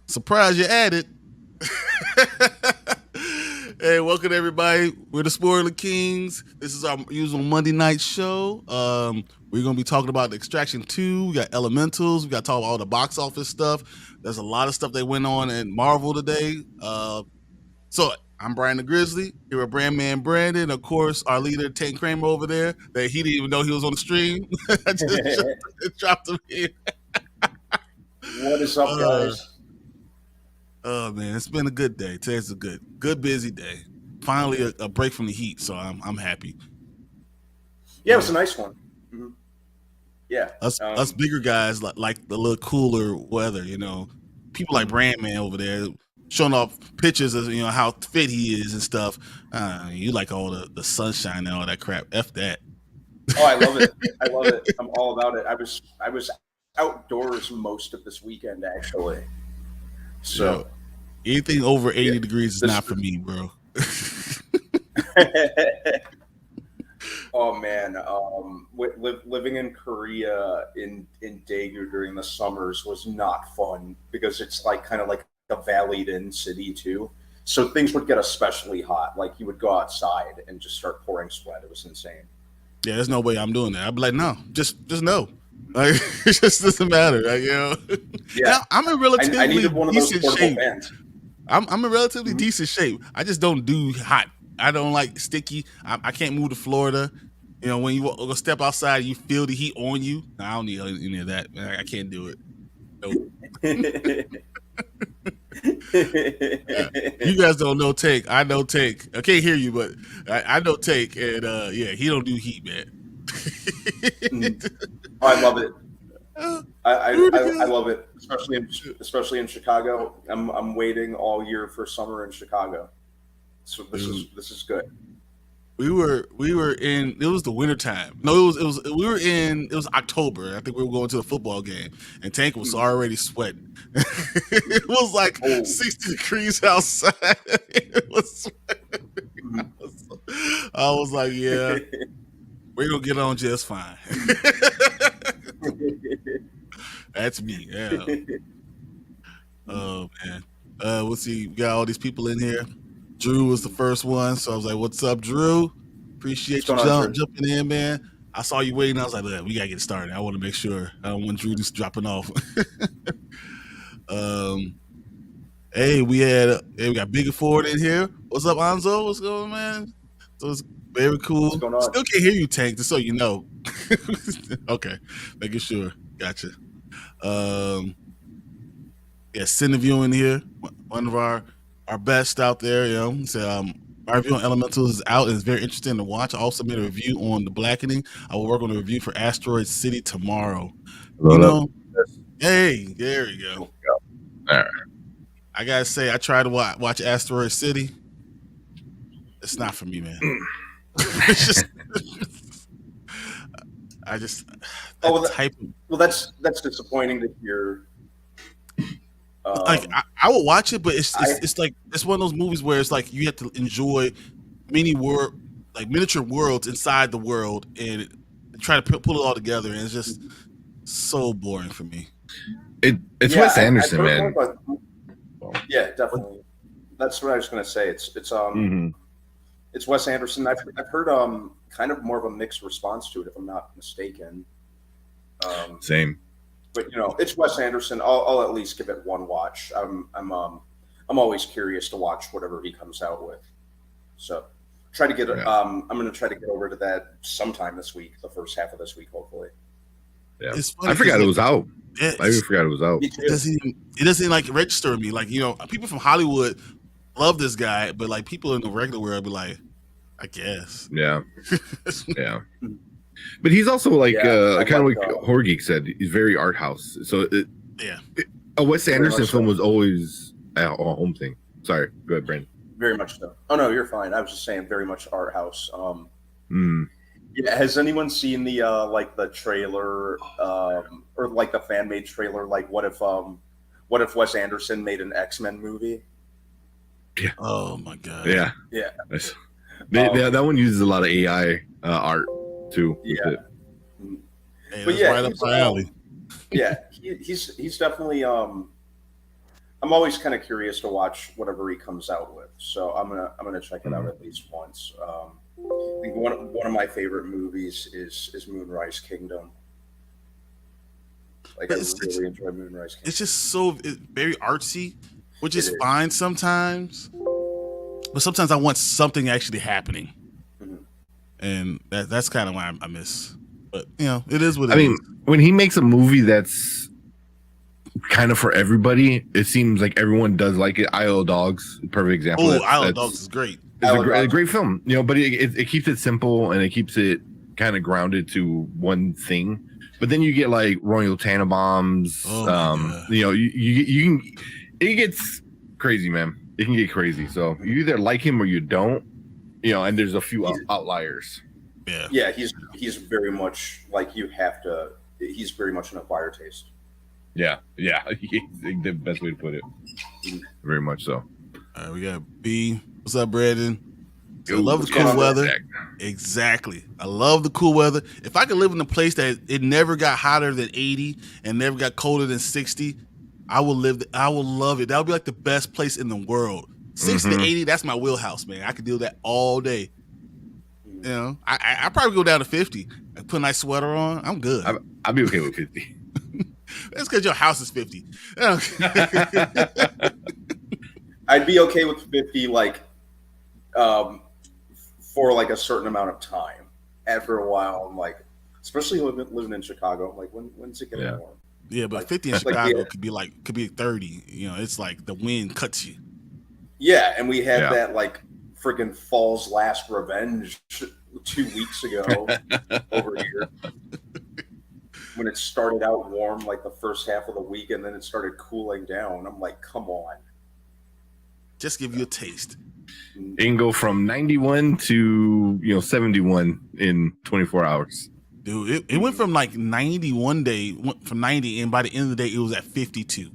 Surprise you added. Hey, welcome everybody. We're the Spoiler Kings. This is our usual Monday night show. We're going to be talking about the Extraction 2. We got Elementals. We got to talk about all the box office stuff. There's a lot of stuff that went on in Marvel today. So I'm Brian the Grizzly. Here with Brandman Brandon. Of course, our leader, Tank Kramer over there, that he didn't even know he was on the stream. I just dropped him in. What is up, guys? Oh man, it's been a good day. Today's a good busy day. Finally, a break from the heat, so I'm happy. Yeah, it was a nice one. Mm-hmm. Yeah, us bigger guys like the little cooler weather. You know, people like Brandman over there showing off pictures of how fit he is and stuff. You like all the sunshine and all that crap. F that. Oh, I love it. I love it. I'm all about it. I was outdoors most of this weekend actually. So anything over 80 degrees is not for me, bro. Oh man, living in Korea in Daegu during the summers was not fun because it's like kind of like a valleyed-in city too. So things would get especially hot. Like you would go outside and just start pouring sweat. It was insane. Yeah, there's no way I'm doing that. I'd be like, no, just no. Like it just doesn't matter. Like, Yeah, now, I'm in relatively I needed one of those decent shape. fans. I'm in relatively decent shape. I just don't do hot. I don't like sticky. I can't move to Florida. When you go step outside, you feel the heat on you. No, I don't need any of that. I can't do it. Nope. You guys don't know Take. I know Take. I can't hear you, but I know Take, and he don't do heat, man. I love it. I love it, especially in Chicago. I'm waiting all year for summer in Chicago, so this is good. We were in. It was the winter time. No, it was October. I think we were going to the football game, and Tank was already sweating. It was like 60 degrees outside. It was sweating. I was like, yeah, we're gonna get on just fine. That's me. Yeah. Oh man. We'll see. We got all these people in here. Drew was the first one, so I was like, "What's up, Drew? Appreciate you jumping in, man." I saw you waiting. I was like, "Look, we gotta get started. I want to make sure I don't want Drew just dropping off." Hey, we got Bigger Ford in here. What's up, Anzo? What's going on, man? So it's very cool. What's going on? Still can't hear you, Tank, just so you know. Okay, making sure. Gotcha. Yeah, Cineview in here. One of our best out there, you know. So, our review on Elementals is out and it's very interesting to watch. I also made a review on The Blackening. I will work on a review for Asteroid City tomorrow. You know, hey, there we go. All right. I gotta say, I tried to watch Asteroid City. It's not for me, man. It's just, I just type. Well, that's disappointing to hear. Like I will watch it, but it's like it's one of those movies where it's like you have to enjoy miniature worlds inside the world and try to pull it all together, and it's just so boring for me. It's Wes Anderson, man. Yeah, definitely. That's what I was going to say. It's It's Wes Anderson. I've heard kind of more of a mixed response to it, if I'm not mistaken. Same. But it's Wes Anderson. I'll at least give it one watch. I'm always curious to watch whatever he comes out with. So try to get I'm going to try to get over to that sometime this week, the first half of this week, hopefully. Yeah, I forgot it was out. I even forgot it was out. It doesn't like register with me. Like people from Hollywood love this guy, but like people in the regular world be like, I guess. Yeah, yeah. But he's also like kind of like Horror Geek said. He's very art house. So a Wes Anderson film was always a home thing. Sorry, go ahead, Brandon. Very much so. Oh no, you're fine. I was just saying, very much art house. Yeah, has anyone seen the like the trailer or like the fan made trailer? Like, what if Wes Anderson made an X-Men movie? Yeah. Oh my god. Yeah. Yeah. That one uses a lot of AI art too. Yeah. But yeah, right up my alley. Yeah, he's definitely. I'm always kind of curious to watch whatever he comes out with, so I'm gonna check it out at least once. I think one of my favorite movies is Moonrise Kingdom. Like, I really enjoy Moonrise Kingdom. It's just very artsy, which is fine sometimes. But sometimes I want something actually happening. Mm-hmm. And that's kind of why I miss. But, it is what it is. I mean, when he makes a movie that's kind of for everybody, it seems like everyone does like it. Isle of Dogs, perfect example. Oh, Isle of Dogs is great. It's a great film, but it keeps it simple and it keeps it kind of grounded to one thing. But then you get like Royal Tenenbaums. You can. It gets crazy, man. It can get crazy. So you either like him or you don't. And there's a few outliers. Yeah. Yeah, he's very much like you have to. He's very much an acquired taste. Yeah. The best way to put it. Very much so. All right, we got B. What's up, Brandon? I love the cool weather. Exactly. I love the cool weather. If I could live in a place that it never got hotter than 80 and never got colder than 60, I will love it. That would be like the best place in the world. 60 to 80, that's my wheelhouse, man. I could do that all day. I probably go down to 50. I put a nice sweater on. I'm good. I'd be okay with 50. That's because your house is 50. I'd be okay with 50, like, for like a certain amount of time. After a while, I'm like, especially living in Chicago, I'm like, when's it getting warm? Yeah, but 50 in Chicago could be 30. It's like the wind cuts you. Yeah, and we had that like freaking Fall's Last Revenge 2 weeks ago over here. When it started out warm, like the first half of the week, and then it started cooling down. I'm like, come on. Just give you a taste. It can go from 91 to 71 in 24 hours. Dude, it went from like 90 one day, went from 90, and by the end of the day, it was at 52.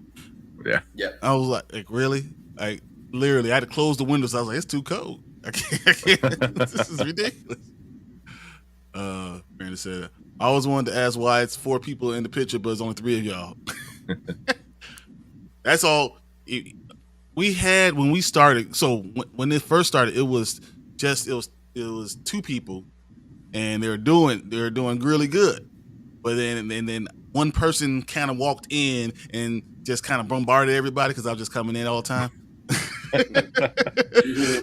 Yeah. I was like really? Like, literally, I had to close the windows. I was like, it's too cold. I can't. This is ridiculous. Brandon said, I always wanted to ask why it's 4 people in the picture, but it's only 3 of y'all. That's all. We had when we started. So when it first started, it was 2 people, and they're doing really good. But then one person kind of walked in and just kind of bombarded everybody because I was just coming in all the time.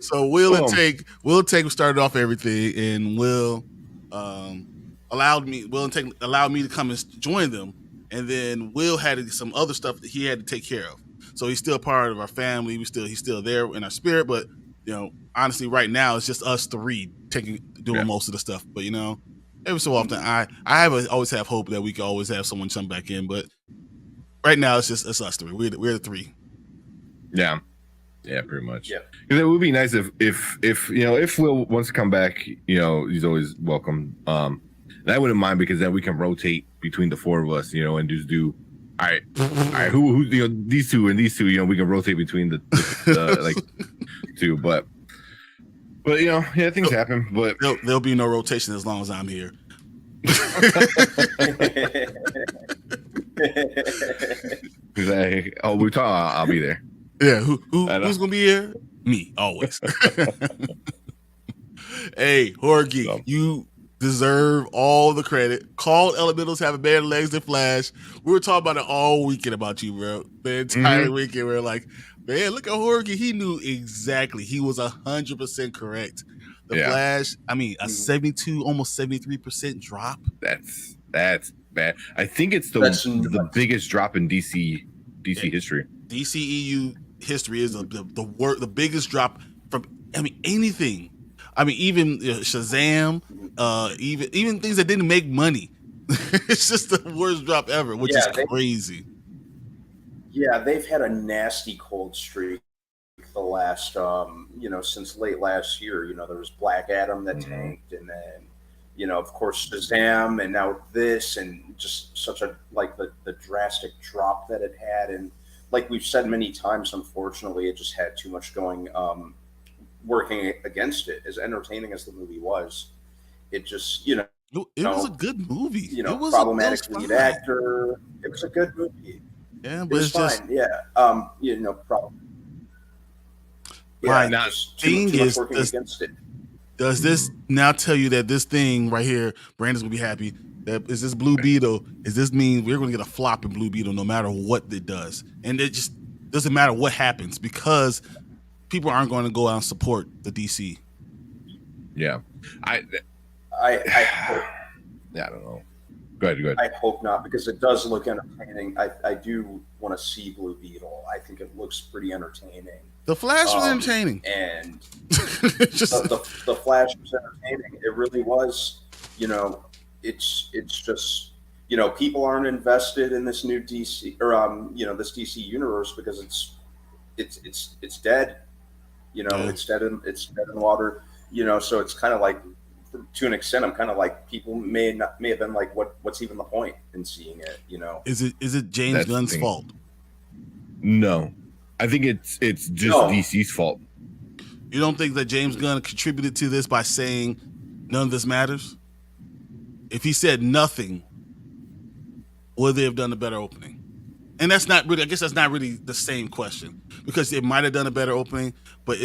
So Will started off everything, and Will allowed me to come and join them, and then Will had some other stuff that he had to take care of. So he's still part of our family. He's still there in our spirit, but honestly, right now it's just us three doing most of the stuff. But every so often, I always have hope that we can always have someone jump back in. But right now, it's us three. We're the three. Yeah, pretty much. Yeah, because it would be nice if Will wants to come back. He's always welcome. And I wouldn't mind because then we can rotate between the four of us. And just do. All right. Who these two and these two. We can rotate between the like two, but things happen. But there'll be no rotation as long as I'm here. We talk. I'll be there. Yeah, who's gonna be here? Me, always. Hey, Jorge, you deserve all the credit. Called Elementals having better legs than Flash. We were talking about it all weekend about you, bro. The entire weekend, we were like, man, look at Jorge. He knew exactly. He was 100% correct. The Flash, a 72, almost 73% drop. That's bad. I think it's the biggest drop in DC history. DCEU history is the biggest drop from anything. Even Shazam, even things that didn't make money. It's just the worst drop ever, which is crazy. Yeah, they've had a nasty cold streak the last, since late last year. There was Black Adam that tanked, and then, of course, Shazam, and now this, and just such the drastic drop that it had. And like we've said many times, unfortunately, it just had too much working against it. As entertaining as the movie was, it just, it was a good movie. It was problematic lead actor. It was a good movie. Yeah, but it's fine. Problem. Yeah, too much working against it. Does this now tell you that this thing right here, Brandon's gonna be happy? That is this Blue Beetle? Does this mean we're gonna get a flop in Blue Beetle no matter what it does? And it just doesn't matter what happens because people aren't going to go out and support the DC. Yeah, I hope. Yeah, I don't know. Go ahead. I hope not, because it does look entertaining. I do want to see Blue Beetle. I think it looks pretty entertaining. The Flash was entertaining, and the Flash was entertaining. It really was. It's just people aren't invested in this new DC or this DC universe because it's dead. It's dead in water. So it's kind of like, to an extent, I'm kind of like, people may have been like, what's even the point in seeing it? Is it James Gunn's fault? No, I think it's just DC's fault. You don't think that James Gunn contributed to this by saying none of this matters? If he said nothing, would they have done a better opening? And that's not really, I guess that's not really the same question, because it might have done a better opening, but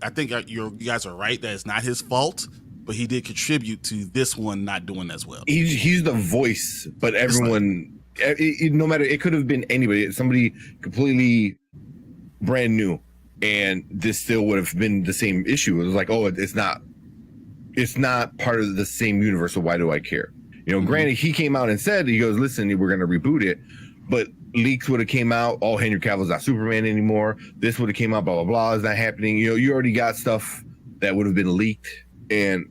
I think you guys are right that it's not his fault, but he did contribute to this one not doing as well. He's the voice, but everyone, no matter, it could have been anybody, somebody completely brand new, and this still would have been the same issue. It was like, oh, it's not part of the same universe, so why do I care? Granted, he came out and said, he goes, listen, we're going to reboot it, but leaks would have came out, Henry Cavill's not Superman anymore, this would have came out, blah, blah, blah, is not happening. You already got stuff that would have been leaked, and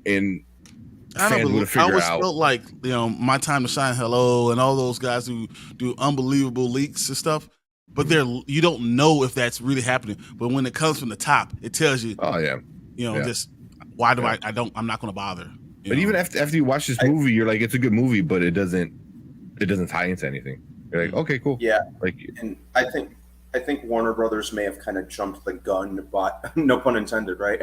fans would have figured out. I always felt like, My Time to Shine, Hello, and all those guys who do unbelievable leaks and stuff, but you don't know if that's really happening. But when it comes from the top, it tells you, oh yeah, just why do I'm not going to bother. But even after you watch this movie, you're like, it's a good movie, but it doesn't tie into anything. You're like, okay, cool. Yeah. Like, and I think Warner Brothers may have kind of jumped the gun, but no pun intended, right?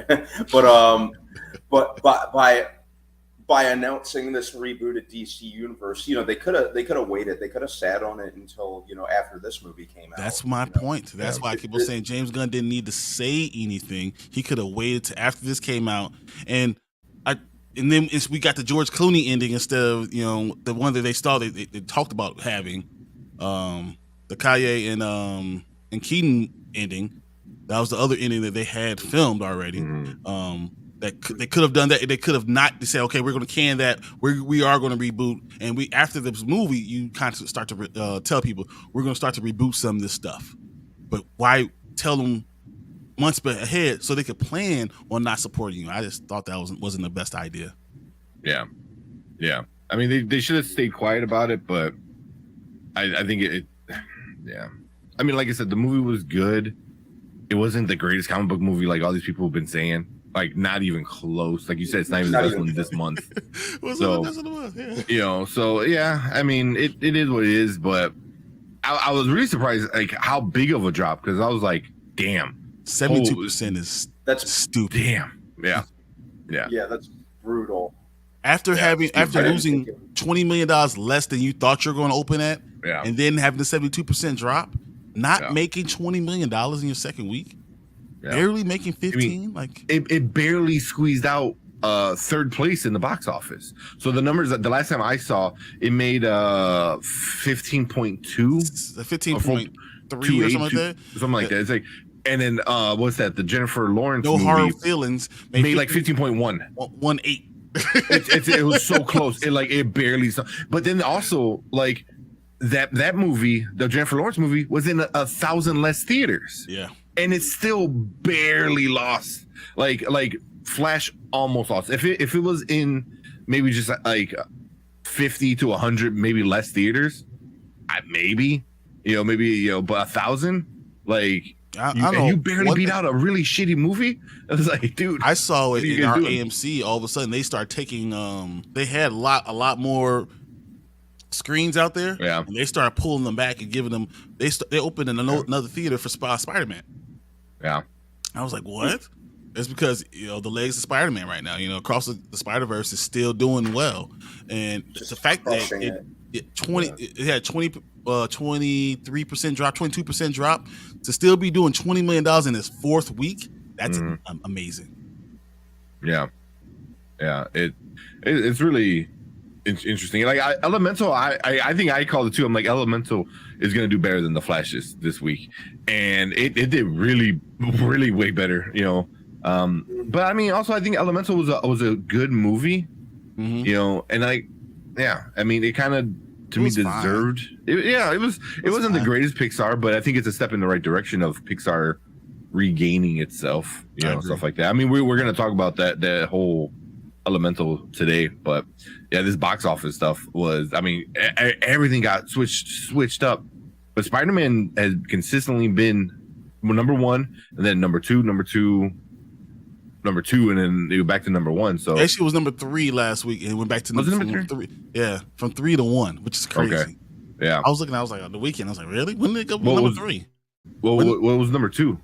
but by announcing this rebooted DC universe, they could have waited. They could have sat on it until after this movie came out. That's my point. That's why people are saying James Gunn didn't need to say anything. He could have waited to after this came out. And and then we got the George Clooney ending instead of the one that they they talked about having, the Kaye and Keaton ending. That was the other ending that they had filmed already. They could have done that. They could have not. They said, okay, we're going to can that. We are going to reboot, and after this movie, you kind of start to tell people we're going to start to reboot some of this stuff. But why tell them months ahead so they could plan on not supporting you? I just thought that wasn't the best idea. Yeah. I mean, they should have stayed quiet about it, but I think it. Yeah. I mean, like I said, the movie was good. It wasn't the greatest comic book movie like all these people have been saying. Like, not even close. Like you said, it's not even the best one this month. So yeah. I mean, it is what it is. But I was really surprised, like how big of a drop, because I was like, damn, 72% is stupid. Damn. Yeah. Yeah, that's brutal. After losing $20 million less than you thought you're going to open at, and then having the 72% drop, not making $20 million in your second week, barely making 15. It barely squeezed out third place in the box office. So the numbers that the last time I saw, it made 15.2, 15.3 or something like that. Something like that. It's like, and then what's that? The Jennifer Lawrence No movie, Hard Feelings made like 15.1. 1.8. It was so close. It barely saw. But then also like that movie, the Jennifer Lawrence movie, was in 1,000 less theaters. Yeah. And it still barely lost. Like Flash almost lost. If it was in maybe just like 50 to 100 maybe less theaters, maybe but 1,000, like you barely beat out a really shitty movie. I was like, dude, I saw it in our AMC. All of a sudden, they start taking. They had a lot more screens out there. Yeah, and they started pulling them back and giving them. They opened another theater for Spider-Man. Yeah, I was like, what? It's because the legs of Spider-Man right now. Across the Spider-Verse is still doing well, and just the fact that it had 23% drop, 22% drop, to still be doing $20 million in its fourth week. That's amazing. Yeah. It's really interesting. Like Elemental, I think I called it too. I'm like, Elemental is going to do better than the Flashes this week, and it did really, really way better. But I mean, also I think Elemental was a good movie. And I mean, it kind of to me deserved. It wasn't the greatest Pixar, but I think it's a step in the right direction of Pixar regaining itself. Stuff like that. I mean, we're gonna talk about that whole Elemental today, but yeah, this box office stuff was. I mean, everything got switched up, but Spider-Man has consistently been number one, and then number two, and then they go back to number one. So actually, it was number 3 last week, and it went back to number 3. Yeah, from 3 to 1, which is crazy. Okay. Yeah, I was like on the weekend. I was like, really? When did it go number 3? What was number 2?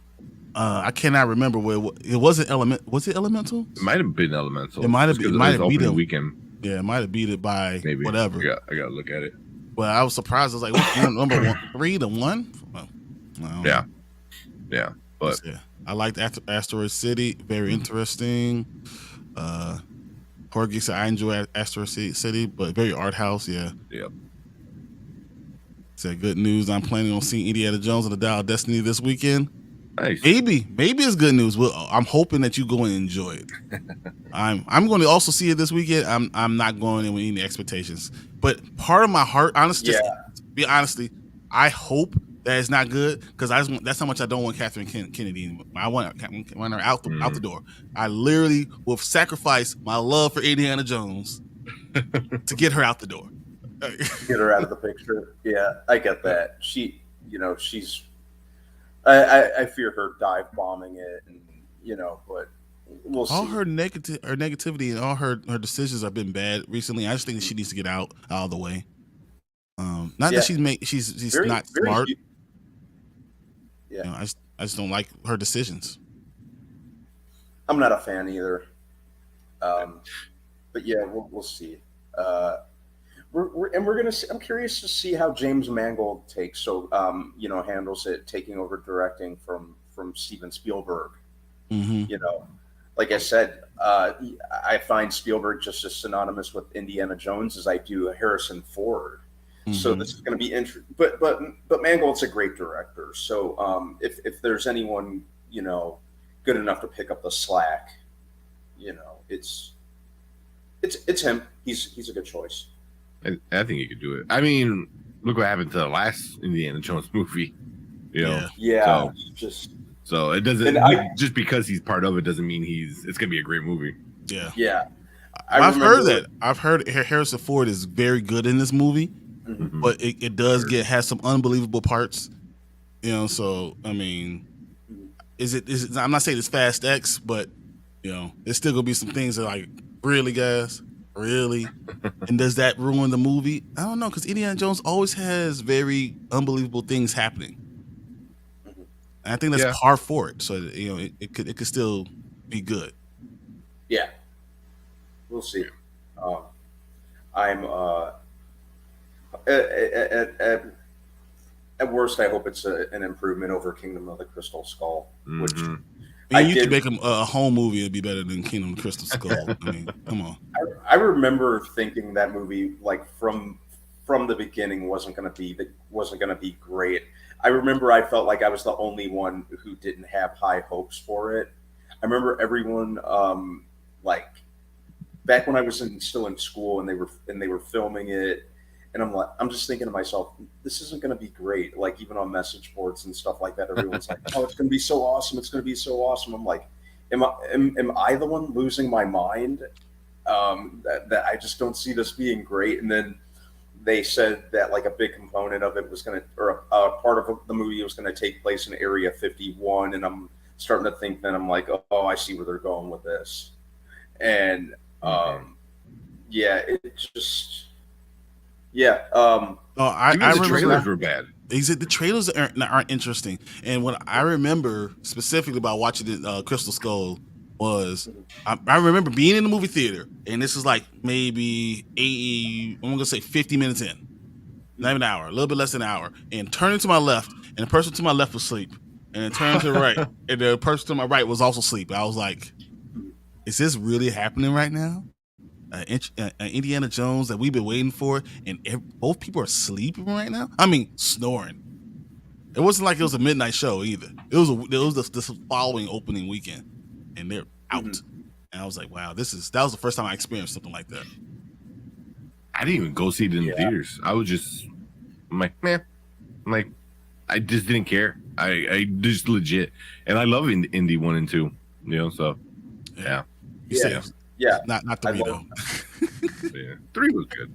I cannot remember where it wasn't. Was it Elemental? It might have been Elemental. It might have beat it. Weekend. Yeah, it might have beat it by maybe whatever. I gotta look at it. Well, I was surprised. I was like, number 3 to 1. Yeah. But yeah. I liked Asteroid City. Very interesting. Jorge said I enjoy Asteroid City, but very art house. Yeah. Yep. Said good news. I'm planning on seeing Indiana Jones and the Dial of Destiny this weekend. Nice. Maybe it's good news. I'm hoping that you go and enjoy it. I'm going to also see it this weekend. I'm not going in with any expectations, but part of my heart, honestly, I hope that it's not good, because that's how much I don't want Catherine Kennedy anymore. I want her out the door. I literally will sacrifice my love for Indiana Jones to get her out the door. Get her out of the picture. Yeah, I get that. She's. I fear her dive bombing it, and but we'll see. All her negativity and all her decisions have been bad recently. I just think that she needs to get out of the way. Not that she's not smart. Yeah, I just don't like her decisions. I'm not a fan either. But yeah, we'll see. We're gonna see. I'm curious to see how James Mangold handles it, taking over directing from Steven Spielberg. Mm-hmm. like I said, I find Spielberg just as synonymous with Indiana Jones as I do Harrison Ford. So this is going to be interesting. But Mangold's a great director. So if there's anyone, you know, good enough to pick up the slack, you know, it's him. He's a good choice. I think he could do it. I mean, look what happened to the last Indiana Jones movie. You know, yeah. So it doesn't just because he's part of it doesn't mean it's gonna be a great movie. Yeah, yeah. I've heard that. I've heard Harrison Ford is very good in this movie, but it does has some unbelievable parts. You know, so I mean, is it? I'm not saying it's Fast X, but you know, there's still gonna be some things that like, really, guys, really, and does that ruin the movie? I don't know, because Indiana Jones always has very unbelievable things happening. And I think that's par for it. So you know, it could still be good. Yeah, we'll see. I'm at worst, I hope it's an improvement over Kingdom of the Crystal Skull, which I mean, you could make a home movie. It'd be better than Kingdom of the Crystal Skull. I mean, come on. I remember thinking that movie, like from the beginning, wasn't going to be great. I remember I felt like I was the only one who didn't have high hopes for it. I remember everyone, like back when I was still in school and they were filming it, and I'm just thinking to myself, this isn't going to be great. Like even on message boards and stuff like that, everyone's like, "Oh, it's going to be so awesome! It's going to be so awesome!" I'm like, am I the one losing my mind? That I just don't see this being great. And then they said that like a big component of it was going to, or a part of the movie was going to take place in Area 51, and I'm starting to think then I'm like, oh, I see where they're going with this, and yeah, it just. Yeah. I remember the trailers were bad. The trailers aren't interesting. And what I remember specifically about watching Crystal Skull was I remember being in the movie theater, and this is like maybe I'm gonna say 50 minutes in, not even an hour, a little bit less than an hour, and turning to my left, and the person to my left was asleep, and then turning to the right, and the person to my right was also asleep. I was like, is this really happening right now? Indiana Jones that we've been waiting for, and both people are sleeping right now. I mean, snoring. It wasn't like it was a midnight show either. It was this following opening weekend, and they're out. And I was like, wow, that was the first time I experienced something like that. I didn't even go see it in the theaters. I'm like, man, I just didn't care. I just legit, and I love Indy 1 and 2. You know, so yeah. Yeah, not 3 though. Yeah, 3 was good.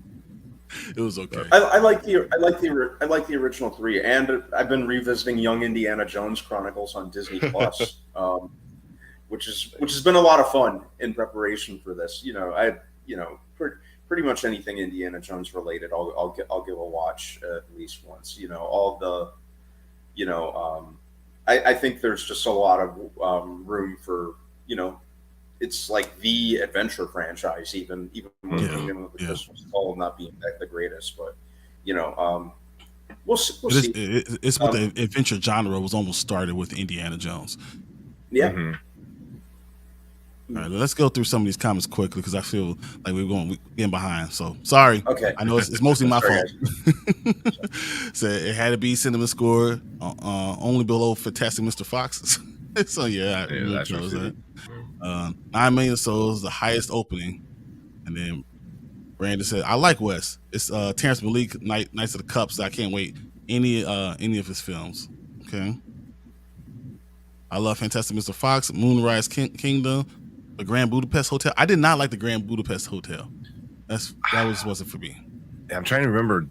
It was okay. I like the original 3, and I've been revisiting Young Indiana Jones Chronicles on Disney Plus, which has been a lot of fun in preparation for this. You know, pretty much anything Indiana Jones related, I'll give a watch at least once. You know, all the, you know, I think there's just a lot of room for, you know. It's like the adventure franchise, even with the Crystal Skull not being the greatest, but you know, we'll see. It's what the adventure genre was almost started with Indiana Jones. Yeah. All right, let's go through some of these comments quickly because I feel like we're getting behind. So sorry. Okay. I know it's mostly my fault. So it had to be cinema score, only below Fantastic Mr. Fox. So yeah, I really chose that. 9 Million Souls, the highest opening, and then Brandon said, "I like Wes. It's Terrence Malick, Knights of the Cups. I can't wait any of his films." Okay. I love Fantastic Mr. Fox, Moonrise Kingdom, the Grand Budapest Hotel. I did not like the Grand Budapest Hotel. Wasn't for me. I'm trying to remember.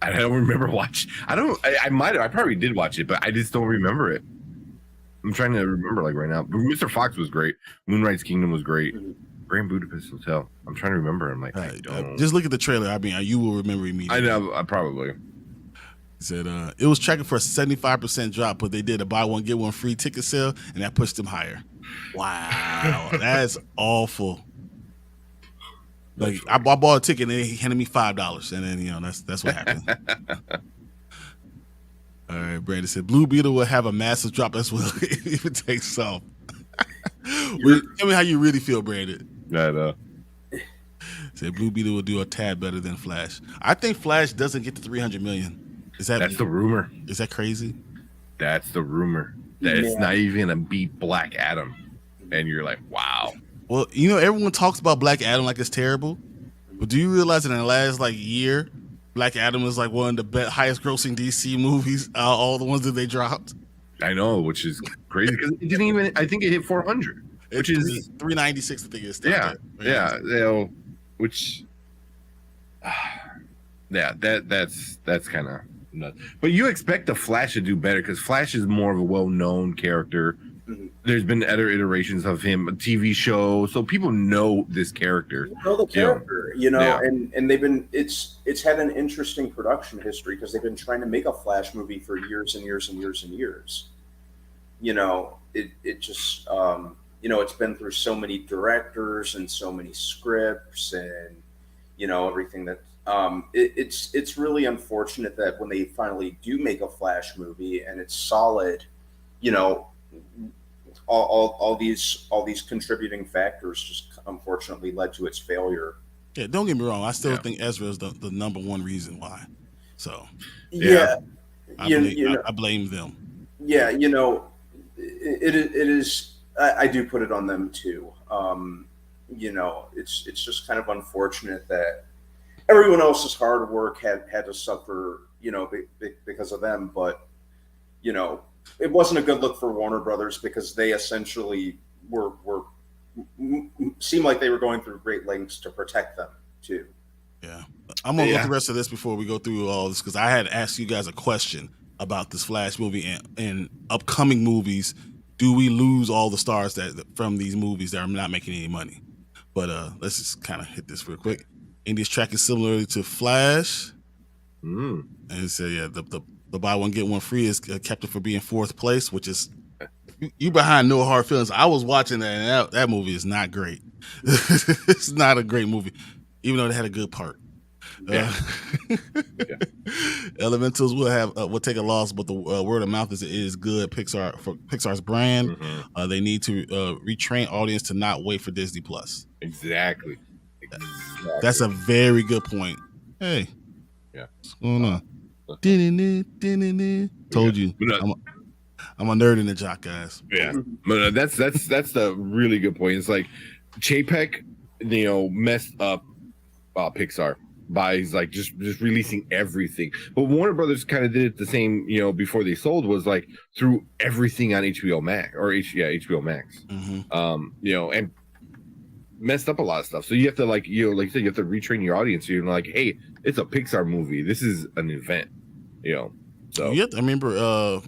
I don't remember watching. I probably did watch it, but I just don't remember it. I'm trying to remember like right now. Mr. Fox was great. Moonrise Kingdom was great. Grand Budapest Hotel. I'm trying to remember. I'm like, I don't. Just look at the trailer. I mean, you will remember immediately. I know. I probably. He said it was tracking for a 75% drop, but they did a buy one get one free ticket sale, and that pushed them higher. Wow, that's awful. Like I bought a ticket, and he handed me $5, and then that's what happened. All right, Brandon said Blue Beetle will have a massive drop as well if it takes off. Tell me how you really feel, Brandon. That Said Blue Beetle will do a tad better than Flash. I think Flash doesn't get to 300 million. that's the rumor. Is that crazy? That's the rumor. That it's not even gonna beat Black Adam, and you're like, wow. Well, you know, everyone talks about Black Adam like it's terrible, but do you realize that in the last year, Black Adam is like one of the highest grossing DC movies, all the ones that they dropped? I know, which is crazy because it didn't even. I think it hit 400, which is 396. I think it's which, that's kind of nuts. But you expect the Flash to do better because Flash is more of a well-known character. Mhm. There's been other iterations of him, a TV show, so people know this character. You know the character, and they've been. It's had an interesting production history because they've been trying to make a Flash movie for years and years and years and years. It just it's been through so many directors and so many scripts and everything that it's really unfortunate that when they finally do make a Flash movie and it's solid, all these contributing factors just unfortunately led to its failure. Yeah, don't get me wrong. I still think Ezra is the number one reason why. So I blame them. Yeah, it is. I do put it on them too. It's just kind of unfortunate that everyone else's hard work had to suffer, because of them. But it wasn't a good look for Warner Brothers because they essentially seemed like they were going through great lengths to protect them too. Yeah, I'm gonna go through the rest of this before we go through all this because I had asked you guys a question about this Flash movie and upcoming movies. Do we lose all the stars that from these movies that are not making any money? But let's just kind of hit this real quick. Indy's tracking similarly to Flash, and it said, the buy one get one free is kept it for being fourth place, which is you behind No Hard Feelings. I was watching that, and that movie is not great. It's not a great movie, even though it had a good part. Elementals will take a loss, but the word of mouth is good. Pixar's brand. They need to retrain audience to not wait for Disney Plus. Exactly. That's a very good point. Hey, what's going on? Told you, I'm a nerd in the jock, guys. Yeah, but that's the really good point. It's like Chapek, messed up Pixar by just releasing everything, but Warner Brothers kind of did it the same. Before they sold was like threw everything on HBO Max HBO Max. And messed up a lot of stuff. So you have to like you said, you have to retrain your audience. You're like, hey, it's a Pixar movie. This is an event. So you have to remember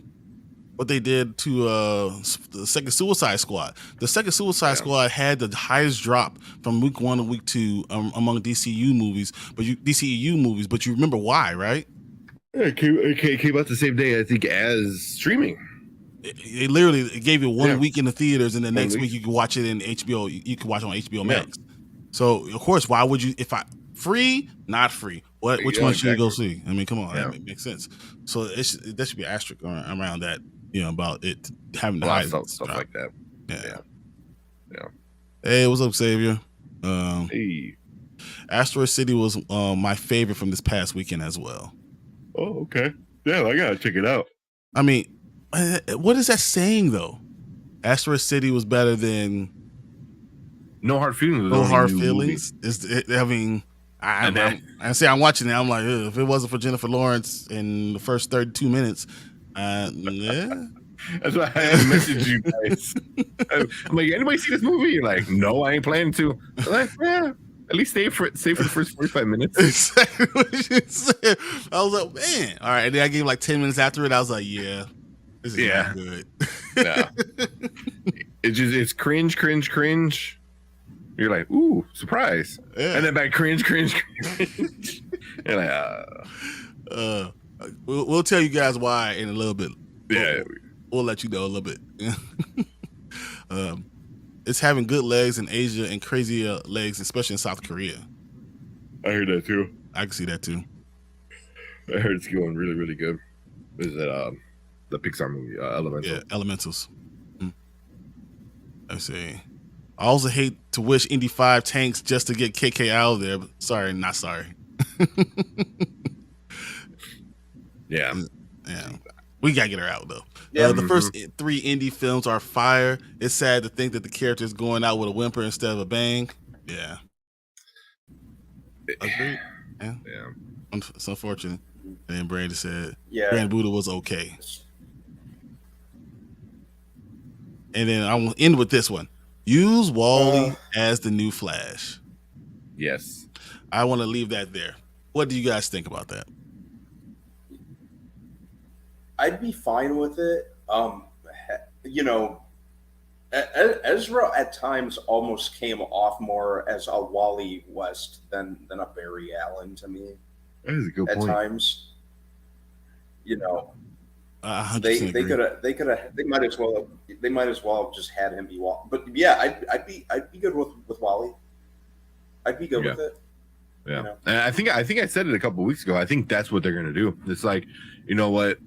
what they did to the second Suicide Squad. The second Suicide Squad had the highest drop from week 1 to week 2 among DCEU movies. But you remember why, right? It came out the same day, I think, as streaming. It literally gave you 1 week in the theaters, and the next week you could watch it in HBO. You could watch it on HBO Max. So of course, why would you? Free, not free? Which one should you go see? I mean, come on, that makes sense. So there should be an asterisk around that. About it having the high stuff like that. Yeah. Hey, what's up, Xavier? Hey. Asteroid City was my favorite from this past weekend as well. Oh, okay. Yeah, I gotta check it out. I mean, what is that saying though? Asteroid City was better than No Hard Feelings. No Hard Feelings. I'm watching it. I'm like, if it wasn't for Jennifer Lawrence in the first 32 minutes. That's why I had to message you guys. I'm like, anybody see this movie? You're like, no, I ain't planning to. I'm like, at least stay for the first 45 minutes. Exactly what you said. I was like, man. All right. And then I gave 10 minutes after it. I was like, this is not good. No. It's cringe. You're like, ooh, surprise. Yeah. And then back cringe. You're like, we'll tell you guys why in a little bit. Yeah, we'll let you know a little bit. It's having good legs in Asia and crazy legs, especially in South Korea. I heard that too. I can see that too. I heard it's going really, really good. Is that the Pixar movie Elementals? Yeah, Elementals. Let's see. I also hate to wish Indy 5 tanks just to get KK out of there. But sorry, not sorry. Yeah. Yeah. We got to get her out, though. Yeah. The first 3 indie films are fire. It's sad to think that the character is going out with a whimper instead of a bang. Yeah. Agreed. Yeah. It's unfortunate. And then Brandon said, Grand Buddha was okay. And then I will end with this one. Use Wally as the new Flash. Yes. I want to leave that there. What do you guys think about that? I'd be fine with it. Ezra at times almost came off more as a Wally West than a Barry Allen to me. That is a good point. At times, they might as well have just had him be Wally. But yeah, I'd be good with Wally. I'd be good with it. Yeah, and I think I said it a couple of weeks ago. I think that's what they're gonna do. It's like, you know what,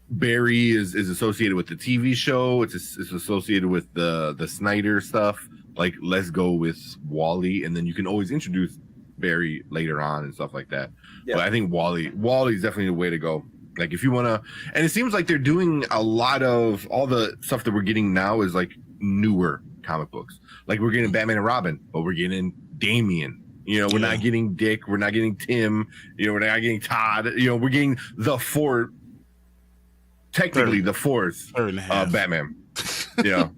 Barry is associated with the TV show. It's associated with the Snyder stuff. Like, let's go with Wally, and then you can always introduce Barry later on and stuff like that. Yeah. But I think Wally's definitely the way to go. Like, if you want to, and it seems like they're doing a lot of all the stuff that we're getting now is like newer comic books. Like, we're getting Batman and Robin, but we're getting Damian. We're not getting Dick. We're not getting Tim. We're not getting Todd. We're getting the fourth, technically the fourth Batman. Well,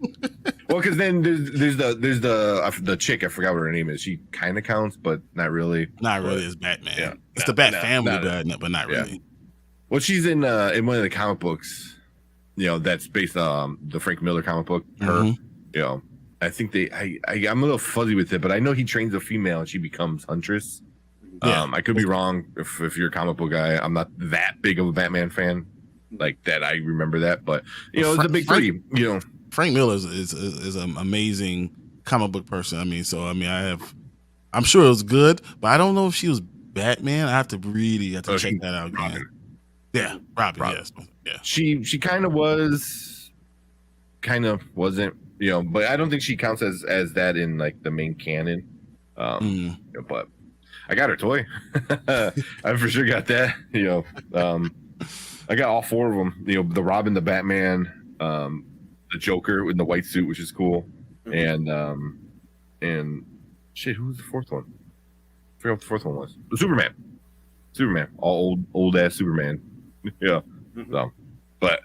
because then there's the chick. I forgot what her name is. She kind of counts, but not really. Not really as Batman. Yeah. It's the Bat family, but not really. Yeah. Well, she's in one of the comic books. That's based on the Frank Miller comic book. Her. I think I'm a little fuzzy with it, but I know he trains a female and she becomes Huntress. Yeah. I could be wrong if you're a comic book guy. I'm not that big of a Batman fan like that. I remember that, but it's a big three. Frank Miller is an amazing comic book person. I'm sure it was good, but I don't know if she was Batman. I have to check that out again. Robin. Yeah, Robin. Yes, yeah. She kind of was, kind of wasn't. But I don't think she counts as that in like the main canon. But I got her toy. I for sure got that. I got all 4 of them. The Robin, the Batman, the Joker in the white suit, which is cool, and shit, who was the 4th one? I forgot what the 4th one was. The Superman, all old ass Superman. Yeah. But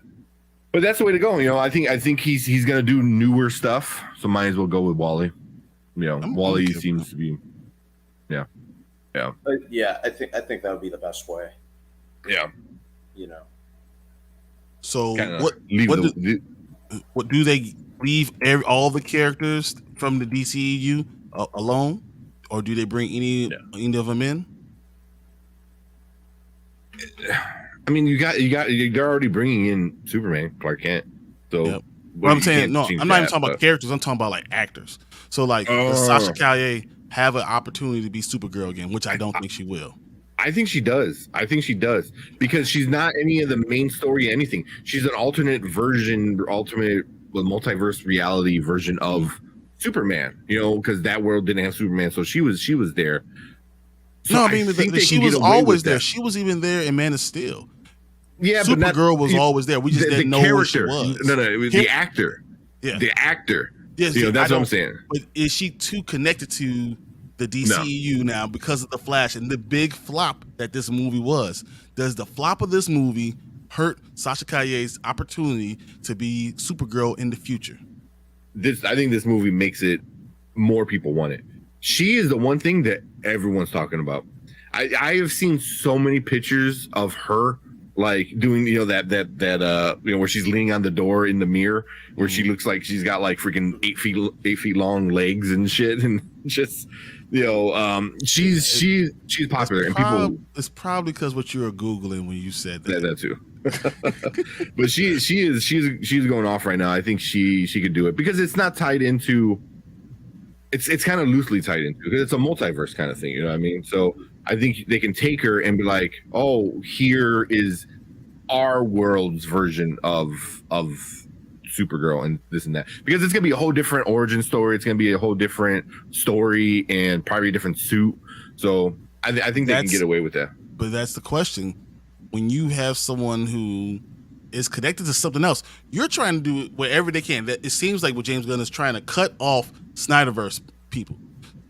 that's the way to go. I think he's gonna do newer stuff, so might as well go with Wally. Wally seems to be, yeah. I think that would be the best way. Yeah. So what do they leave all the characters from the DCEU alone, or do they bring any of them in? I mean, they're already bringing in Superman, Clark Kent. So, What I'm saying, no, I'm not even talking about characters. I'm talking about like actors. So, like, does Sasha Calle have an opportunity to be Supergirl again? Which I don't think she will. I think she does. Because she's not any of the main story, anything. She's an alternate multiverse reality version of Superman. Because that world didn't have Superman, so she was there. So no, I mean, she was always there. She was even there in Man of Steel. Yeah, Supergirl was always there. We just didn't know who she was. No, it was the actor. Yeah, the actor. Yes, that's what I'm saying. But is she too connected to the DCEU now because of the Flash and the big flop that this movie was? Does the flop of this movie hurt Sasha Calle's opportunity to be Supergirl in the future? I think this movie makes it more people want it. She is the one thing that everyone's talking about. I have seen so many pictures of her like doing that where she's leaning on the door in the mirror where she looks like she's got like freaking 8 feet long legs and shit, and just she's popular and people. It's probably because what you were googling when you said that. Yeah, that too. But she's going off right now. I think she could do it because it's not tied into. It's kind of loosely tied into because it's a multiverse kind of thing, you know what I mean? So I think they can take her and be like, "Oh, here is our world's version of Supergirl and this and that, because it's gonna be a whole different origin story. It's gonna be a whole different story and probably a different suit. So I think they can get away with that. But that's the question. When you have someone who is connected to something else, you're trying to do whatever they can. That it seems like what James Gunn is trying to cut off Snyderverse people.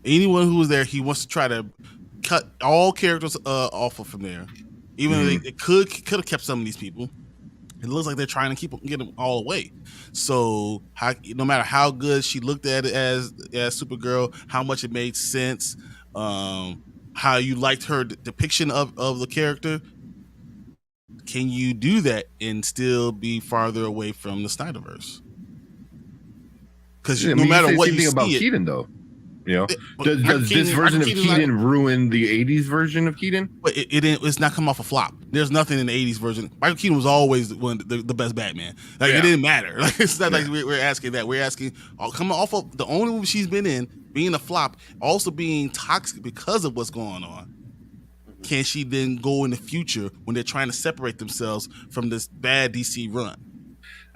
Anyone who was there, he wants to try to cut all characters off of from there. Even though they could have kept some of these people, it looks like they're trying to get them all away. So no matter how good she looked at it as Supergirl, how much it made sense, how you liked her depiction of the character, can you do that and still be farther away from the Snyderverse? Because no matter what you see, about Keaton though. You know, does this version of Keaton ruin the 80s version of Keaton? But it's not come off a flop. There's nothing in the 80s version. Michael Keaton was always the best Batman. Like it didn't matter. Like it's not like we're asking that. We're asking coming off of the only movie she's been in being a flop, also being toxic because of what's going on. Can she then go in the future when they're trying to separate themselves from this bad DC run?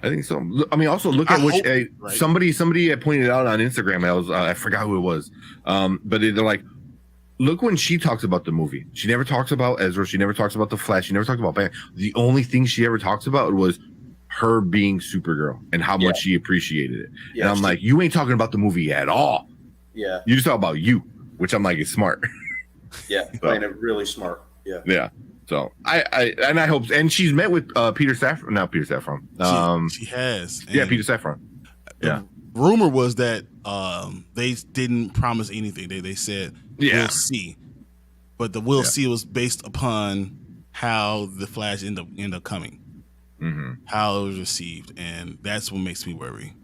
I think so. I mean, also look at somebody had pointed out on Instagram. I forgot who it was, but they're like, look when she talks about the movie. She never talks about Ezra. She never talks about the Flash. She never talks about Batman. The only thing she ever talks about was her being Supergirl and how much she appreciated it. And I'm like, you ain't talking about the movie at all. Yeah, you just talk about you, which I'm like is smart. Yeah, playing it really smart. Yeah. Yeah. So I hope, and she's met with Peter Safran. Not Peter Safran. She has. Peter Safran. The rumor was that they didn't promise anything. They said we'll see, but the we'll see was based upon how the Flash end up coming, how it was received, and that's what makes me worry.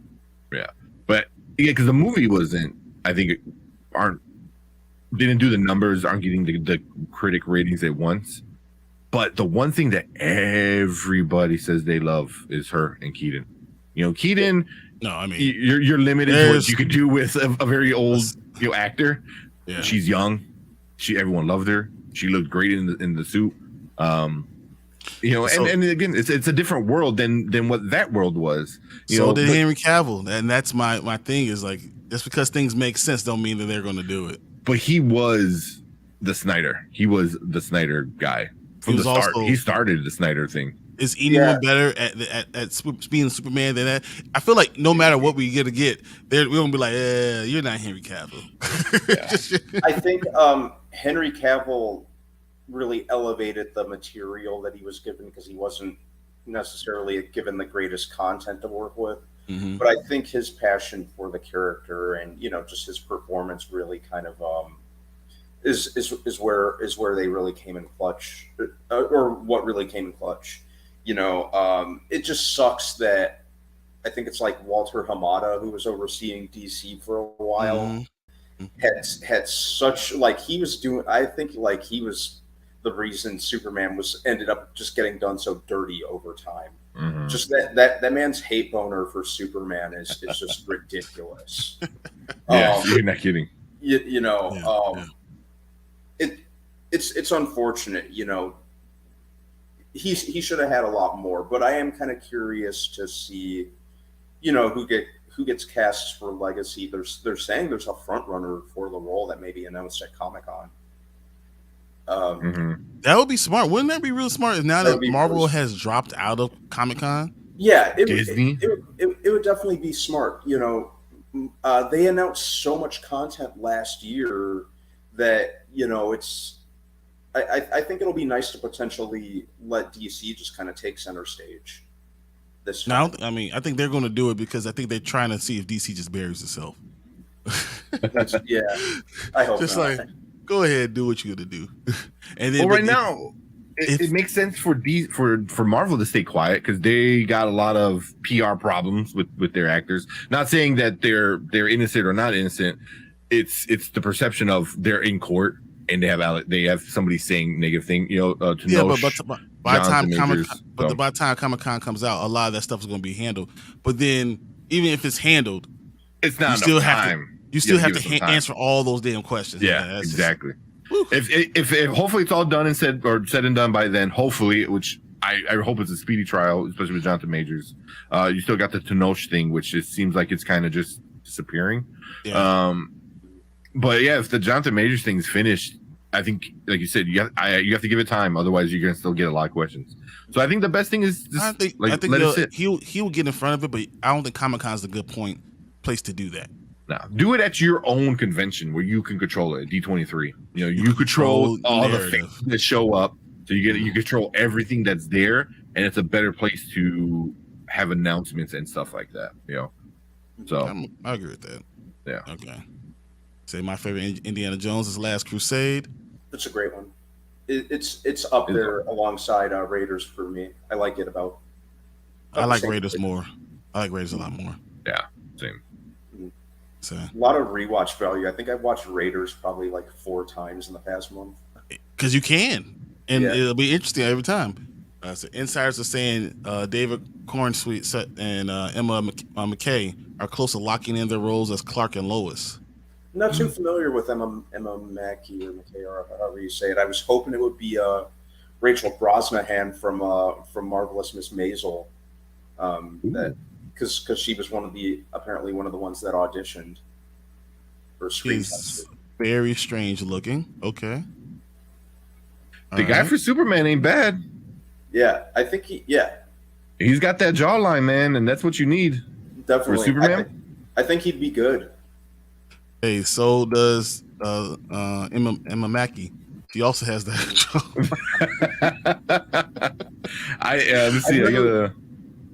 Yeah, but because the movie wasn't, I think, didn't do the numbers, aren't getting the critic ratings they want. But the one thing that everybody says they love is her and Keaton. You know, Keaton. No, I mean you're limited to what you could do with a very old actor. Yeah. She's young. Everyone loved her. She looked great in the suit. And again, it's a different world than what that world was. Did Henry Cavill, and that's my thing is like just because things make sense don't mean that they're going to do it. But he was the Snyder. He was the Snyder guy. From the start, he started the Snyder thing. Is anyone better at being Superman than that? I feel like no matter what we're gonna get, we're gonna be like, you're not Henry Cavill. I think Henry Cavill really elevated the material that he was given because he wasn't necessarily given the greatest content to work with. Mm-hmm. But I think his passion for the character and just his performance really kind of is where they really came in clutch, or what really came in clutch. It just sucks that I think it's like Walter Hamada, who was overseeing DC for a while, had such he was doing. I think he was the reason Superman ended up just getting done so dirty over time. Mm-hmm. Just that man's hate boner for Superman is just ridiculous. You're not kidding. It's unfortunate, he should have had a lot more, but I am kind of curious to see, who gets cast for Legacy. They're saying there's a front runner for the role that may be announced at Comic-Con. That would be smart. Wouldn't that be real smart if now that Marvel has dropped out of Comic-Con? Yeah, Disney. It would definitely be smart. They announced so much content last year that it's. I think it'll be nice to potentially let DC just kind of take center stage this time. I think they're going to do it because I think they're trying to see if DC just buries itself. Yeah, I hope just not. Go ahead, do what you're going to do. And then, now, it makes sense for Marvel to stay quiet because they got a lot of PR problems with their actors. Not saying that they're innocent or not innocent. It's the perception of they're in court and they have somebody saying negative thing, to but by the time Comic-Con comes out, a lot of that stuff is going to be handled. But then, even if it's handled, it's not enough time. You still have to answer all those damn questions. Yeah, exactly. If hopefully it's all done and said and done by then, hopefully, which I hope it's a speedy trial, especially with Jonathan Majors. You still got the Tenoch thing, which just seems like it's kind of just disappearing. Yeah. But yeah, if the Jonathan Majors thing's finished, I think, like you said, you have to give it time. Otherwise, you're gonna still get a lot of questions. So I think the best thing is just I think let it sit. he'll get in front of it, but I don't think Comic-Con's a good place to do that. No, do it at your own convention where you can control it. D23, you control all the fans that show up, so you control everything that's there, and it's a better place to have announcements and stuff like that. So I agree with that. Yeah. Okay. Say my favorite Indiana Jones is Last Crusade. That's a great one. It's up there alongside Raiders for me. I like it about. I like Raiders more. I like Raiders a lot more. Yeah, same. So a lot of rewatch value. I think I've watched Raiders probably like 4 times in the past month. Because you can, and it'll be interesting every time. So insiders are saying David Cornsweet and Emma McKay are close to locking in their roles as Clark and Lois. I'm not too familiar with Emma Mackey or McKay or however you say it. I was hoping it would be Rachel Brosnahan from Marvelous Miss Maisel, because she was apparently one of the ones that auditioned for screen testing. Very strange looking. Okay. The guy for Superman ain't bad. Yeah, I think he's got that jawline, man, and that's what you need. Definitely. For Superman. I think he'd be good. Hey, so does Emma Mackey. She also has that. Let's see.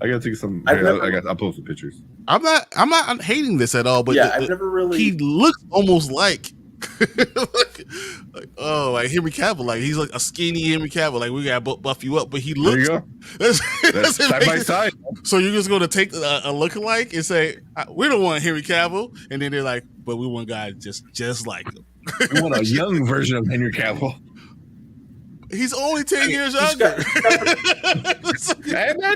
I gotta take some. I'll post some pictures. I'm not hating this at all, but I've never really. He looks almost like Henry Cavill. Like he's like a skinny Henry Cavill. Like we gotta buff you up, but he looks. There you go. That's side by side. So you're just gonna take a lookalike and say we don't want Henry Cavill, and then they're like, but we want guys just like him. We want a young version of Henry Cavill. He's only 10 years younger.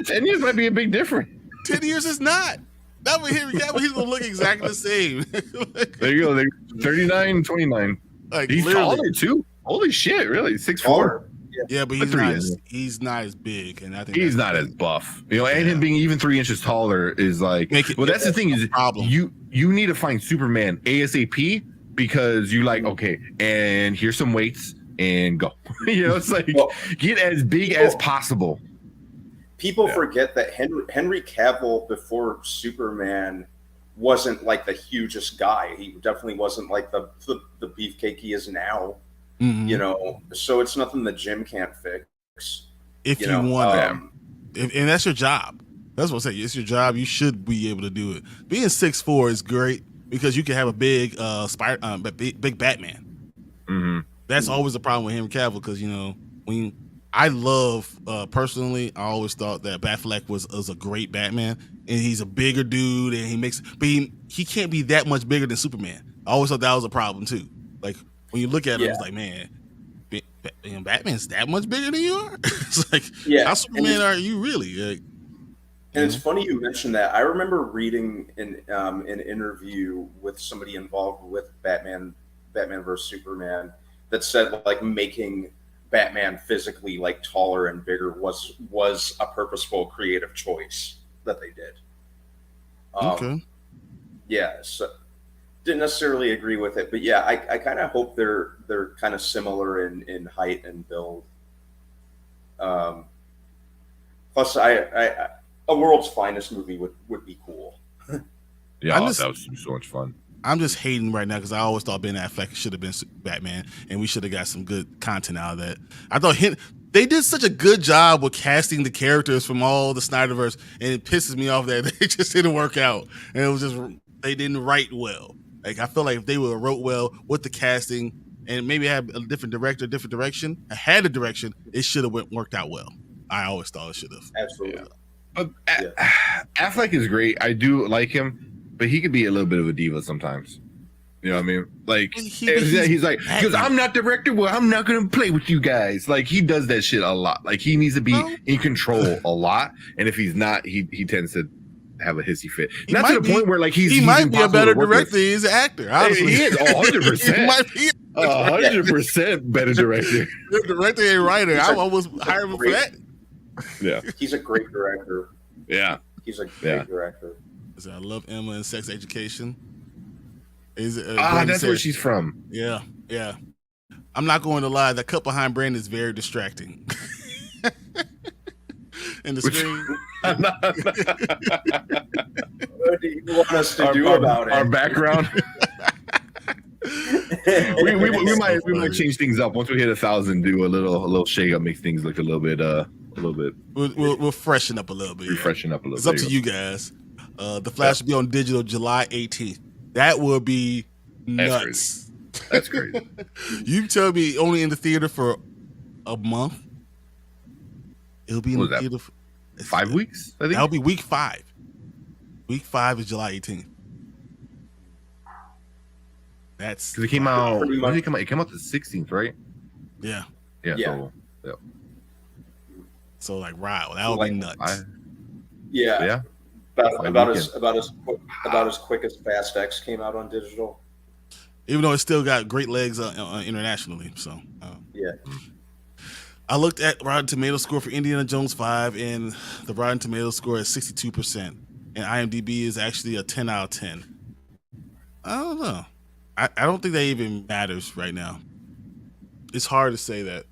10 years might be a big difference. 10 years is not. That with Henry Cavill, he's gonna look exactly the same. There you go. 39, 29. Like he's taller too. Holy shit! Really, 6'4". Yeah, but he's not as big, and I think he's not as buff. And him being even 3 inches taller is like. That's the thing is problem. You need to find Superman ASAP because you like okay, and here's some weights and go. It's like get as big as possible. People forget that Henry Cavill before Superman wasn't like the hugest guy. He definitely wasn't like the beefcake he is now. Mm-hmm. So it's nothing the gym can't fix. If you want them, and that's your job. That's what I'm saying. It's your job. You should be able to do it. Being 6'4" is great because you can have a big big Batman. Mm-hmm. That's always the problem with Henry Cavill because when I love personally, I always thought that Batfleck was a great Batman, and he's a bigger dude, and he can't be that much bigger than Superman. I always thought that was a problem too. Like when you look at him, it's like, man, Batman's that much bigger than you are. It's like, how Superman are you really? And it's funny you mentioned that. I remember reading an interview with somebody involved with Batman vs Superman that said like making Batman physically like taller and bigger was a purposeful creative choice that they did. Okay. Yeah, so didn't necessarily agree with it, but yeah, I kind of hope they're kind of similar in height and build. Plus, a World's Finest movie would be cool. Yeah, that was so much fun. I'm just hating right now because I always thought Ben Affleck should have been Batman, and we should have got some good content out of that. I thought they did such a good job with casting the characters from all the Snyderverse, and it pisses me off that they just didn't work out, and it was just they didn't write well. Like I feel like if they would have wrote well with the casting and maybe had a different director, different direction, had a direction, it should have worked out well. I always thought it should have. Absolutely. Yeah. But Affleck is great. I do like him. But he could be a little bit of a diva sometimes. You know what I mean? Like he's like, because I'm not director. Well, I'm not gonna play with you guys. Like he does that shit a lot. Like he needs to be in control a lot. And if he's not, he tends to have a hissy fit. Not to the point where like he might be a better director than he's an actor. Honestly, he is 100%. He might be 100% better director. Director and writer. I almost hired him for that. Yeah. He's a great director. Yeah. He's a great director. I love Emma in Sex Education. That's where she's from. Yeah. I'm not going to lie. The cut behind Brandon is very distracting. In the screen. What do you want us to do about it? Our background. we might change things up once we hit 1,000. Do a little shake up, make things look a little bit. We'll freshen up a little bit. Refreshen up a little. It's up to you guys. The Flash will be on digital July 18th. That will be nuts. That's crazy. You tell me only in the theater for a month. It'll be in the theater for 5 weeks. I think that'll be week 5. Week 5 is July 18th. That's because it came out. When did it come out? It came out the 16th, right? Yeah. So like, wow, that'll be nuts. Yeah. About as quick as Fast X came out on digital. Even though it still got great legs internationally. So yeah. I looked at Rotten Tomatoes score for Indiana Jones 5, and the Rotten Tomatoes score is 62%, and IMDb is actually a 10 out of 10. I don't know. I don't think that even matters right now. It's hard to say that.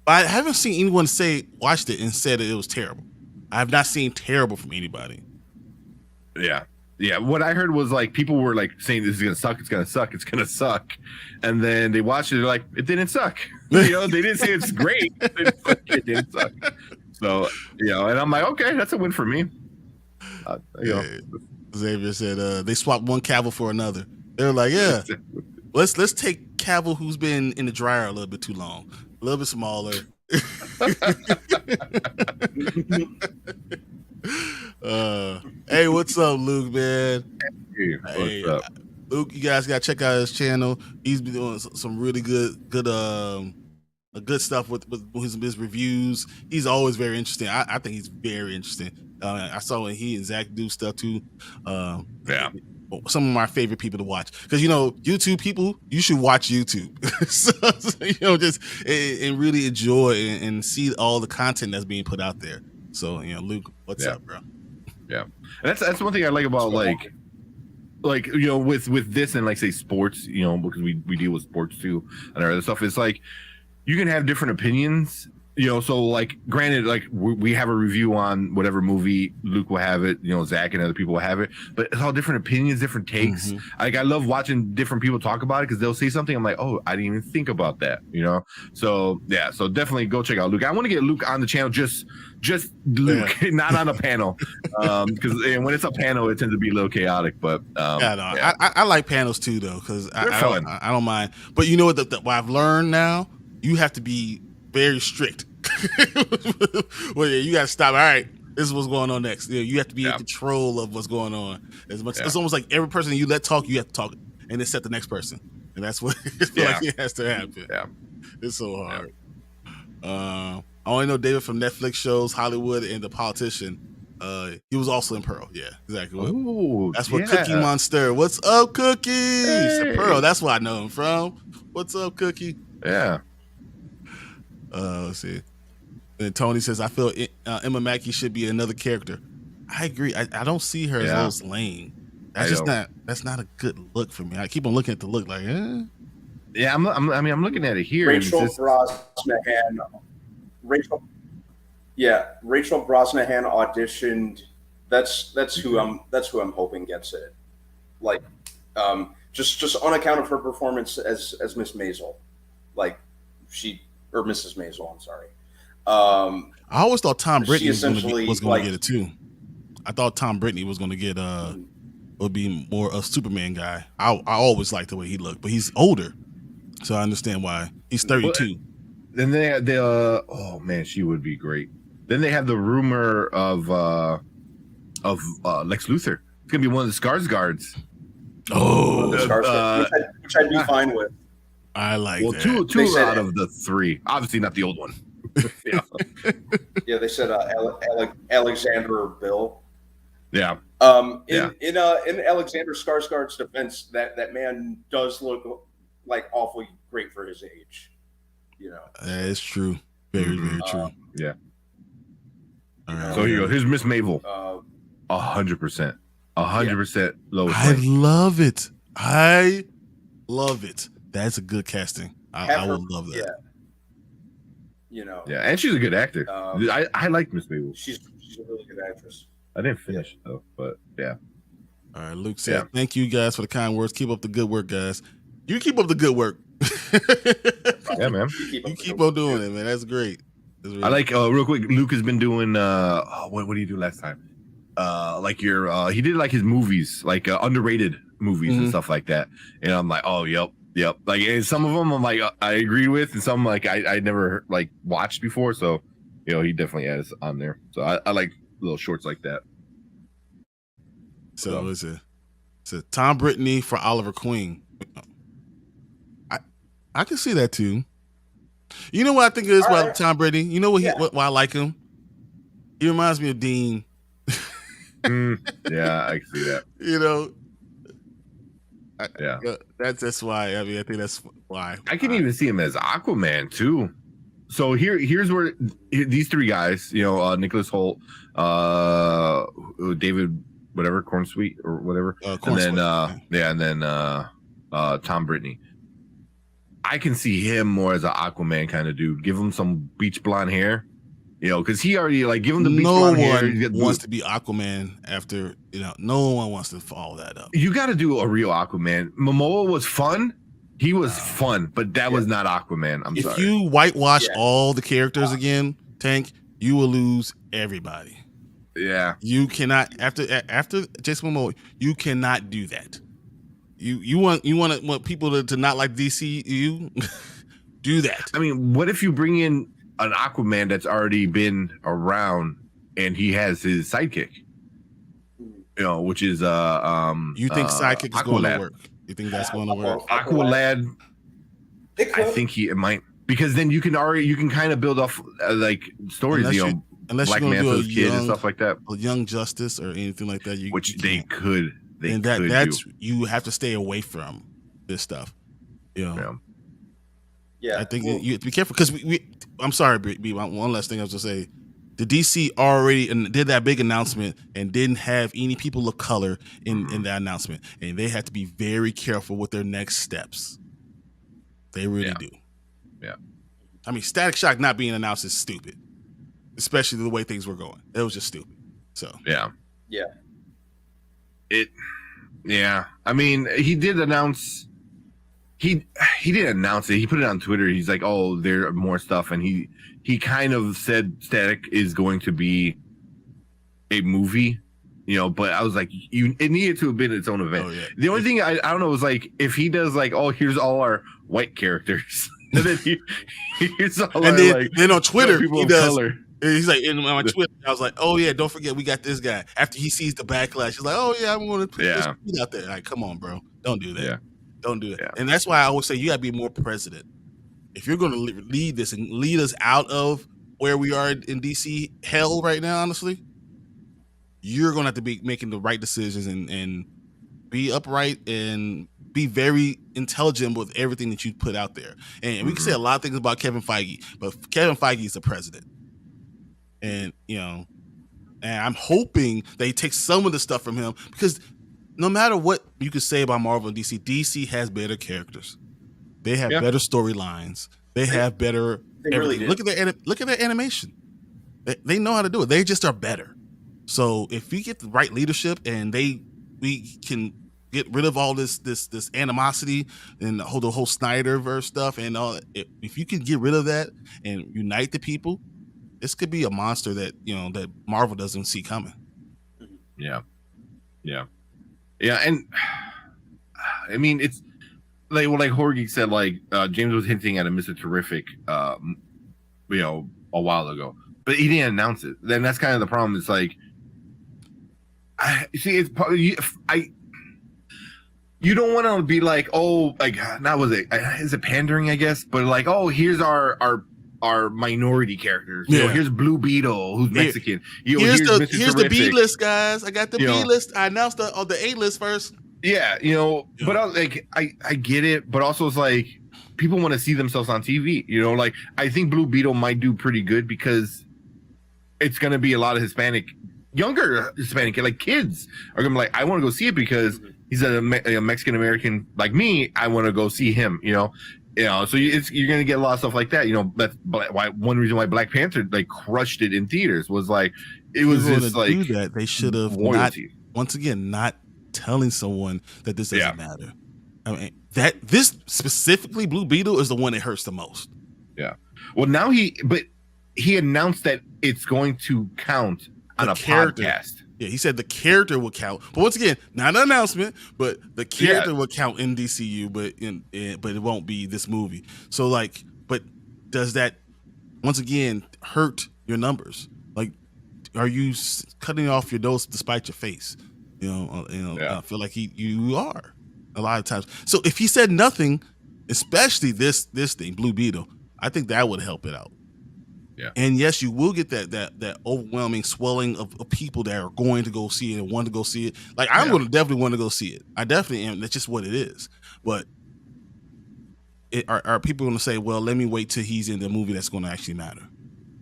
But I haven't seen anyone watched it and said that it was terrible. I have not seen terrible from anybody. Yeah. What I heard was like people were like saying this is gonna suck. It's gonna suck. It's gonna suck. And then they watched it. They're like, it didn't suck. They didn't say it's great. It didn't suck. So and I'm like, okay, that's a win for me. Xavier said they swapped one Cavill for another. They're like, yeah, let's take Cavill, who's been in the dryer a little bit too long, a little bit smaller. Hey, what's up, Luke, man? Hey, what's up? Luke, you guys gotta check out his channel. He's been doing some really good stuff with his reviews. He's always very interesting. I think he's very interesting. I saw when he and Zach do stuff too. Some of my favorite people to watch, because YouTube people, you should watch YouTube. so just and really enjoy and see all the content that's being put out there. So Luke, what's up, bro? Yeah, and that's one thing I like about like with this and like say sports, because we deal with sports too and our other stuff. It's like you can have different opinions. So like, granted, like we have a review on whatever movie, Luke will have it, Zach and other people will have it, but it's all different opinions, different takes. Mm-hmm. Like I love watching different people talk about it because they'll say something. I'm like, oh, I didn't even think about that, So yeah, so definitely go check out Luke. I want to get Luke on the channel, just Luke, not on a panel, because when it's a panel, it tends to be a little chaotic. But I like panels too, though, because I don't mind. But you know what I've learned now? You have to be very strict. Well, you got to stop. All right, this is what's going on next. You have to be in control of what's going on. It's almost like every person you let talk, you have to talk, and then set the next person, and that's what like it has to happen. Yeah, it's so hard. I only know David from Netflix shows Hollywood and The Politician. He was also in Pearl. Yeah, exactly. Ooh, that's what Cookie Monster. What's up, Cookie? Hey. Pearl. That's where I know him from. What's up, Cookie? Yeah. Let's see. And Tony says, I feel Emma Mackey should be another character. I agree. I don't see her as Lois Lane. That's not a good look for me. I keep on looking at the look like, Yeah, I'm looking at it here. Rachel Brosnahan. Rachel Brosnahan auditioned. That's who I'm hoping gets it. Like, just on account of her performance as Miss Maisel, like or Mrs. Maisel. I'm sorry. I always thought Tom Brittney was going to get it too. I thought Tom Brittney was going to get would be more a Superman guy. I always liked the way he looked, but he's older, so I understand why. He's 32. Then they oh man, she would be great. Then they have the rumor of Lex Luthor. It's gonna be one of the Skarsgårds. Which I'd be fine with. I like that. Two out of the three. Obviously not the old one. Yeah, they said Alexander Bill. Yeah. In Alexander Skarsgård's defense, that man does look like awfully great for his age. That is true. Very, very true. Yeah. All right. So here you go. Here's Miss Mavel. 100%. 100% Lois I Lane. love it. I love it. That's a good casting. I would love that. Yeah. You know. Yeah, and she's a good actor. I like Miss Mavel. She's a really good actress. I didn't finish though, but yeah. All right, Luke said, thank you guys for the kind words. Keep up the good work, guys. You keep up the good work. Yeah, man. You keep on doing it, man. That's great. That's really I like real quick. Luke has been doing what did he do last time? Like your he did like his movies, like underrated movies and stuff like that. And I'm like, oh, yep. Like, and some of them I'm like I agree with, and some like I never like watched before. So you know, he definitely has on there. So I like little shorts like that. So is it? So Tom Brittany for Oliver Queen. I can see that too. You know what I think it is about Tom Brittany? You know why I like him? He reminds me of Dean. Yeah, I can see that. You know. Yeah. That's why. I mean, I think that's why. I can even see him as Aquaman too. So here's where these three guys, you know, Nicholas Hoult, David whatever, Cornsweet or whatever, and then Tom Brittany. I can see him more as an Aquaman kind of dude. Give him some beach blonde hair, you know, because he already like give him the beach blonde hair. No one wants to be Aquaman after, you know. No one wants to follow that up. You got to do a real Aquaman. Momoa was fun. He was fun, but that was not Aquaman. I'm sorry. If you whitewash all the characters again, Tank, you will lose everybody. Yeah, you cannot after Jason Momoa. You cannot do that. You want people to not like DCU? Do that. I mean, what if you bring in an Aquaman that's already been around and he has his sidekick? You know, which is you think sidekick is going to work? You think that's going to work? Aqualad. I think it might, because then you can kind of build off like stories, unless Black you're Manta's kid and stuff like that, a Young Justice or anything like that. They could. You have to stay away from this stuff. You know. Yeah. I think you have to be careful because I'm sorry, B. One last thing I was going to say. The DC already did that big announcement and didn't have any people of color in that announcement, and they have to be very careful with their next steps. They really do. Yeah. I mean, Static Shock not being announced is stupid, especially the way things were going. It was just stupid. So yeah. I mean, he did announce. He didn't announce it. He put it on Twitter. He's like, "Oh, there are more stuff," and he kind of said Static is going to be a movie, you know. But I was like, it needed to have been its own event. The only thing I don't know was like if he does like, "Oh, here's all our white characters," and then here's all and then on Twitter people he does. Color. He's like, on Twitter, I was like, oh yeah, don't forget we got this guy. After he sees the backlash, he's like, oh yeah, I'm going to put this tweet out there. Like, come on, bro, don't do that. Yeah. Don't do that. Yeah. And that's why I always say you got to be more president. If you're going to lead this and lead us out of where we are in DC hell right now, honestly, you're going to have to be making the right decisions and be upright and be very intelligent with everything that you put out there. And we can say a lot of things about Kevin Feige, but Kevin Feige is the president. And, you know, and I'm hoping they take some of the stuff from him because no matter what you could say about Marvel and DC has better characters. They have better storylines. They have better. They really do. Look at their animation. They know how to do it. They just are better. So if we get the right leadership and we can get rid of all this animosity and the whole Snyderverse stuff and all, if you can get rid of that and unite the people, this could be a monster that that Marvel doesn't see coming. Yeah. And I mean, it's like Jorge said, like James was hinting at a Mr. Terrific, a while ago, but he didn't announce it. Then that's kind of the problem. It's like, you don't want to be like, oh, like is it pandering, I guess, but like, oh, here's our minority characters. You know, here's Blue Beetle, who's Mexican. Here's the B list, guys. I got the B list. I announced the A list first. Yeah, but I get it, but also it's like people want to see themselves on TV. Like I think Blue Beetle might do pretty good because it's gonna be a lot of younger Hispanic, like kids are gonna be like, I want to go see it because he's a Mexican American like me. I want to go see him. So you're gonna get a lot of stuff like that. That's why one reason why Black Panther like crushed it in theaters was like it was just like do that. They should have not telling someone that this doesn't matter. I mean, that this specifically Blue Beetle is the one that hurts the most. Yeah. Well, now he announced that it's going to count on a podcast. Yeah, he said the character will count. But once again, not an announcement, but the character will count in DCU, but it won't be this movie. So like, but does that once again hurt your numbers? Like, are you cutting off your nose despite your face? I feel like you are a lot of times. So if he said nothing, especially this thing, Blue Beetle, I think that would help it out. Yeah. And yes, you will get that overwhelming swelling of people that are going to go see it and want to go see it. Like I'm going to definitely want to go see it. I definitely am. That's just what it is. But are people going to say, well, let me wait till he's in the movie that's going to actually matter?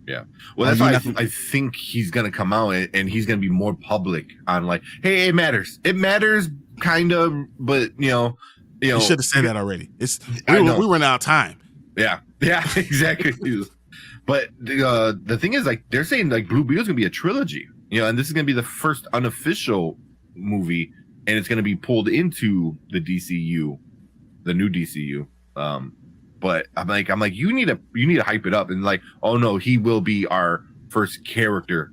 Yeah. Well, that's why I think he's going to come out and he's going to be more public on like, hey, it matters. It matters kind of, but you should have said that already. We run out of time. Yeah. Yeah, exactly. But the thing is, like, they're saying like Blue Beetle's gonna be a trilogy, and this is gonna be the first unofficial movie, and it's gonna be pulled into the DCU, the new DCU. But I'm like, you need to hype it up, and like, oh no, he will be our first character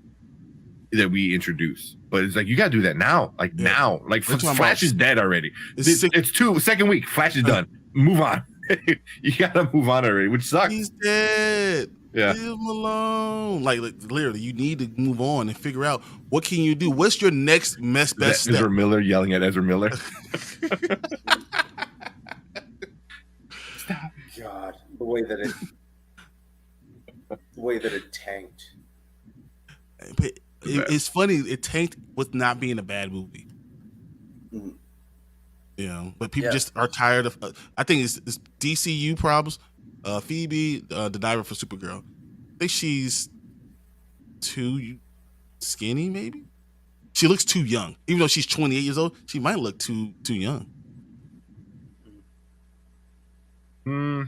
that we introduce. But it's like you gotta do that now, now. Like Flash is dead already. It's second week. Flash is done. Move on. You gotta move on already, which sucks. He's dead. Yeah. Leave him alone. Like literally, you need to move on and figure out what can you do. What's your next best step? Ezra Miller yelling at Ezra Miller. Stop. God, the way that it tanked. But it's funny. It tanked with not being a bad movie. But people just are tired of. I think it's DCU problems. Phoebe, the diver for Supergirl, I think she's too skinny. Maybe she looks too young. Even though she's 28 years old, she might look too young. I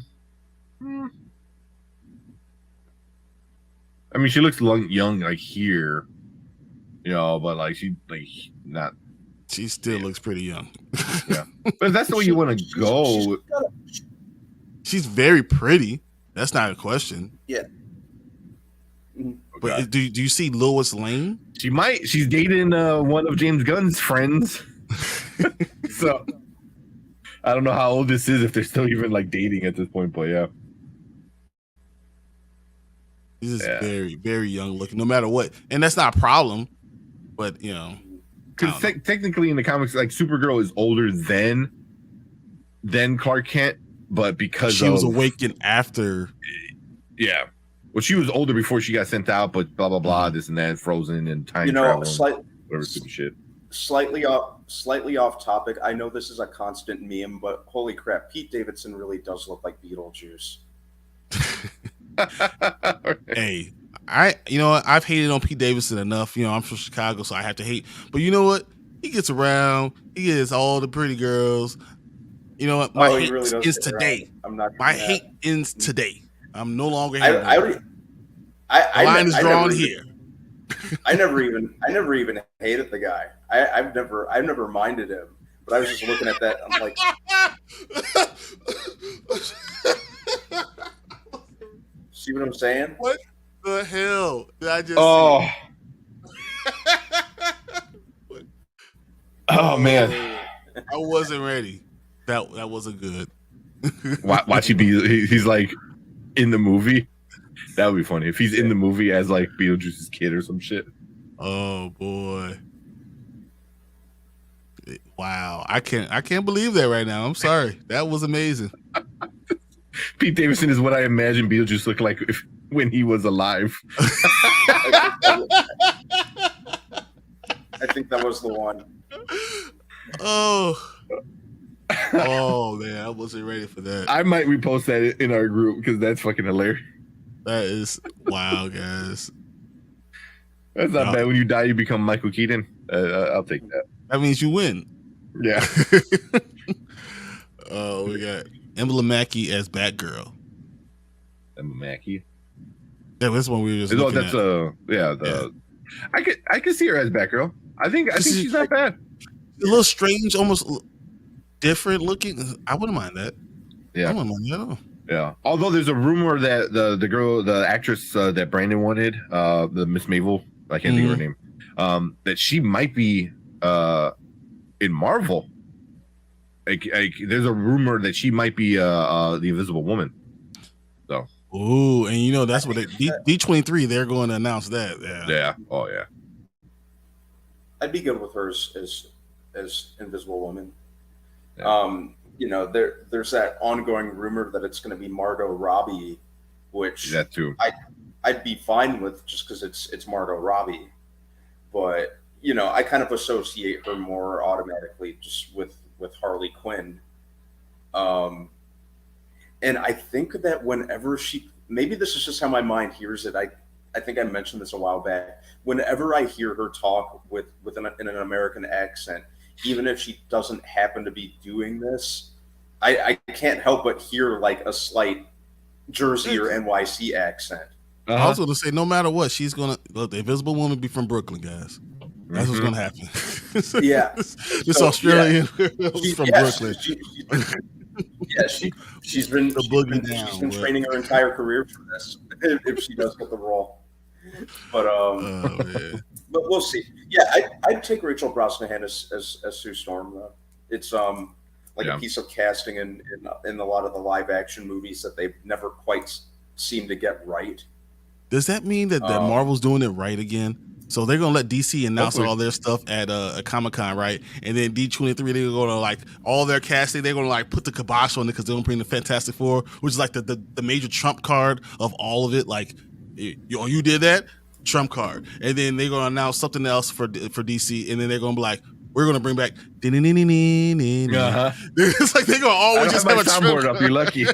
mean, she looks young, like here, but like she not. She still looks pretty young. Yeah, but that's the way you want to go. She's very pretty. That's not a question. Yeah. But do you see Lois Lane? She's dating one of James Gunn's friends. So I don't know how old this is, if they're still even like dating at this point, but yeah. She's just very, very young looking, no matter what. And that's not a problem. But because technically in the comics, like Supergirl is older than Clark Kent. But because she was awakened after, well, she was older before she got sent out, but blah blah blah, this and that, frozen and time travel, whatever stupid shit. Slightly off topic. I know this is a constant meme, but holy crap, Pete Davidson really does look like Beetlejuice. Hey, I've hated on Pete Davidson enough. I'm from Chicago, so I have to hate. But you know what? He gets around. He gets all the pretty girls. You know what? My hate really ends today. My hate ends today. I'm no longer hating. The line is drawn here. I never even hated the guy. I've never minded him. But I was just looking at that. I'm like, see what I'm saying? What the hell did I just? Oh. Oh man, I wasn't ready. That wasn't good. Watch he's like in the movie. That would be funny if he's in the movie as like Beetlejuice's kid or some shit. Oh boy. Wow. I can't believe that right now. I'm sorry. That was amazing. Pete Davidson is what I imagine Beetlejuice looked like when he was alive. I think that was the one. Oh man, I wasn't ready for that. I might repost that in our group because that's fucking hilarious. That is wow, guys. That's not bad. When you die, you become Michael Keaton. I'll take that. That means you win. Yeah. We got Embla Mackey as Batgirl. Embla Mackey. Yeah, this one we were just looking that's at. I could see her as Batgirl. I think she's not bad. A little strange, almost different looking. I wouldn't mind that. Yeah. I wouldn't mind that at all. Yeah. Although there's a rumor that the actress that Brandon wanted, the Miss Mavel, I can't think of her name, that she might be in Marvel. Like there's a rumor that she might be the Invisible Woman. So. Ooh, and you know that's what D23 they're going to announce that. Yeah. Yeah. Oh yeah. I'd be good with her as Invisible Woman. Yeah. You know, there's that ongoing rumor that it's going to be Margot Robbie, which that too. I'd be fine with just because it's Margot Robbie, but you know, I kind of associate her more automatically just with Harley Quinn. And I think that whenever maybe this is just how my mind hears it. I think I mentioned this a while back. Whenever I hear her talk in an American accent, even if she doesn't happen to be doing this, I can't help but hear like a slight Jersey or NYC accent. I was going to say, no matter what, she's going to look. The Invisible Woman be from Brooklyn, guys. That's what's going to happen. Yeah, this Australian from Brooklyn. She's been training her entire career for this. If she does get the role, but but we'll see. Yeah, I'd take Rachel Brosnahan as Sue Storm though. It's a piece of casting in a lot of the live action movies that they've never quite seemed to get right. Does that mean that Marvel's doing it right again? So they're gonna let DC announce all their stuff at a Comic-Con, right? And then D23, they're gonna like all their casting, they're gonna like put the kibosh on it because they're gonna bring the Fantastic Four, which is like the major trump card of all of it. Like, you did that, trump card, and then they're gonna announce something else for DC, and then they're gonna be like, we're gonna bring back. It's like they're gonna always just have a soundboard up. You're lucky.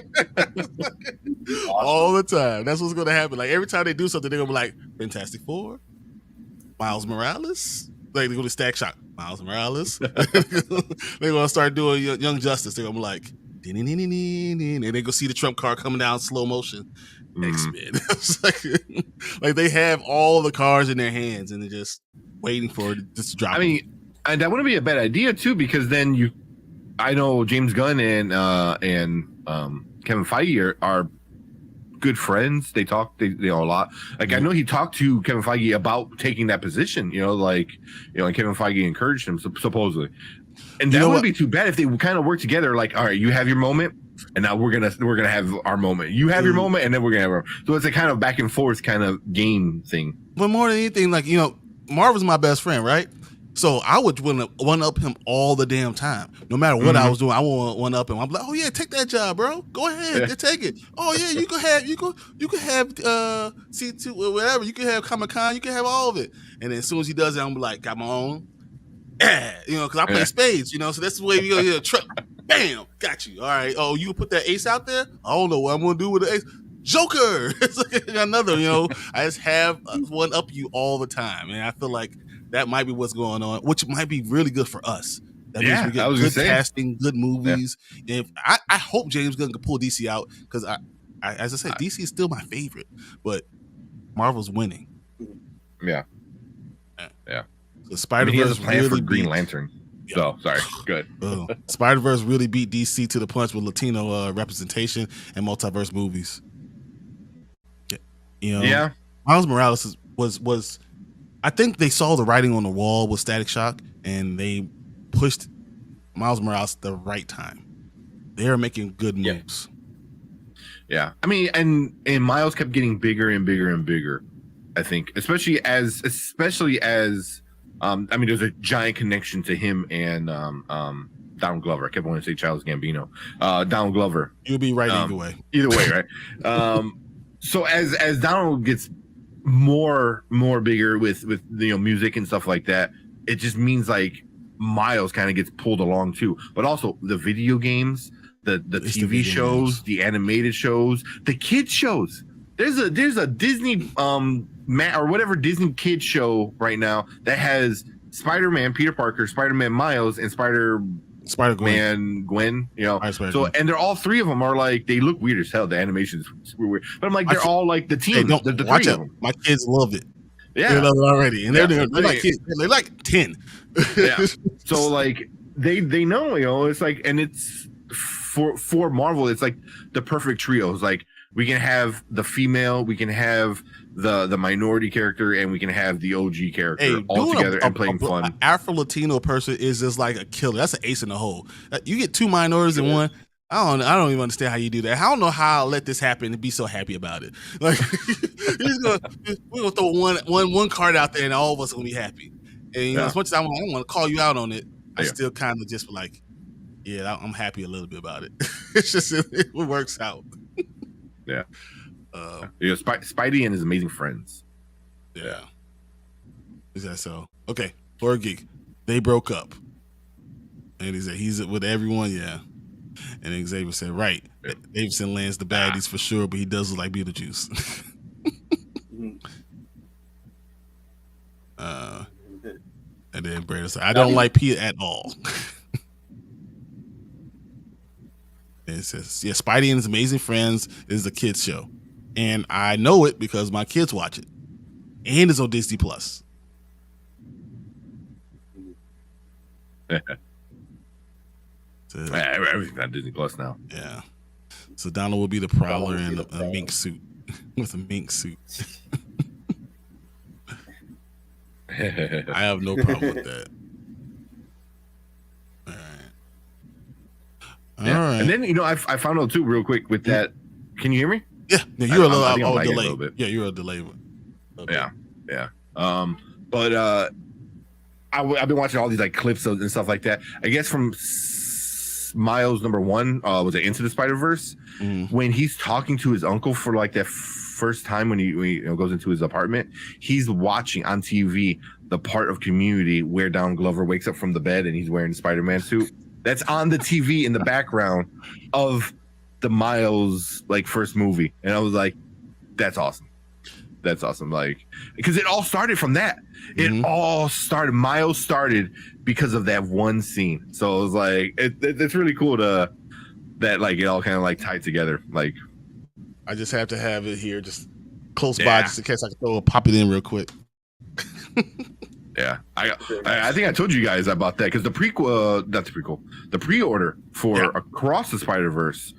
All the time. That's what's gonna happen. Like every time they do something, they're gonna be like Fantastic Four. Miles Morales, like they're gonna stack shot. Miles Morales, they're gonna start doing Young Justice. They're gonna be like, and they go see the Trump card coming down slow motion. X-Men. It's like they have all the cards in their hands and they're just waiting for it just to drop. I mean, and that wouldn't be a bad idea too, because then I know James Gunn and Kevin Feige are good friends. They talk they know a lot. Like I know he talked to Kevin Feige about taking that position, and Kevin Feige encouraged him supposedly. And that wouldn't be too bad if they kind of work together, like, all right, you have your moment and now we're gonna have our moment. You have your moment and then we're gonna have our so it's a kind of back and forth kind of game thing. But more than anything, like, Marvel's my best friend, right? So I would one up him all the damn time. No matter what I was doing, I want one up him. I'm like, oh yeah, take that job, bro. Go ahead, take it. Oh yeah, you could have C2 whatever. You could have Comic-Con. You could have all of it. And then as soon as he does it, I'm like, got my own. Because I play spades. So that's the way we go. Truck, bam, got you. All right. Oh, you put that ace out there? I don't know what I'm gonna do with the ace. Joker. It's like another. I just have one up you all the time, and I feel like that might be what's going on, which might be really good for us. That means we get good casting, good movies. Yeah. If I hope James Gunn can pull DC out because I as I said, DC is still my favorite, but Marvel's winning. Yeah. The Spider-Verse really for Green Lantern. Yeah. So sorry, good. Spider-Verse really beat DC to the punch with Latino representation and multiverse movies. Yeah. Miles Morales was. I think they saw the writing on the wall with Static Shock, and they pushed Miles Morales the right time. They are making good moves. Yeah. I mean, and Miles kept getting bigger and bigger and bigger. I think, especially as there's a giant connection to him and Donald Glover. I kept wanting to say Childish Gambino. Donald Glover. You'll be right either way. Either way, right? So as Donald gets more bigger with music and stuff like that, it just means like Miles kind of gets pulled along too. But also the video games, the TV shows, the animated shows, the kids shows. There's a Disney Matt or whatever Disney kid show right now that has Spider-Man, Peter Parker, Spider-Man, Miles, and Spider-Man Gwen. You know, Spider-Gwen. And they're all three of them are like they look weird as hell. The animation is super weird, but I'm like they're all like the team. Hey, the watch three it. of them. My kids love it. Yeah, they love it already, and Yeah. they're like kids. They're like 10. Yeah. So like they know, you know, it's like, and it's for Marvel, it's like the perfect trio. It's like we can have the female, we can have the minority character, and we can have the OG character all together and playing fun. An Afro-Latino person is just like a killer. That's an ace in the hole. You get two minorities in one. I don't even understand how you do that. I don't know how I'll let this happen and be so happy about it. Like we're gonna throw one card out there and all of us are gonna be happy. And you know, as much as I want to call you out on it, I still kind of just like, yeah, I'm happy a little bit about it. It's just it works out. Yeah. Spidey and his amazing friends. Yeah. Is that so? Okay. Horror Geek. They broke up. And he said he's with everyone, yeah. And Xavier said, right. Davidson lands the baddies for sure, but he does look like Beetlejuice. And then Brandon said, I don't like Peter at all. And it says, yeah, Spidey and his amazing friends is a kids show. And I know it because my kids watch it. And it's on Disney Plus. Everything's on Disney Plus now. Yeah. So Donald will be the Prowler in a mink suit. With a mink suit. I have no problem with that. All right. And then, you know, I found out too, real quick, with that. Can you hear me? Yeah. You're a little delayed. delay. A little bit. Yeah, you're a delay. Yeah. But I've been watching all these like clips and stuff like that. I guess from Miles #1, was it Into the Spider-Verse, when he's talking to his uncle for like that first time when he goes into his apartment, he's watching on TV the part of Community where Donald Glover wakes up from the bed and he's wearing the Spider-Man suit. That's on the TV in the background of the Miles like first movie, and I was like, that's awesome. That's awesome. Like, because it all started from that. Miles started because of that one scene. So it was like, it's really cool that like it all kind of like tied together. Like, I just have to have it here, just close by, just in case I can pop it in real quick. Yeah, I think I told you guys about that because the pre-order for Across the Spider-Verse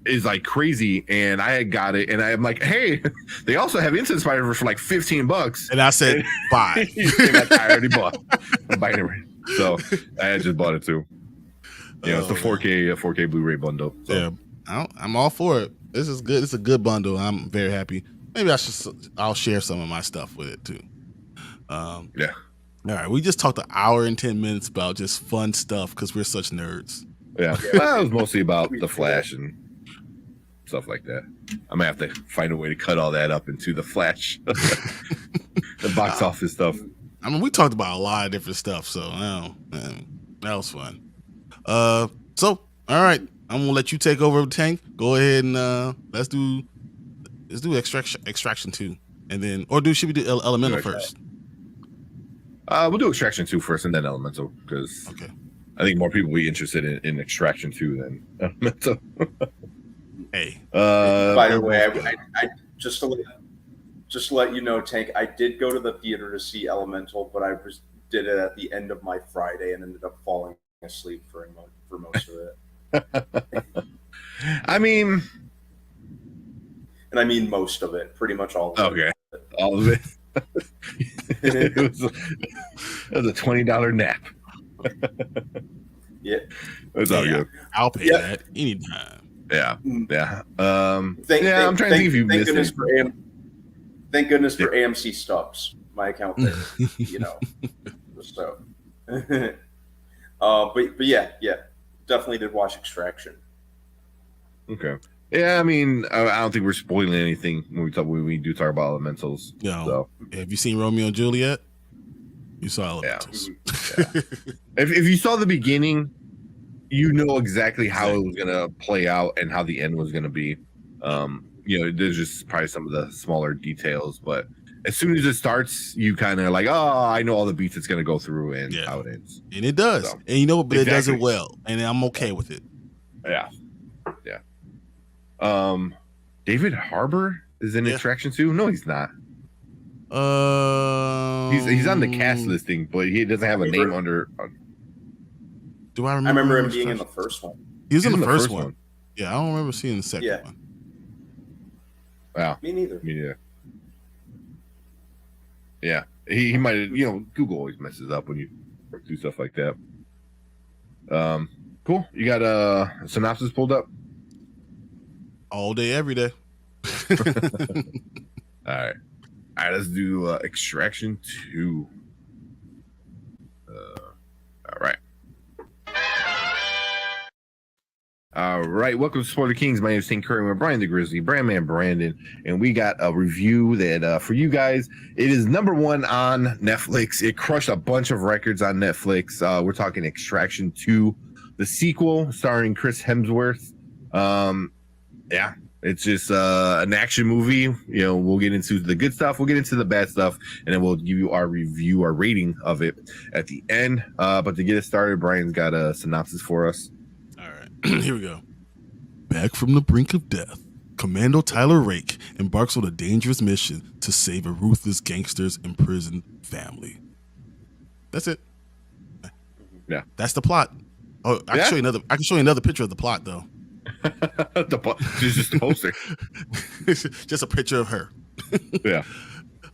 is like crazy, and I had got it, and I'm like, hey, they also have Into the Spider-Verse for like $15, and I said, buy. Like, I already bought. I'm buying it, so I just bought it too. Yeah, it's the 4K Blu-ray bundle. So. Yeah, I'm all for it. This is good. It's a good bundle. I'm very happy. Maybe I'll share some of my stuff with it too. Yeah. All right, we just talked an hour and 10 minutes about just fun stuff because we're such nerds. Yeah, well, it was mostly about the Flash and stuff like that. I'm gonna have to find a way to cut all that up into the Flash, the box office stuff. I mean, we talked about a lot of different stuff, so that was fun. So all right, I'm gonna let you take over, Tank. Go ahead and let's do Extraction 2, and then should we do Elemental first? We'll do Extraction 2 first, and then Elemental, because I think more people will be interested in Extraction 2 than Elemental. Hey. By the way, I just to let you know, Tank, I did go to the theater to see Elemental, but I did it at the end of my Friday and ended up falling asleep for most of it. I mean most of it, pretty much all of it. Okay, all of it. It was a $20 nap. Yeah, it's all good. I'll pay that anytime. Yeah. I'm trying to think if you missed it. Thank goodness for AMC Stubs, my account there. You know, so. But yeah, definitely did watch Extraction. Okay. Yeah, I mean, I don't think we're spoiling anything when we do talk about Elementals. No. So. Have you seen Romeo and Juliet? You saw Elementals. Yeah. If you saw the beginning, you know exactly how it was gonna play out and how the end was gonna be. There's just probably some of the smaller details, but as soon as it starts, you kind of like, oh, I know all the beats it's gonna go through and how it ends. And it does. So, and but it does it exactly. well. And I'm okay with it. Yeah. David Harbour is in Extraction 2? No, he's not. He's on the cast listing, but he doesn't have a name under. Do I I remember him being in the first one. He was in the first one. Yeah, I don't remember seeing the second one. Wow. Me neither. Yeah. He might have, Google always messes up when you do stuff like that. Cool. You got a synopsis pulled up? All day, every day. All right, let's do Extraction 2. All right, welcome to Spoiler Kings. My name is St. Curry. We're Brian the Grizzly, Brandman Brandon, and we got a review that for you guys, it is #1 on Netflix. It crushed a bunch of records on Netflix. We're talking Extraction 2, the sequel starring Chris Hemsworth. Yeah, it's just an action movie. We'll get into the good stuff, we'll get into the bad stuff, and then we'll give you our review, our rating of it at the end. But to get it started, Brian's got a synopsis for us. All right, here we go. Back from the brink of death, Commando Tyler Rake embarks on a dangerous mission to save a ruthless gangster's imprisoned family. That's it. Yeah, that's the plot. Oh, I can show you another picture of the plot though. It's just a poster. Just a picture of her. Yeah.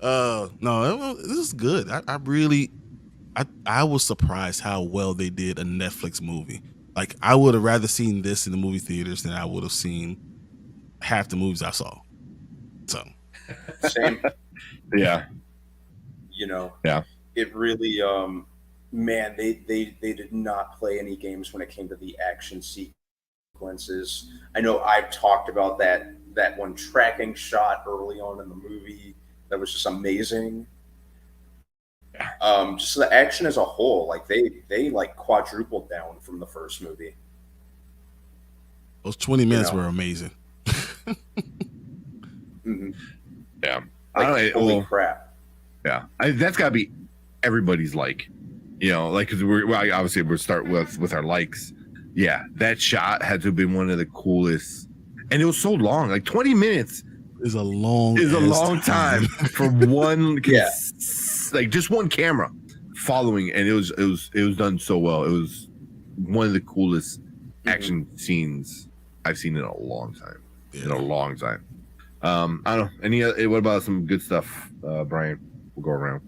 No, this is good. I was surprised how well they did a Netflix movie. Like, I would have rather seen this in the movie theaters than I would have seen half the movies I saw. So, same. Yeah. Yeah. It really, man, they did not play any games when it came to the action sequences. I know I've talked about that one tracking shot early on in the movie that was just amazing. Just the action as a whole, like they like quadrupled down from the first movie. Those 20 minutes were amazing. Mm-hmm. Yeah. Holy crap. Yeah. That's gotta be everybody's like, because we'll start with our likes. Yeah, that shot had to have been one of the coolest, and it was so long. Like 20 minutes is a long time for one. Like just one camera following, and it was done so well. It was one of the coolest action scenes I've seen in a long time. I don't know. What about some good stuff, Brian? We'll go around.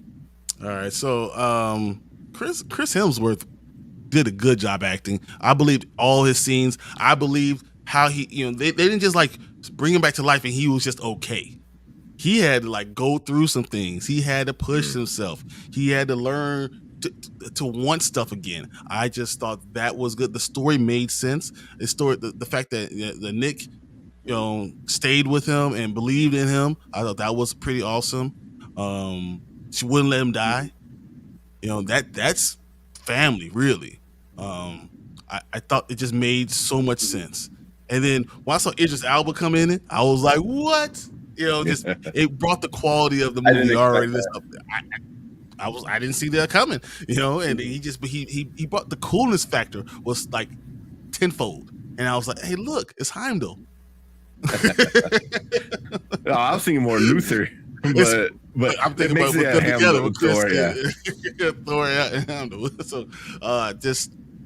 All right. So, Chris Hemsworth did a good job acting. I believed all his scenes. I believed how he, they didn't just like bring him back to life and he was just okay. He had to like go through some things. He had to push himself. He had to learn to want stuff again. I just thought that was good. The story made sense. The fact that the Nick, stayed with him and believed in him. I thought that was pretty awesome. She wouldn't let him die. That's family, really. I thought it just made so much sense. And then when I saw Idris Elba come in it, I was like, what? Just it brought the quality of the movie already. I didn't see that coming, and he brought the coolness factor was like tenfold. And I was like, hey, look, it's Heimdall. No, I was thinking more Luther, but I'm thinking about it together with Chris, Thor and Heimdall. So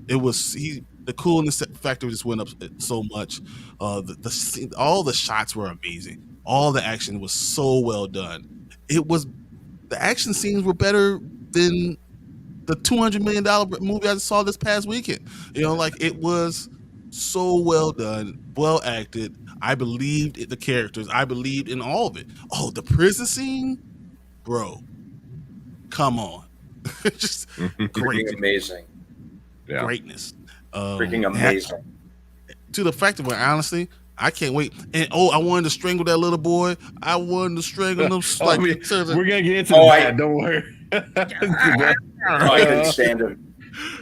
the coolness factor just went up so much. All the shots were amazing. All the action was so well done. The action scenes were better than the $200 million movie I saw this past weekend. It was so well done, well acted. I believed in the characters. I believed in all of it. Oh, the prison scene, bro! Come on, just great, amazing, greatness, freaking amazing. To the fact that, honestly, I can't wait. And I wanted to strangle that little boy. I wanted to strangle him. We're gonna get into that. Don't worry. I couldn't stand him.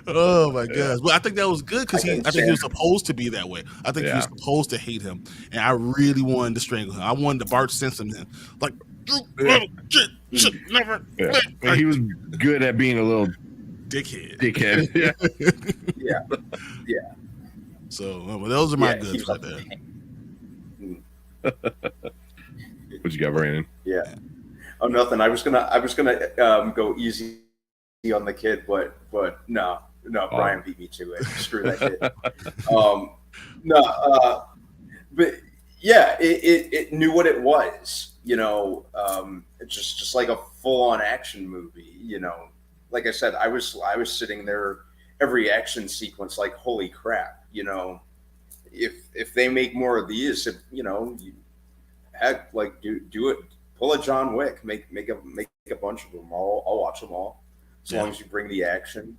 Oh my gosh! Well, I think that was good because I think he was supposed to be that way. I think he was supposed to hate him, and I really wanted to strangle him. I wanted to Bart Simpson him. Like You little shit should never. Yeah. And he was good at being a little Dickhead. Yeah. Yeah. So, well, those are my Yeah, goods he's right a- there. What you got, Brandon? Yeah. Oh, nothing. I was gonna go easy on the kid, but no, Brian beat me to it. Screw that kid. But yeah, it knew what it was. Just like a full on action movie. Like I said, I was sitting there every action sequence like, holy crap. If they make more of these, heck, like do it. Pull a John Wick, make a bunch of them. I'll watch them all, as long as you bring the action.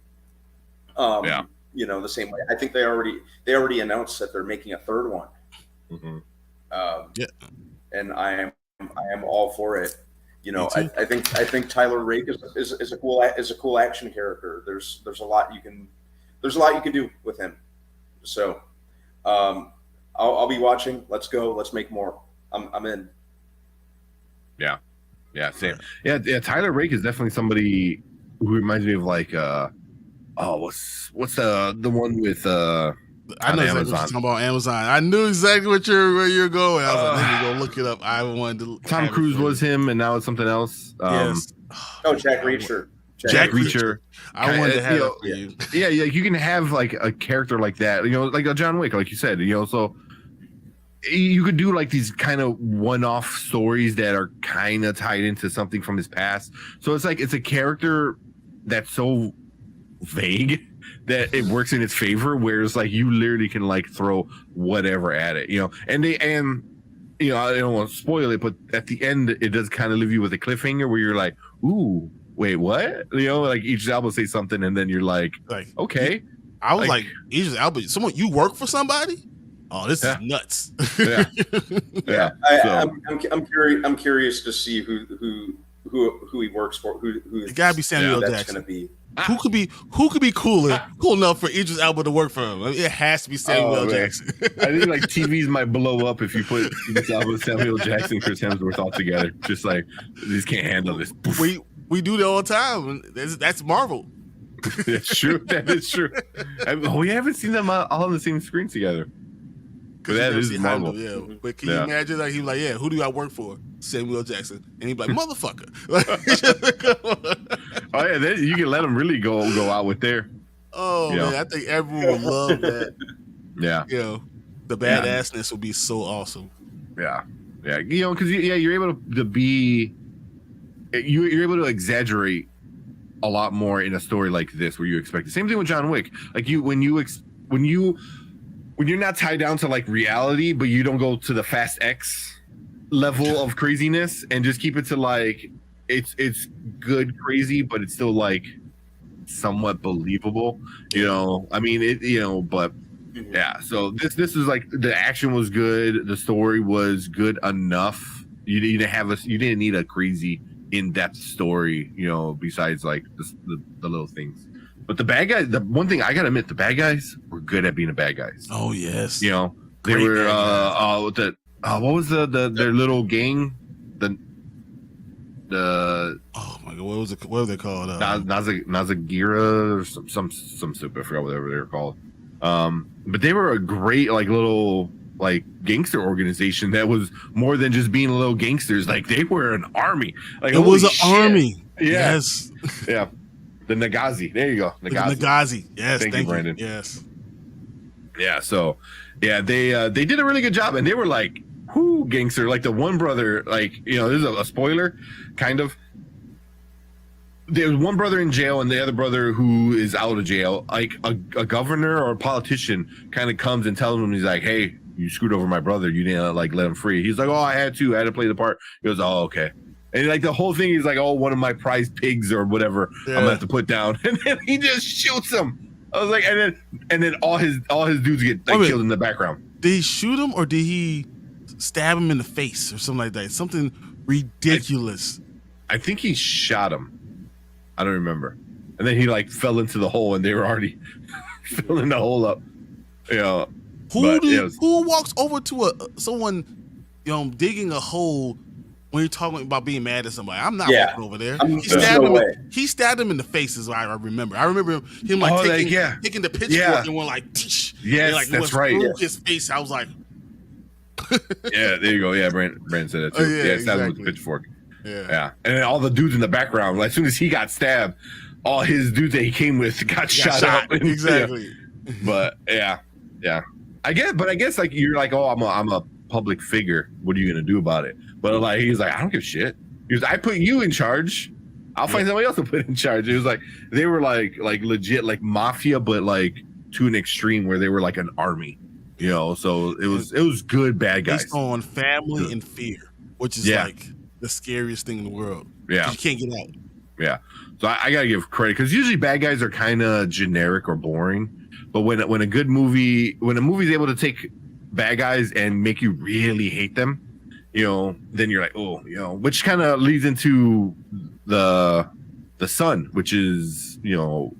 The same way. I think they already announced that they're making a third one. Mm-hmm. And I am all for it. I think Tyler Rake is a cool action character. There's a lot you can do with him. So, I'll be watching. Let's go. Let's make more. I'm in. Yeah, same. Yeah, Tyler Rake is definitely somebody who reminds me of like what's the one with I know exactly Amazon. what you're talking about Amazon. I knew exactly where you're going. I was like, let me go look it up. I wanted to. Tom Cruise was him, and now it's something else. Yes. Jack Reacher. Jack Reacher. I wanted to have it for you. Yeah, you can have like a character like that, like a John Wick, like you said, so you could do like these kind of one-off stories that are kind of tied into something from his past. So it's like it's a character that's so vague that it works in its favor, whereas like you literally can like throw whatever at it, and I don't want to spoil it, but at the end it does kind of leave you with a cliffhanger where you're like, ooh, wait, what? Like Idris Elba say something and then you're like okay. I was like Idris Elba, someone, you work for somebody? Oh, this is nuts. Yeah. I'm curious to see who he works for. Who it gotta be Samuel that's Jackson. Gonna be. Who could be cool enough for Idris Elba to work for him? I mean, it has to be Samuel Jackson. I think like TVs might blow up if you put Idris Elba, Samuel Jackson, Chris Hemsworth all together. Just like these can't handle this. We do that all the time. That's Marvel. That's true. That is true. We haven't seen them all on the same screen together. But that is Marvel. Yeah. But can you imagine like he's like, yeah, who do I work for? Samuel Jackson. And he'd be like, motherfucker. Oh yeah, then you can let them really go out with their. Oh man, I think everyone would love that. Yeah. The badassness would be so awesome. Yeah. Because you're able to be, you're able to exaggerate a lot more in a story like this where you expect the same thing with John Wick. Like when you're not tied down to like reality, but you don't go to the Fast X level of craziness and just keep it to like it's good crazy, but it's still like somewhat believable. I mean but yeah. So this is like the action was good, the story was good enough. You didn't need a crazy in-depth story, besides like the little things. But the bad guys, the one thing I gotta admit, the bad guys were good at being a bad guys. Oh yes. They were what was their little gang? The oh my god, what was they called? Nazagira or some stupid, I forgot whatever they were called. But they were a great like little like gangster organization that was more than just being little gangsters. Like they were an army. Like it was an army. Yeah. Yes. Yeah. The Nagazi. There you go. Nagazi. Yes. Thank you, Brandon. Yes. Yeah. So, yeah, they did a really good job, and they were like, whoo, gangster. Like the one brother, like this is a spoiler, kind of. There's one brother in jail, and the other brother who is out of jail. Like a governor or a politician kind of comes and tells him, he's like, hey, you screwed over my brother. You didn't like let him free. He's like, oh, I had to play the part. He goes, oh, okay. And like the whole thing is like, oh, one of my prized pigs or whatever I'm gonna have to put down, and then he just shoots him. I was like, and then all his dudes get killed in the background. Did he shoot him or did he stab him in the face or something like that? Something ridiculous. I think he shot him. I don't remember. And then he like fell into the hole, and they were already filling the hole up. Who walks over to someone digging a hole when you're talking about being mad at somebody, I'm not Yeah. walking over there. There's no way. He stabbed him in the face. Is what I remember. I remember him like taking the pitchfork and went like, tsh, yes, and, like, that's right. Through his face. I was like, yeah, there you go. Yeah, Brandon said that too. Yeah, stabbed him with the pitchfork. Yeah, and then all the dudes in the background. Like, as soon as he got stabbed, all his dudes that he came with got shot up. Exactly. Yeah. But yeah. I guess like you're like, oh, I'm a public figure. What are you gonna do about it? But like he's like, I don't give a shit. He was, I put you in charge. I'll find somebody else to put in charge. It was like they were like legit like mafia, but like to an extreme where they were like an army. You know, so it was good bad guys. Based on family and fear, which is like the scariest thing in the world. Yeah. You can't get out. Yeah. So I gotta give credit because usually bad guys are kind of generic or boring. But when a movie's able to take bad guys and make you really hate them, you know, then you're like, oh, you know, which kind of leads into the Son, which is, you know,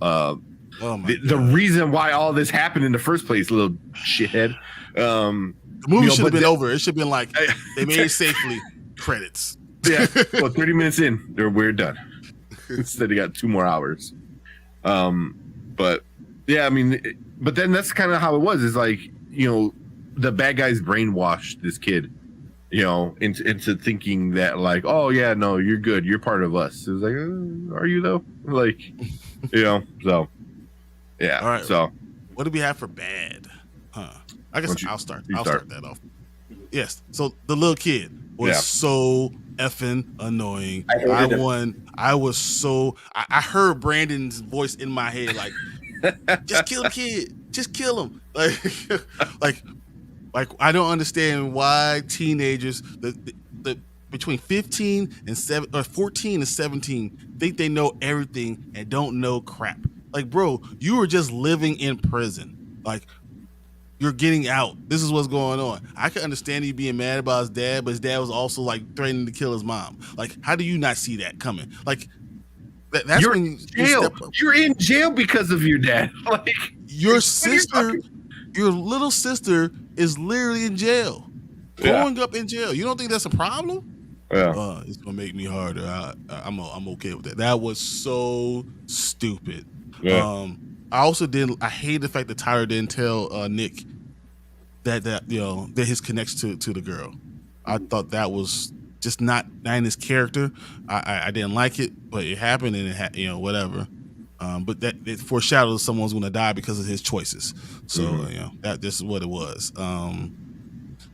the reason why all this happened in the first place, little shithead. The movie should have been over. It should have been like they made it safely. Credits. Yeah. Well, 30 minutes in, we're done. Instead, they got 2 more hours. But yeah, I mean, but then that's kind of how it was. Is like, you know, the bad guys brainwashed this kid, you know, into thinking that like, oh yeah, no, you're good, you're part of us. It was like, are you though? Like, you know, so yeah. All right. So what do we have for bad? I guess I'll start. I'll start that off. Yes. So the little kid was so effing annoying. I was so. I heard Brandon's voice in my head, like, just kill the kid. Just kill him. Like I don't understand why teenagers, the between 15 and 14 and 17, think they know everything and don't know crap. Like, bro, you were just living in prison. Like, you're getting out. This is what's going on. I can understand you being mad about his dad, but his dad was also like threatening to kill his mom. Like, how do you not see that coming? Like, that's you're when in jail. You're in jail because of your dad. Like, your sister, your little sister is literally in jail, growing up in jail. You don't think that's a problem? Yeah, it's gonna make me harder. I'm okay with that. That was so stupid. Yeah. I also didn't. I hate the fact that Tyler didn't tell Nick that you know that his connection to the girl. I thought that was just not in his character. I didn't like it, but it happened and you know, whatever. But that it foreshadows someone's going to die because of his choices. So you know, that this is what it was.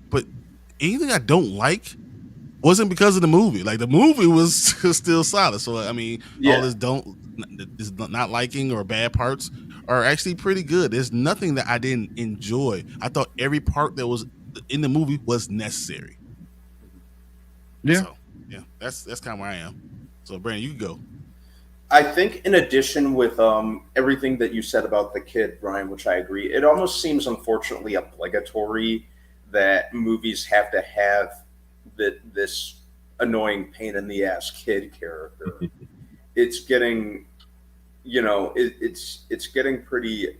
But anything I don't like wasn't because of the movie. Like, the movie was still solid. So I mean, all this not liking or bad parts are actually pretty good. There's nothing that I didn't enjoy. I thought every part that was in the movie was necessary. Yeah. So, yeah, that's kind of where I am. So, Brandon, you can go. I think in addition with everything that you said about the kid, Brian, which I agree, it almost seems unfortunately obligatory that movies have to have this annoying pain in the ass kid character. It's getting, you know, it's getting pretty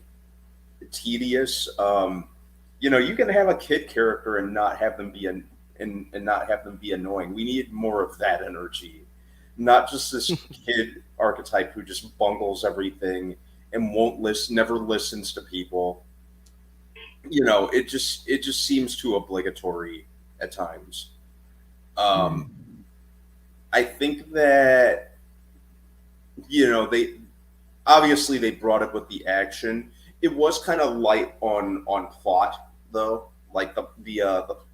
tedious. You know, you can have a kid character and not have them be and not have them be annoying. We need more of that energy, not just this kid archetype who just bungles everything and never listens to people. You know, it just seems too obligatory at times. I think that, you know, they obviously brought it with the action. It was kind of light on plot though. Like the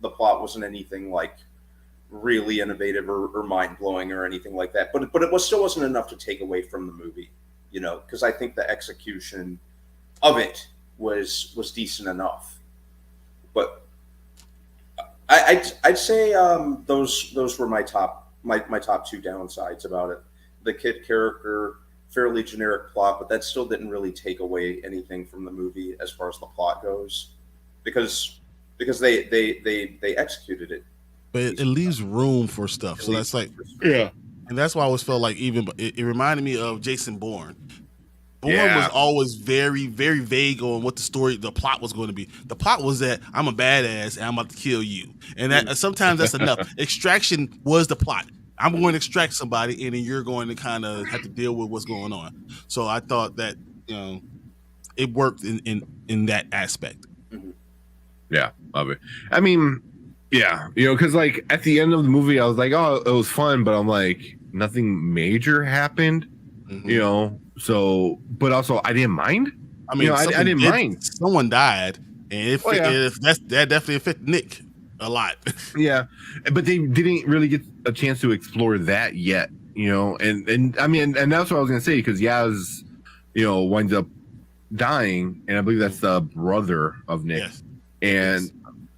plot wasn't anything like really innovative or mind blowing or anything like that. But it still wasn't enough to take away from the movie, you know, because I think the execution of it was decent enough. But I'd say those were my top 2 downsides about it. The kid character, fairly generic plot, but that still didn't really take away anything from the movie as far as the plot goes, because they executed it. But it leaves room for stuff. So that's like, yeah. And that's why I always felt like it reminded me of Jason Bourne. Bourne was always very, very vague on what the plot was going to be. The plot was that I'm a badass and I'm about to kill you, and that sometimes that's enough. Extraction was the plot. I'm going to extract somebody, and then you're going to kind of have to deal with what's going on. So I thought that it worked in that aspect. Yeah, love it. I mean, yeah, because like at the end of the movie, I was like, oh, it was fun, but I'm like, nothing major happened, So, but also I didn't mind. I mean, I didn't mind. Someone died, and if that definitely affected Nick a lot. Yeah, but they didn't really get a chance to explore that yet, and I mean, and that's what I was gonna say, because Yaz, winds up dying, and I believe that's the brother of Nick, and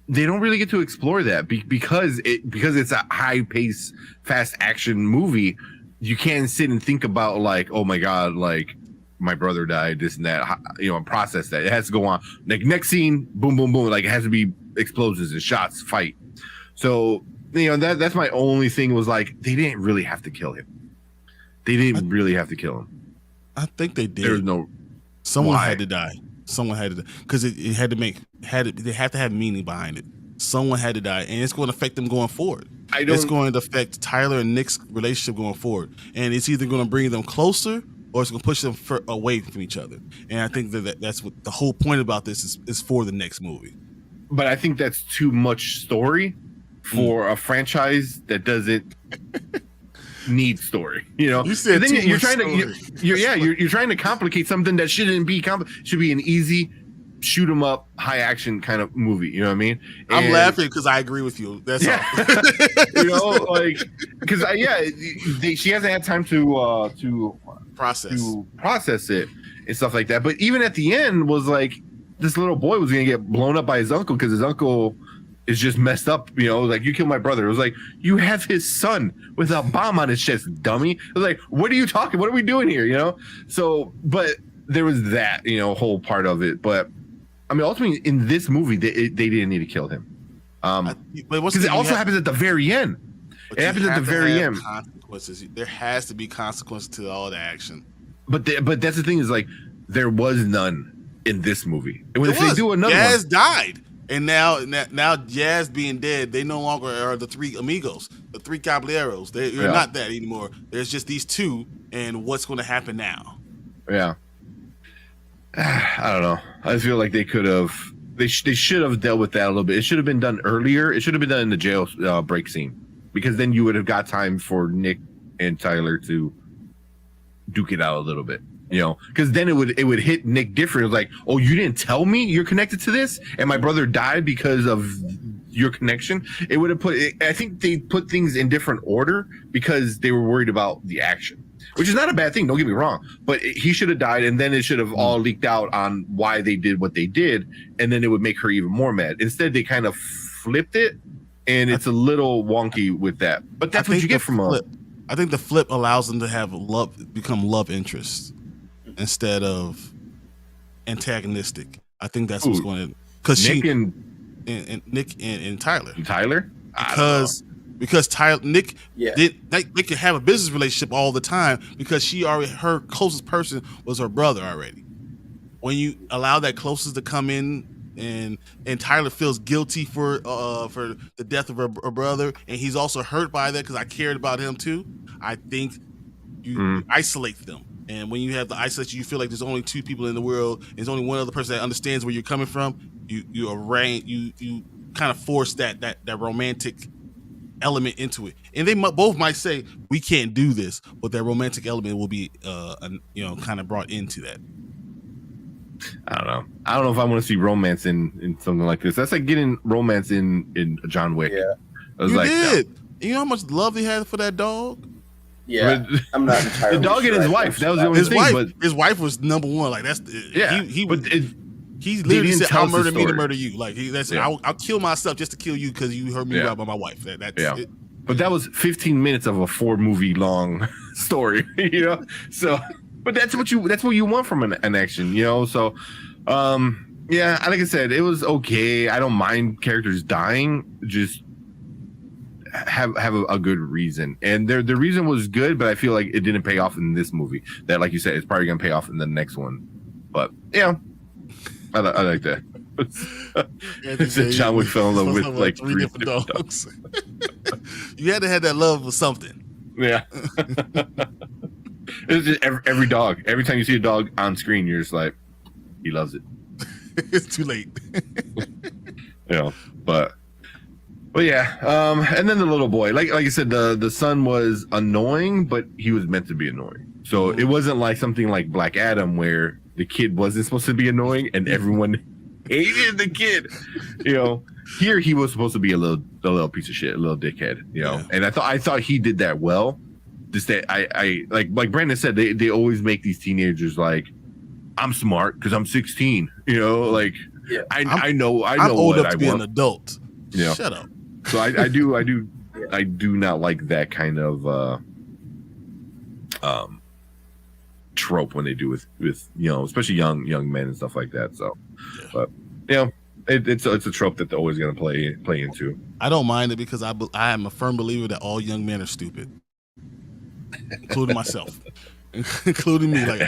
they don't really get to explore that because it's a high pace, fast action movie. You can't sit and think about like, oh my god, like my brother died, this and that, and process that. It has to go on. Like next scene, boom, boom, boom. Like it has to be explosions and shots, fight. So that's my only thing, was like they didn't really have to kill him. They didn't really have to kill him. I think they did. There's no. Someone had to die. Someone had to, because it had to they have to have meaning behind it. Someone had to die, and it's going to affect them going forward. It's going to affect Tyler and Nick's relationship going forward, and it's either going to bring them closer or it's going to push them away from each other. And I think that's what the whole point about this is for the next movie. But I think that's too much story for a franchise that doesn't need story. You said then you're trying story. you're trying to complicate something that shouldn't be should be an easy shoot 'em up, high action kind of movie. You know what I mean? I'm laughing because I agree with you. That's all. Like because she hasn't had time to process it and stuff like that. But even at the end was like this little boy was gonna get blown up by his uncle because his uncle is just messed up. Like you killed my brother. It was like, you have his son with a bomb on his chest, dummy. It was like, what are you talking? What are we doing here? So, but there was that whole part of it. But I mean, ultimately, in this movie, they didn't need to kill him. Because it also happens at the very end. It happens at the very end. Consequences. There has to be consequences to all the action. But that's the thing, is like there was none in this movie. And if they do another Jazz one, died, and now Jazz being dead, they no longer are the three amigos, the three caballeros. They're not that anymore. There's just these two, and what's going to happen now? Yeah. I don't know. I just feel like they could have. They should have dealt with that a little bit. It should have been done earlier. It should have been done in the jail break scene, because then you would have got time for Nick and Tyler to duke it out a little bit. Because then it would hit Nick different. It was like, oh, you didn't tell me you're connected to this, and my brother died because of your connection. It would have I think they put things in different order because they were worried about the action. Which is not a bad thing, don't get me wrong. But he should have died, and then it should have all leaked out on why they did what they did, and then it would make her even more mad. Instead, they kind of flipped it, and it's a little wonky with that. But that's what you get from a... I think the flip allows them to have become love interests instead of antagonistic. I think that's what's going to... Because Nick Nick and Tyler. Tyler? Because Nick could have a business relationship all the time because her closest person was her brother already. When you allow that closest to come in, and Tyler feels guilty for the death of her brother, and he's also hurt by that because I cared about him too. I think you isolate them, and when you have the isolation, you feel like there's only two people in the world. There's only one other person that understands where you're coming from. You kind of force that romantic element into it, and they both might say we can't do this, but that romantic element will be kind of brought into that. I don't know if I want to see romance in something like this. That's like getting romance in John Wick. Yeah, I was like, did. You know how much love he had for that dog? Yeah, I'm not entirely the dog sure and his wife. That was the only thing. But his wife was number one. Like that's he literally said, "I'll murder me to murder you." Like I'll kill myself just to kill you because you heard me about my wife. That's it. But that was 15 minutes of a 4-movie long story, So, but that's what you want from an action, So, like I said, it was okay. I don't mind characters dying. Just have a good reason, and the reason was good, but I feel like it didn't pay off in this movie. That, like you said, it's probably gonna pay off in the next one. But yeah, I like that. It's that John Wick fell in love with like three different dogs. You had to have that love for something. Yeah. It's just every dog. Every time you see a dog on screen, you're just like, he loves it. It's too late. But yeah. And then the little boy, like I said, the son was annoying, but he was meant to be annoying. So it wasn't like something like Black Adam where the kid wasn't supposed to be annoying and everyone hated the kid. Here he was supposed to be a little piece of shit, a little dickhead. And I thought he did that well. Just that I like Brandon said, they always make these teenagers like, I'm smart because I'm 16. I know I'm old what enough to be an adult. Shut up. So I do not like that kind of trope when they do with especially young men and stuff like that. So, but it's a trope that they're always going to play into. I don't mind it because I am a firm believer that all young men are stupid, including myself, including me. Like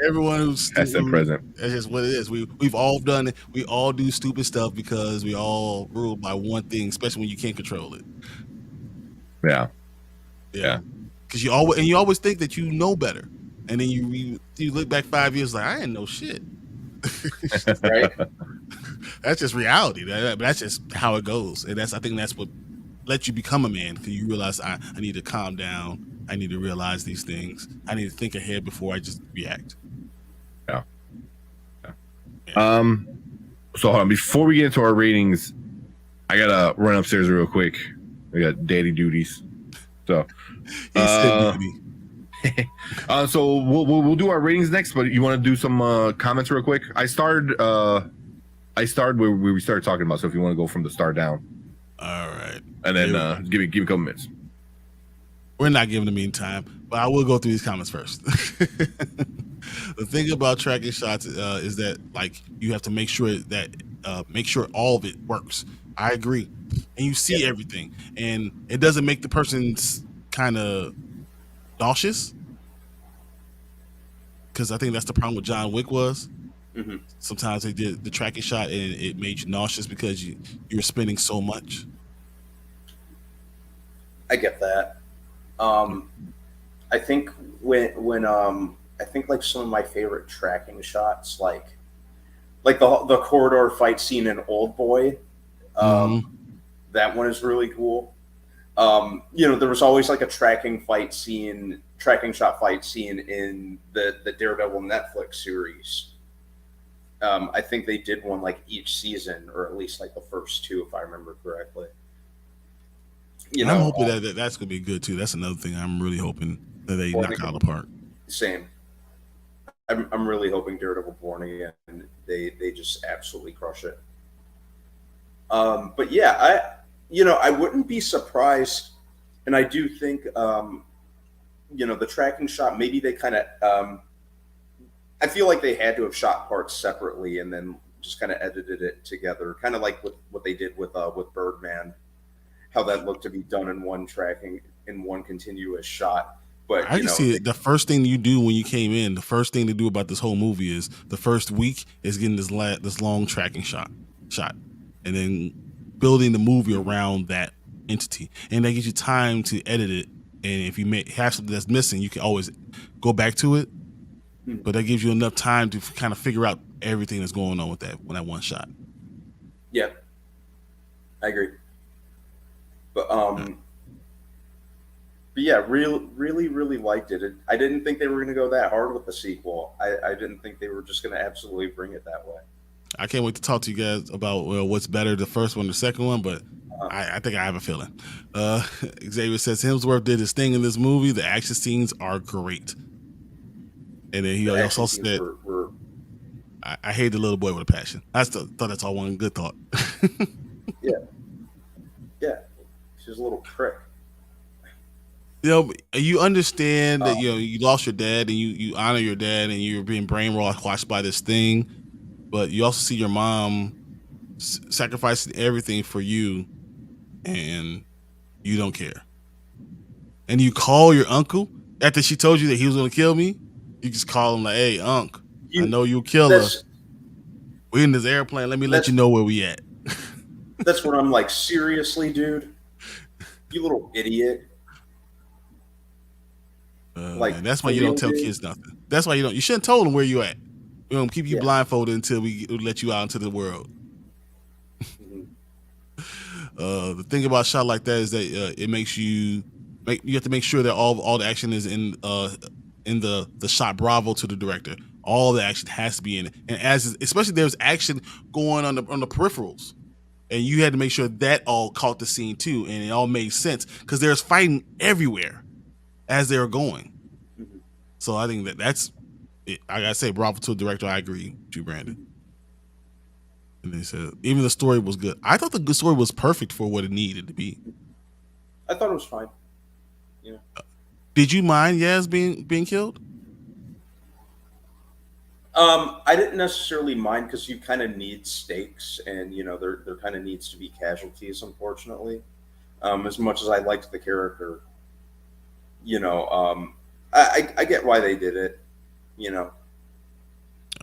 everyone who's stupid, that's present. That's just what it is. We've all done it. We all do stupid stuff because we all ruled by one thing, especially when you can't control it. Yeah. Because you always think that you know better, and then you look back 5 years like I didn't know shit. Right. That's just reality. That's just how it goes, and I think that's what lets you become a man. Because you realize I need to calm down. I need to realize these things. I need to think ahead before I just react. Yeah. So hold on. Before we get into our ratings, I gotta run upstairs real quick. I got daddy duties. So. He said duty. So we'll do our ratings next, but you want to do some comments real quick? I started where we started talking about. So if you want to go from the start down, all right, and then give me a couple minutes. We're not giving the meantime, but I will go through these comments first. The thing about tracking shots is that like you have to make sure all of it works. I agree, and you see everything, and it doesn't make the person's kind of nauseous, because I think that's the problem with John Wick was. Mm-hmm. Sometimes they did the tracking shot and it made you nauseous because you were spending so much. I get that. I think when I think like some of my favorite tracking shots, like the corridor fight scene in Old Boy, that one is really cool. There was always like a tracking shot fight scene in the Daredevil Netflix series. I think they did one like each season, or at least like the first two, if I remember correctly. I'm hoping that's gonna be good too. That's another thing I'm really hoping that they knock out of the park. Same. I'm really hoping Daredevil Born Again, they just absolutely crush it. But yeah, I wouldn't be surprised, and I do think, the tracking shot, maybe they kind of, I feel like they had to have shot parts separately and then just kind of edited it together, kind of like what they did with Birdman, how that looked to be done in one continuous shot. But I can see it. The first thing you do when you came in, the first thing to do about this whole movie is the first week is getting this long tracking shot, and then building the movie around that entity, and that gives you time to edit it. And if you have something that's missing, you can always go back to it. But that gives you enough time to kind of figure out everything that's going on with that one shot. Yeah, I agree. But yeah, really liked it. I didn't think they were going to go that hard with the sequel. I didn't think they were just going to absolutely bring it that way. I can't wait to talk to you guys about what's better, the first one or the second one, but I think I have a feeling. Xavier says Hemsworth did his thing in this movie. The action scenes are great. And then he also said, I hate the little boy with a passion. I still thought that's all one good thought. Yeah. She's a little prick. You understand that you lost your dad, and you honor your dad, and you're being brainwashed by this thing, but you also see your mom sacrificing everything for you, and you don't care. And you call your uncle after she told you that he was going to kill me. You just call him like, "Hey, unc, I know you'll kill us. We're in this airplane. Let me let you know where we at." That's what I'm like. Seriously, dude, you little idiot. Man, that's why you don't tell kids nothing. That's why you shouldn't tell them where you at. We're gonna keep you blindfolded until we let you out into the world. The thing about a shot like that is that it makes you have to make sure that all the action is in the shot. Bravo to the director. All the action has to be in it, and especially there's action going on the peripherals, and you had to make sure that all caught the scene too, and it all made sense because there's fighting everywhere as they're going. So I think that's it. I gotta say, bravo to the director. I agree with you, Brandon. And they said even the story was good. I thought the story was perfect for what it needed to be. I thought it was fine. Yeah. Did you mind Yaz being killed? I didn't necessarily mind because you kind of need stakes, and there kind of needs to be casualties, unfortunately. As much as I liked the character, I get why they did it.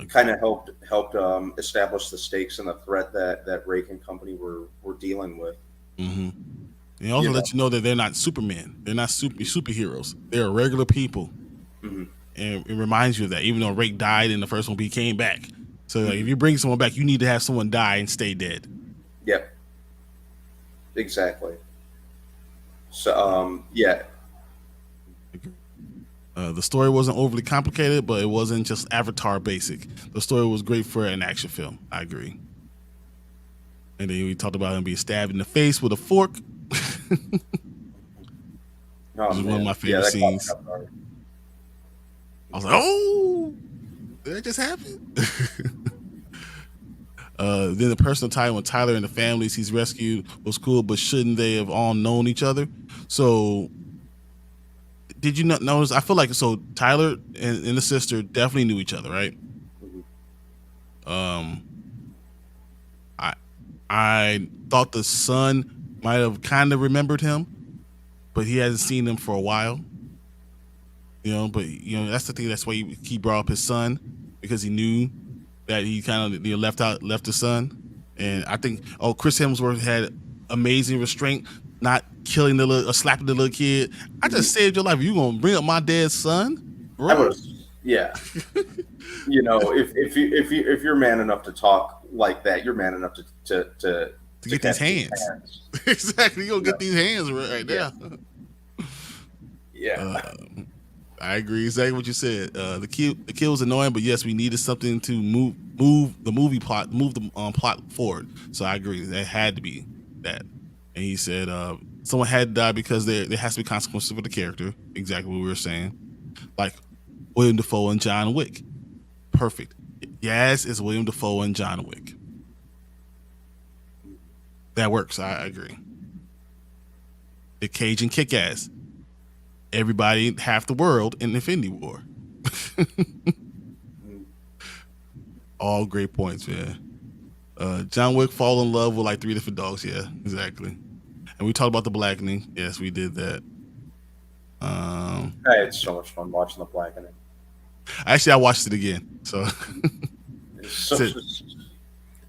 Kind of helped establish the stakes and the threat that Rake and company were dealing with. Mm-hmm. And also let you know that they're not Supermen. They're not superheroes. They're regular people. Mm-hmm. And it reminds you of that. Even though Rake died in the first one, he came back. So like, if you bring someone back, you need to have someone die and stay dead. Yep. Exactly. So yeah. The story wasn't overly complicated, but it wasn't just Avatar basic. The story was great for an action film. I agree. And then we talked about him being stabbed in the face with a fork. Which is one of my favorite scenes. I was like, "Oh, did that just happen?" Then the personal time with Tyler and the families he's rescued was cool, but shouldn't they have all known each other? So did you not notice? I feel like Tyler and the sister definitely knew each other, right? I thought the son might have kind of remembered him, but he hasn't seen him for a while. But that's the thing. That's why he brought up his son, because he knew that he kind of left the son. And I think Chris Hemsworth had amazing restraint, not killing slapping the little kid. I just saved your life. You gonna bring up my dead son, bro? Yeah. if you're man enough to talk like that, you're man enough to get these hands. Exactly. You gonna get these hands right there. Yeah. I agree exactly what you said. The kid was annoying, but yes, we needed something to move the movie plot, move the plot forward. So I agree. That had to be that. And he said someone had to die because there has to be consequences for the character. Exactly what we were saying. Like William Dafoe and John Wick. Perfect. Yaz is William Dafoe and John Wick. That works. I agree. Nick Cage and Kick-Ass. Everybody, half the world in Infinity War. All great points, man. John Wick fall in love with like 3 different dogs. Yeah, exactly. And we talked about the blackening. Yes, we did that. I had so much fun watching the blackening. Actually, I watched it again. So,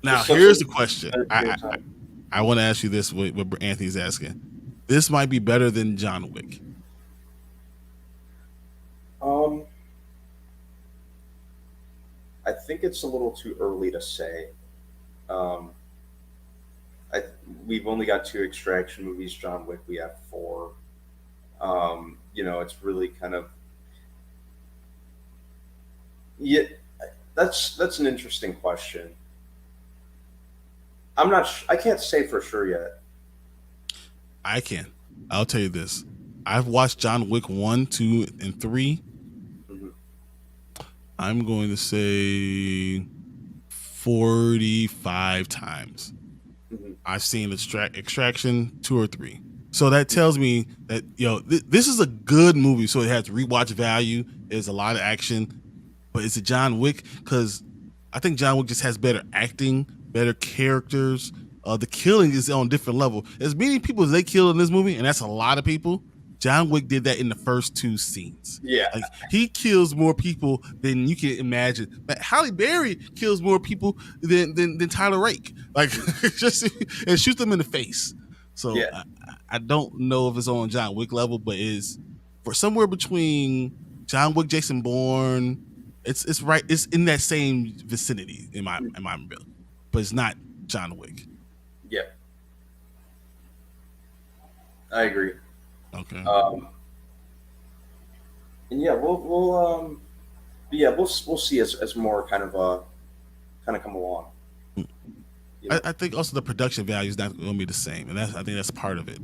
now here's the question. I want to ask you this: what Anthony's asking. This might be better than John Wick. I think it's a little too early to say. We've only got 2 Extraction movies. John Wick, we have 4. It's really kind of that's an interesting question. I'm not. I can't say for sure yet. I can. I'll tell you this. I've watched John Wick 1, 2, and 3. Mm-hmm. I'm going to say 45 times. Mm-hmm. I've seen Extraction 2 or 3. So that tells me that this is a good movie. So it has rewatch value. There's a lot of action. But is it John Wick? Because I think John Wick just has better acting, better characters, The killing is on a different level. As many people as they killed in this movie, and that's a lot of people. John Wick did that in the first 2 scenes. Yeah, like he kills more people than you can imagine. But Halle Berry kills more people than Tyler Rake. Like just and shoots them in the face. So yeah. I don't know if it's on John Wick level, but is for somewhere between John Wick, Jason Bourne. It's right. It's in that same vicinity in my build, but it's not John Wick. Yeah, I agree. Okay. And yeah, we'll see as more kind of come along. You know? I think also the production value is not going to be the same, and I think that's part of it.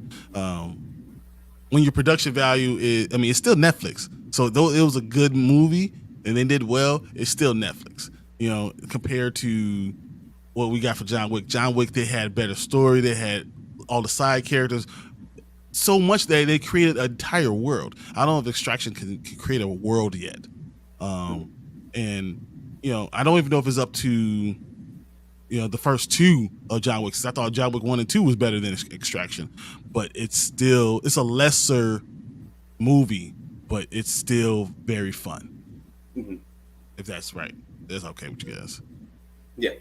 When your production value is, it's still Netflix. So though it was a good movie and they did well, it's still Netflix. Compared to what we got for John Wick. John Wick, they had better story. They had all the side characters. So much that they created an entire world. I don't know if Extraction can create a world yet. And I don't even know if it's up to the first 2 of John Wick. I thought John Wick 1 and 2 was better than Extraction, but it's a lesser movie, but it's still very fun. Mm-hmm. If that's right, that's okay with you guys. Yeah.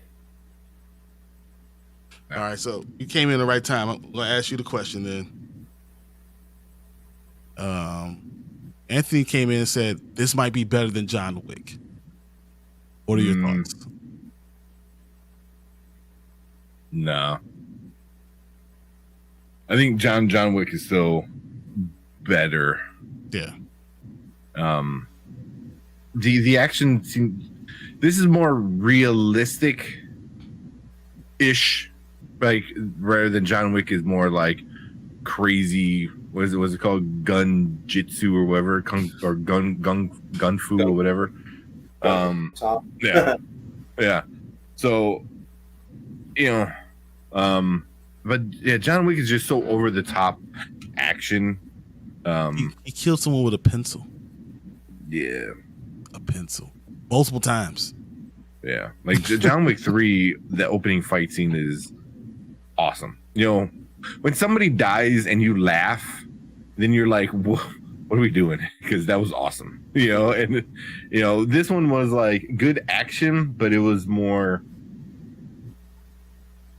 All right, so you came in the right time. I'm gonna ask you the question then. Anthony came in and said this might be better than John Wick. What are your thoughts? No, I think John Wick is still better. Yeah. The action this is more realistic ish, like rather than John Wick is more like crazy. What's it called? Gun jitsu or whatever, gun fu or whatever. Yeah. So, but yeah, John Wick is just so over the top action. He killed someone with a pencil. Yeah, a pencil multiple times. Yeah, like John Wick 3, the opening fight scene is awesome. When somebody dies and you laugh, then you're like, what are we doing? Because that was awesome. And this one was like good action, but it was more,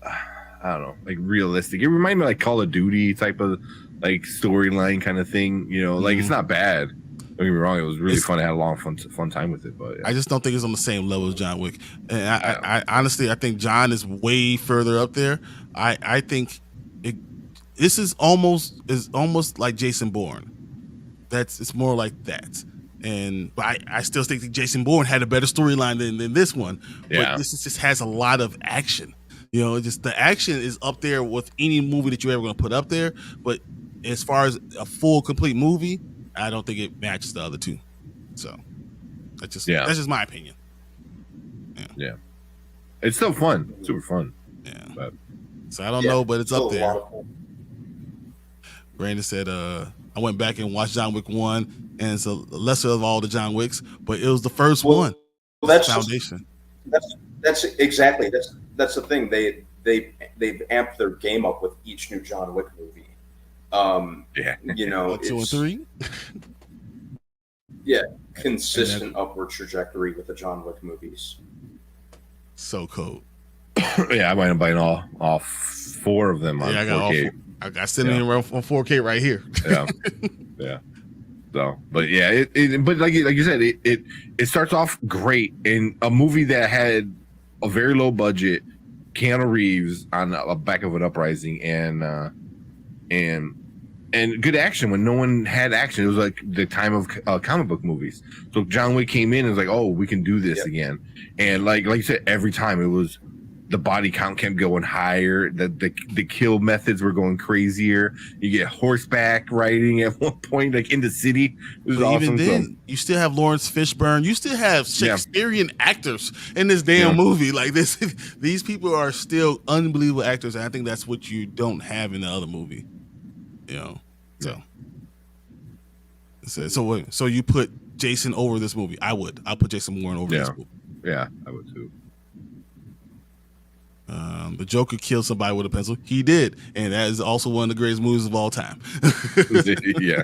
I don't know, like realistic. It reminded me of like Call of Duty type of like storyline kind of thing. Like it's not bad. Don't get me wrong, it was really fun. I had a long fun time with it, but yeah. I just don't think it's on the same level as John Wick. And I honestly, I think John is way further up there. I think this is almost like Jason Bourne. It's more like that. But I still think that Jason Bourne had a better storyline than this one. Yeah. But this just has a lot of action. Just the action is up there with any movie that you're ever going to put up there. But as far as a full complete movie, I don't think it matches the other 2. So that's just my opinion. Yeah. It's still fun. Super fun. Yeah. But, so I don't know, but it's up there. Wonderful. Brandon said, I went back and watched John Wick 1, and it's a lesser of all the John Wicks, but it was the first one. Well, that's the foundation. That's exactly that's the thing. They've amped their game up with each new John Wick movie. Yeah. 1, 2, and 3. Yeah, consistent upward trajectory with the John Wick movies. So cool. Yeah, I might have buying all 4 of them on 4K. I got sitting in on 4K right here. Yeah. Yeah. So, but yeah, but like you said, it starts off great in a movie that had a very low budget, Keanu Reeves on the back of an uprising, and good action when no one had action. It was like the time of comic book movies. So John Wick came in and was like, oh, we can do this again. And like you said, every time it was the body count kept going higher. The kill methods were going crazier. You get horseback riding at one point, like in the city. It was awesome. Even then, you still have Lawrence Fishburne. You still have Shakespearean actors in this damn movie. Like this, these people are still unbelievable actors, and I think that's what you don't have in the other movie. So you put Jason over this movie? I would. I'll put Jason Bourne over this movie. Yeah, I would too. the Joker killed somebody with a pencil. He did, and that is also one of the greatest movies of all time. Yeah,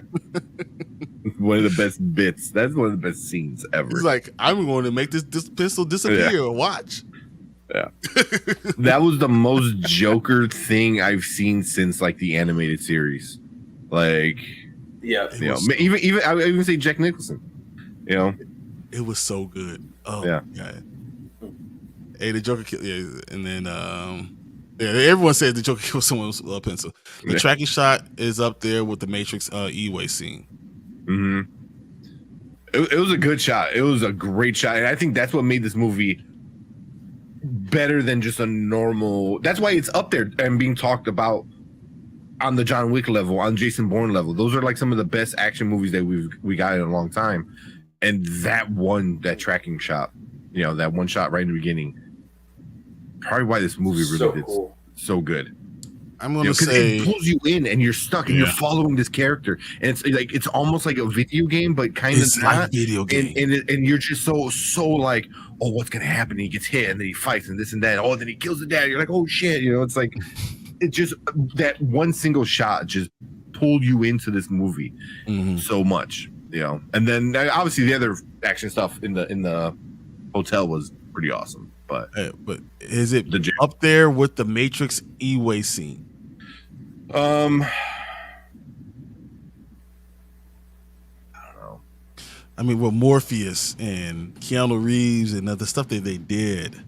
one of the best bits. That's one of the best scenes ever. He's like, I'm going to make this pencil disappear. Watch. Yeah, that was the most Joker thing I've seen since like the animated series. Like, Yeah, you know, even I would even say Jack Nicholson. You know, it was so good. Oh Yeah. Hey, the Joker killed. Yeah, and then everyone said the Joker killed someone with a pencil. The Yeah. tracking shot is up there with the Matrix E-way scene. mm-hmm. It was a good shot. It was a great shot, and I think that's what made this movie better than just a normal. That's why it's up there and being talked about on the John Wick level, on Jason Bourne level. Those are like some of the best action movies that we got in a long time. And that tracking shot, you know, that one shot right in the beginning, probably why this movie really did so good. I'm gonna say it pulls you in and you're stuck and you're following this character, and it's almost like a video game, but kind of not. Like a video game. And you're just so like, oh, what's gonna happen? And he gets hit and then he fights and this and that. Oh, then he kills the dad. You're like, oh shit, you know, it's like it just that one single shot just pulled you into this movie so much, you know. And then obviously the other action stuff in the hotel was pretty awesome. But is it up there with the Matrix E-way scene? I don't know. I mean, with Morpheus and Keanu Reeves and the stuff that they did,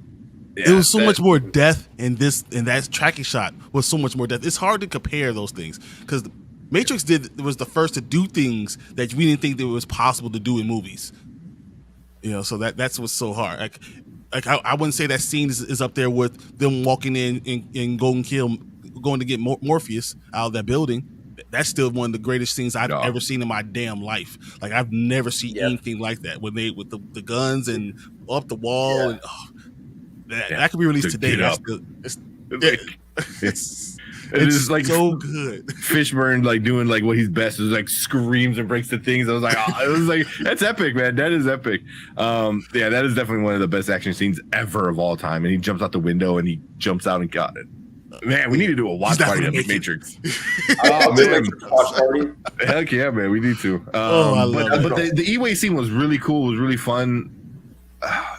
it was so much more death in this, and that tracking shot was so much more death. It's hard to compare those things because Matrix was the first to do things that we didn't think that it was possible to do in movies. You know, so that's what's so hard. Like I wouldn't say that scene is up there with them walking in Golden Kill, going to get Morpheus out of that building. That's still one of the greatest scenes I've ever seen in my damn life. Like I've never seen anything like that when they with the guns and up the wall and that could be released today. It's like so good. Fishburne like doing like what he's best is like screams and breaks the things. I was like, it was like that's epic, man. That is epic. That is definitely one of the best action scenes ever of all time. And he jumps out the window and he jumps out and got it. Man, we need to do a watch party of the Matrix. Watch party. Heck yeah, man, we need to. I love it. But the E-way scene was really cool. It was really fun.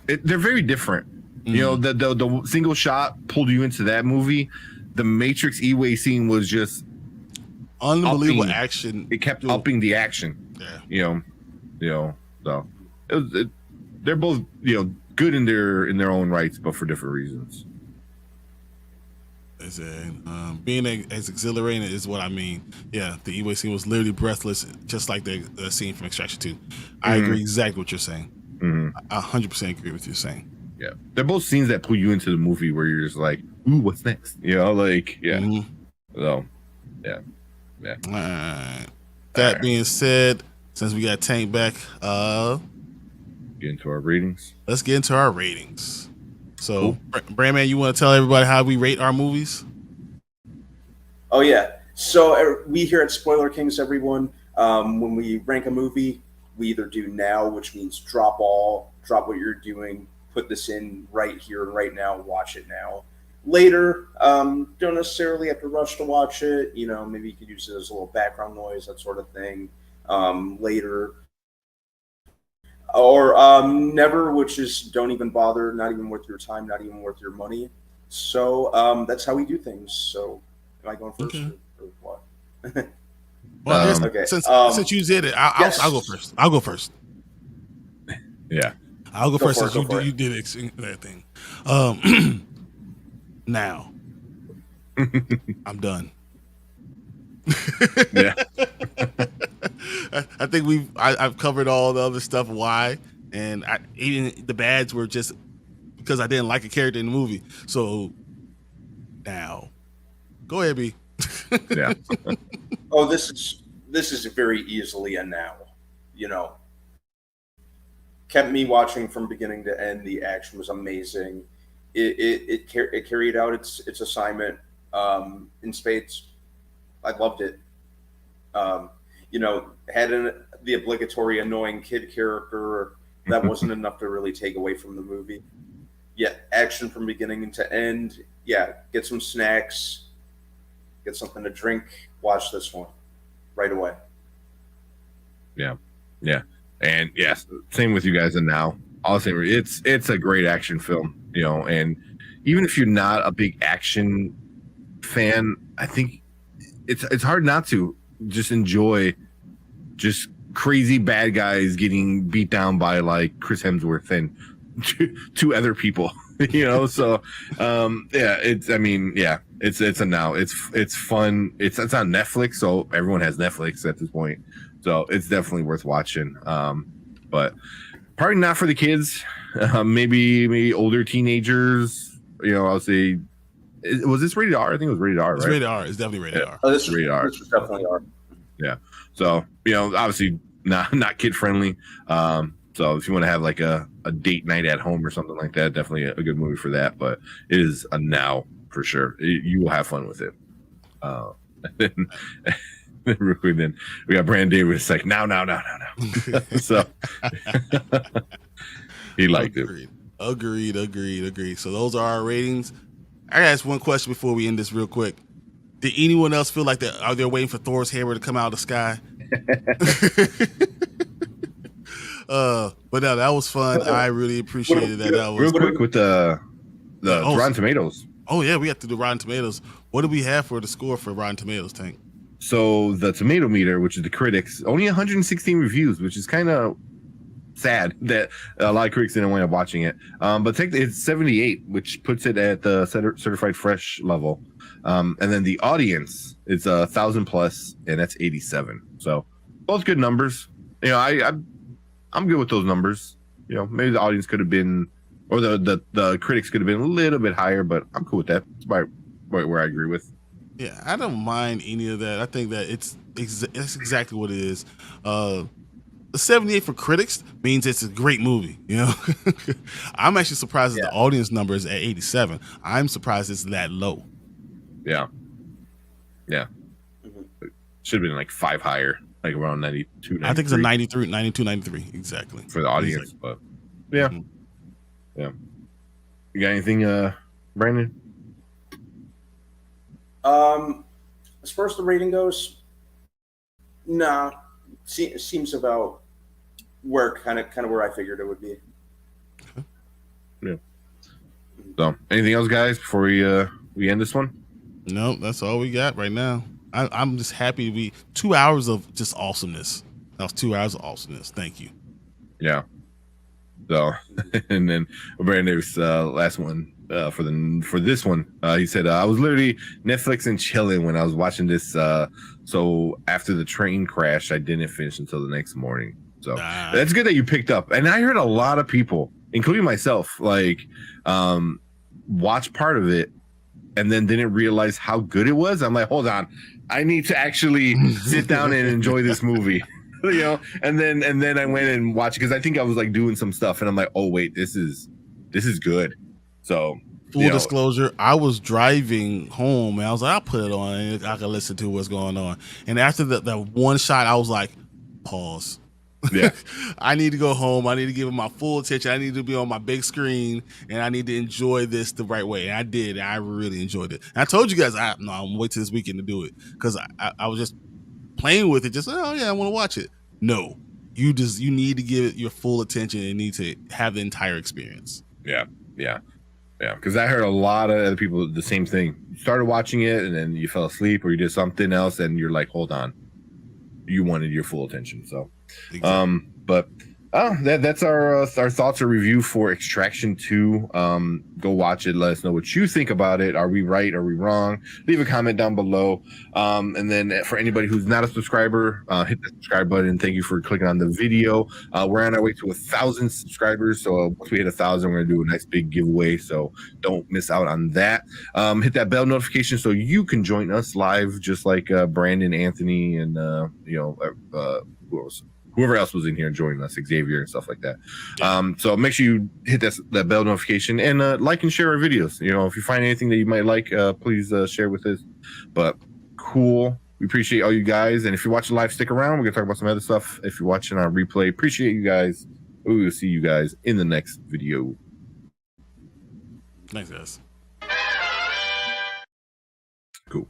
They're very different. You know, the single shot pulled you into that movie. The Matrix E-way scene was just unbelievable action. It kept upping the action. Yeah, you know. So they're both good in their own rights, but for different reasons. Being as exhilarating is what I mean. Yeah, the E-way scene was literally breathless, just like the scene from Extraction 2. I agree exactly what you're saying. I 100% agree with you saying. Yeah, they're both scenes that pull you into the movie where you're just like, ooh, what's next? You know, like, So, yeah. That being said, since we got Tank back, get into our ratings. Let's get into our ratings. So, Brandman, you want to tell everybody how we rate our movies? Oh yeah. So we here at Spoiler Kings, everyone, when we rank a movie, we either do now, which means drop what you're doing, put this in right here and right now, watch it now. Later, don't necessarily have to rush to watch it. You know, maybe you could use it as a little background noise, that sort of thing. Later. Or never, which is don't even bother, not even worth your time, not even worth your money. So that's how we do things. So am I going first or what? Well, okay. Since you did it, I'll go first. I'll go first. Yeah. I'll go first since you did that thing. Now, I'm done. Yeah. I think I've covered all the other stuff. Why, and even the bads were just because I didn't like a character in the movie. So now, go ahead, B. Yeah. Oh, this is very easily a now. You know, kept me watching from beginning to end. The action was amazing. It carried out its assignment in spades. I loved it. You know, had the obligatory annoying kid character that wasn't enough to really take away from the movie. Yeah, action from beginning to end. Yeah, get some snacks, get something to drink, watch this one right away. Yeah, and yes, same with you guys. And now, I'll say it's a great action film, and even if you're not a big action fan, I think it's hard not to just enjoy just crazy bad guys getting beat down by like Chris Hemsworth and two other people. So it's a now. It's fun. It's on Netflix, so everyone has Netflix at this point. So it's definitely worth watching. But probably not for the kids. Maybe older teenagers. I'll say, was this rated R? I think it was rated R. It's right? rated R. It's definitely rated R. Oh, this Rated R. This was definitely R. Yeah. So obviously not kid friendly. So if you want to have like a date night at home or something like that, definitely a good movie for that. But it is a now for sure. You will have fun with it. Real quick, then we got Brandon Davis like now. So he liked it. Agreed. So those are our ratings. I gotta ask one question before we end this real quick. Did anyone else feel like are they waiting for Thor's hammer to come out of the sky? But no, that was fun. I really appreciated that. That was real quick with the Rotten Tomatoes. Oh yeah, we have to do Rotten Tomatoes. What do we have for the score for Rotten Tomatoes, Tank? So the tomato meter, which is the critics, only 116 reviews, which is kind of sad that a lot of critics didn't wind up watching it. But technically it's 78, which puts it at the certified fresh level. And then the audience is 1,000 plus, and that's 87. So both good numbers. I'm good with those numbers. Maybe the audience could have been, or the critics could have been a little bit higher, but I'm cool with that. It's about where I agree with. Yeah, I don't mind any of that. I think that it's exactly what it is. 78 for critics means it's a great movie. I'm actually surprised that the audience number is at 87. I'm surprised it's that low. Yeah. Should have been like 5 higher, like around 92, 93. I think it's a 92, 93, exactly. For the audience, but yeah. Mhm. Yeah. You got anything, Brandon? As far as the rating goes, nah, seems about where kind of where I figured it would be. Yeah. So, anything else, guys, before we end this one? No, that's all we got right now. I'm just happy to be 2 hours of just awesomeness. That was 2 hours of awesomeness. Thank you. Yeah. So, and then Brandon Davis, last one for this one, he said, I was literally Netflix and chilling when I was watching this. So after the train crash, I didn't finish until the next morning. So that's good that you picked up. And I heard a lot of people, including myself, like watch part of it and then didn't realize how good it was. I'm like, hold on, I need to actually sit down and enjoy this movie. And then I went and watched it because I think I was like doing some stuff and I'm like, oh wait, this is good. So full disclosure, I was driving home and I was like, I'll put it on and I can listen to what's going on. And after that one shot, I was like, pause. Yeah. I need to go home. I need to give it my full attention. I need to be on my big screen and I need to enjoy this the right way. And I did. I really enjoyed it. And I told you guys, I'm wait till this weekend to do it because I was just playing with it. Just, oh yeah, I want to watch it. No, you need to give it your full attention and need to have the entire experience. Yeah. Because I heard a lot of other people the same thing. You started watching it and then you fell asleep or you did something else and you're like, hold on, you wanted your full attention. So, exactly. but that's our thoughts or review for Extraction 2. Go watch it. Let us know what you think about it. Are we right? Are we wrong? Leave a comment down below. And then for anybody who's not a subscriber, hit the subscribe button. Thank you for clicking on the video. We're on our way to 1,000 subscribers. So once we hit 1,000, we're gonna do a nice big giveaway. So don't miss out on that. Hit that bell notification so you can join us live, just like Brandon, Anthony, and whoever else was in here joining us, Xavier and stuff like that. So make sure you hit that bell notification and like and share our videos. If you find anything that you might like, please share with us. But cool. We appreciate all you guys. And if you're watching live, stick around. We're going to talk about some other stuff. If you're watching on replay, appreciate you guys. We will see you guys in the next video. Thanks, guys. Cool.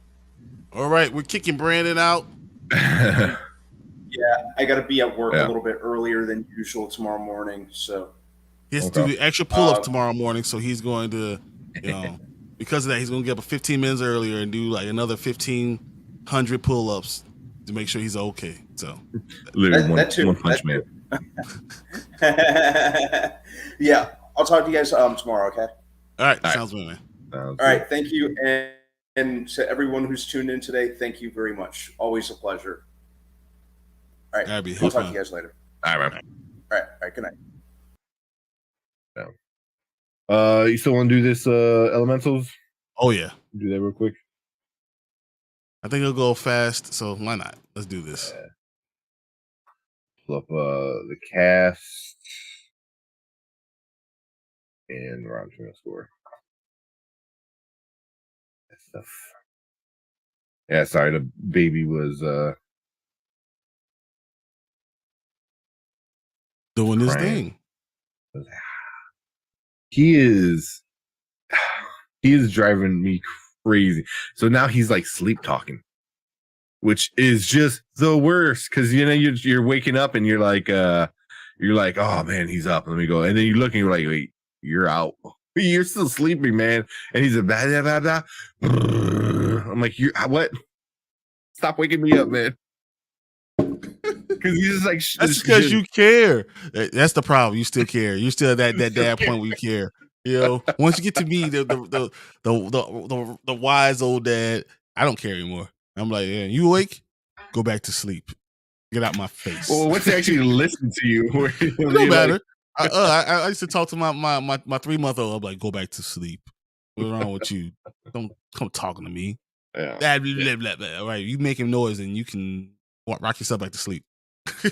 All right, we're kicking Brandon out. Yeah, I got to be at work Yeah. a little bit earlier than usual tomorrow morning. So He has to Okay. do the extra pull-ups tomorrow morning, so he's going to, because of that, he's going to get up 15 minutes earlier and do like another 1,500 pull-ups to make sure he's okay. So, Literally That too. one punch man. yeah, I'll talk to you guys tomorrow. Okay. all right, right. sounds good, man. All right. Thank you, and to everyone who's tuned in today, thank you very much. Always a pleasure. All right. Abby, I'll have talk fun. to you guys later. All right, man. All right. Good night. You still want to do this elementals? Oh yeah, Do that real quick. I think it'll go fast, so why not? Let's do this. Pull up the cast and Rotten Tomato score. That stuff. Yeah, sorry, the baby was Doing his crying. thing. He is driving me crazy. So now he's like sleep talking, which is just the worst because you're waking up and you're like, oh man, he's up. Let me go. And then you look and you're like, wait, you're out. You're still sleeping, man. And he's a blah, blah, blah, blah. I'm like, you what? Stop waking me up, man. Because he's just like, That's because you care. That's the problem. You still care. You still at that dad point where you care. Once you get to me, the wise old dad, I don't care anymore. I'm like, yeah, you awake? Go back to sleep. Get out my face. Well, what's actually listen to you? It don't matter. I used to talk to my 3-month-old. I'm like, go back to sleep. What's wrong with you? Don't come talking to me. Yeah. Blah, blah, blah, blah. All right, you making noise and you can rock yourself back to sleep.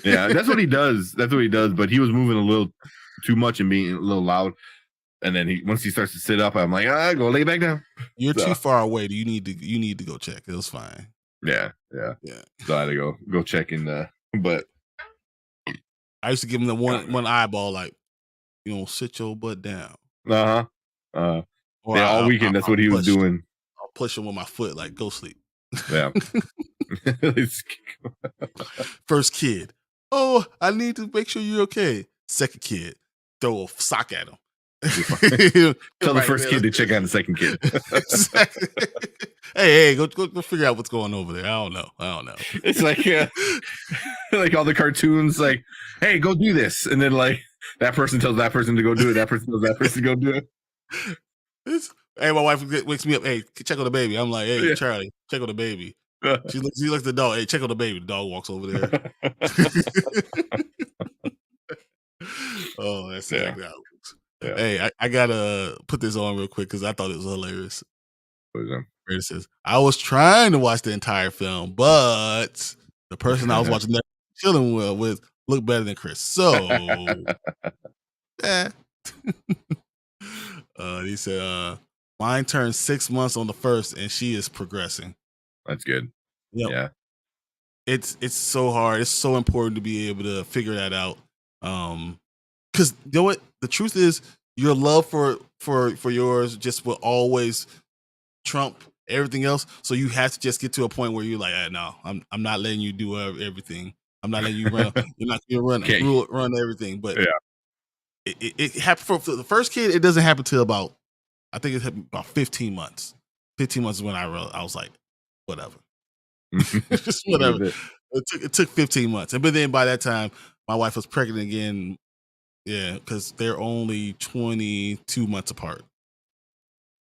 Yeah, that's what he does. That's what he does. But he was moving a little too much and being a little loud. And then once he starts to sit up, I'm like, go lay back down. You're too far away. You need to go check. It was fine. Yeah. So I had to go check in. But I used to give him the one eyeball, like, sit your butt down. All weekend, that's what he was doing. I'll push him with my foot, like, go sleep. Yeah. First kid, oh, I need to make sure you're okay. Second kid, throw a sock at him. Tell the first kid to check out the second kid. Exactly. Hey, go figure out what's going over there. I don't know. It's like like all the cartoons, like, hey, go do this, and then like that person tells that person to go do it. That person tells that person to go do it. Hey, my wife wakes me up. Hey, check on the baby. I'm like, hey, Charlie, check on the baby. She looks at the dog. Hey, check on the baby. The dog walks over there. Oh, that's exactly how it works. Yeah. Hey, I gotta put this on real quick because I thought it was hilarious. It says, I was trying to watch the entire film, but the person I was watching that chilling with looked better than Chris. So, yeah. He said, mine turned 6 months on the 1st, and she is progressing. That's good. Yep. Yeah. It's so hard. It's so important to be able to figure that out. Because you know what? The truth is, your love for yours just will always trump everything else. So you have to just get to a point where you're like, no, I'm not letting you do everything. I'm not letting you run. You're not going to run everything. But yeah, it happened for the first kid. It doesn't happen till about, I think it happened about 15 months. 15 months is when I was like, whatever. Just whatever. It took 15 months. But then by that time, my wife was pregnant again. Yeah, because they're only 22 months apart.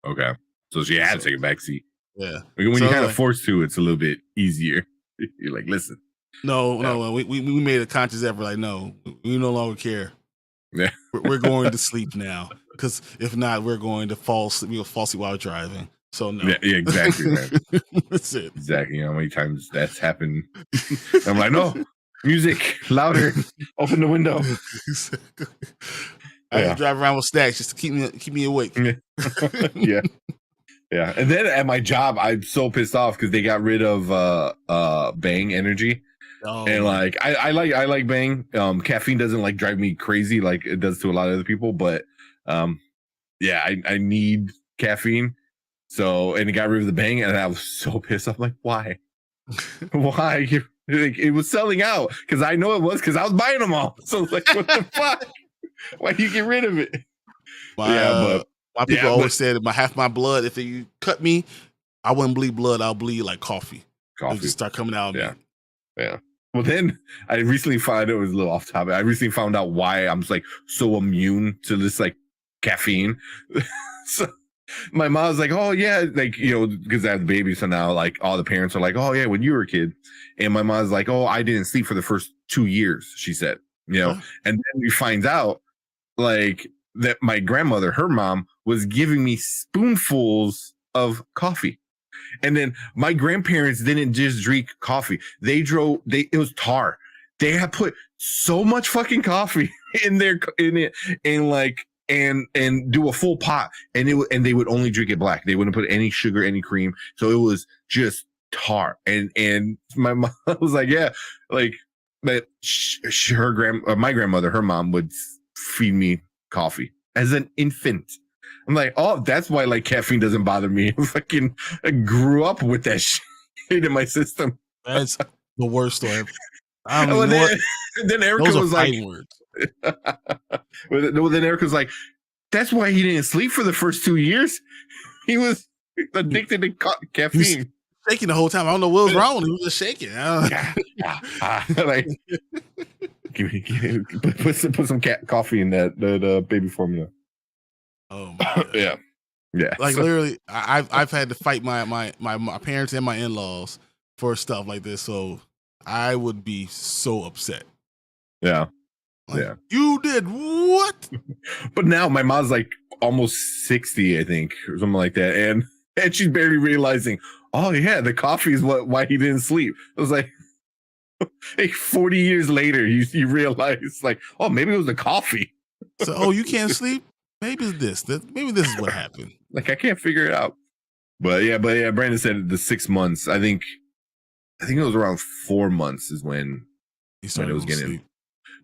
Okay. So she had to take a back seat. Yeah. When you're kind of forced to, it's a little bit easier. You're like, listen. No. We made a conscious effort. Like, no, we no longer care. Yeah. We're going to sleep now. Because if not, we're going to fall asleep while driving. So no. Yeah, exactly. Man. That's it. Exactly. You know how many times that's happened? I'm like, no, music louder. Open the window. Exactly. I had to drive around with snacks just to keep me awake. Yeah. Yeah. And then at my job, I'm so pissed off because they got rid of Bang Energy. Oh. And like I like Bang. Caffeine doesn't like drive me crazy like it does to a lot of other people, but yeah, I need caffeine. So, and it got rid of the bang, and I was so pissed. I'm like, why? Why? Like, it was selling out because I know it was because I was buying them all. So, like, what the fuck? Why you get rid of it? My people yeah, always said half my blood, if you cut me, I wouldn't bleed blood. I'll bleed like coffee. It'll just start coming out of me. Yeah. Well, then I recently found it was a little off topic. I recently found out why I'm like so immune to this like caffeine. So my mom's like, oh yeah, like, you know, because I have babies, so now like all the parents are like, oh yeah, when you were a kid, and my mom's like, oh, I didn't sleep for the first 2 years, she said, you know, and then we find out like that my grandmother, her mom, was giving me spoonfuls of coffee. And then my grandparents didn't just drink coffee. It was tar. They had put so much fucking coffee in and do a full pot. And they would only drink it black. They wouldn't put any sugar, any cream. So it was just tar. And my mom was like, yeah, like that my grandmother, her mom would feed me coffee as an infant. I'm like, oh, that's why like caffeine doesn't bother me. I grew up with that shit in my system. That's the worst story. I mean, then Erica was like, then Erica was like, that's why he didn't sleep for the first 2 years. He was addicted to caffeine. He was shaking the whole time. I don't know what was wrong. He was just shaking. Like, put some coffee in that baby formula. Oh my God. Yeah. Like literally, I've had to fight my parents and my in-laws for stuff like this. So I would be so upset. Yeah. Like, you did what? But now my mom's like almost 60, I think, or something like that, and she's barely realizing, oh yeah, the coffee is why he didn't sleep. I was like, hey, 40 years later, you realize like, oh, maybe it was the coffee. So, you can't sleep? Maybe it's this. Maybe this is what happened. Like, I can't figure it out. But yeah, Brandon said the 6 months. I think it was around 4 months is when he started it was getting sleep.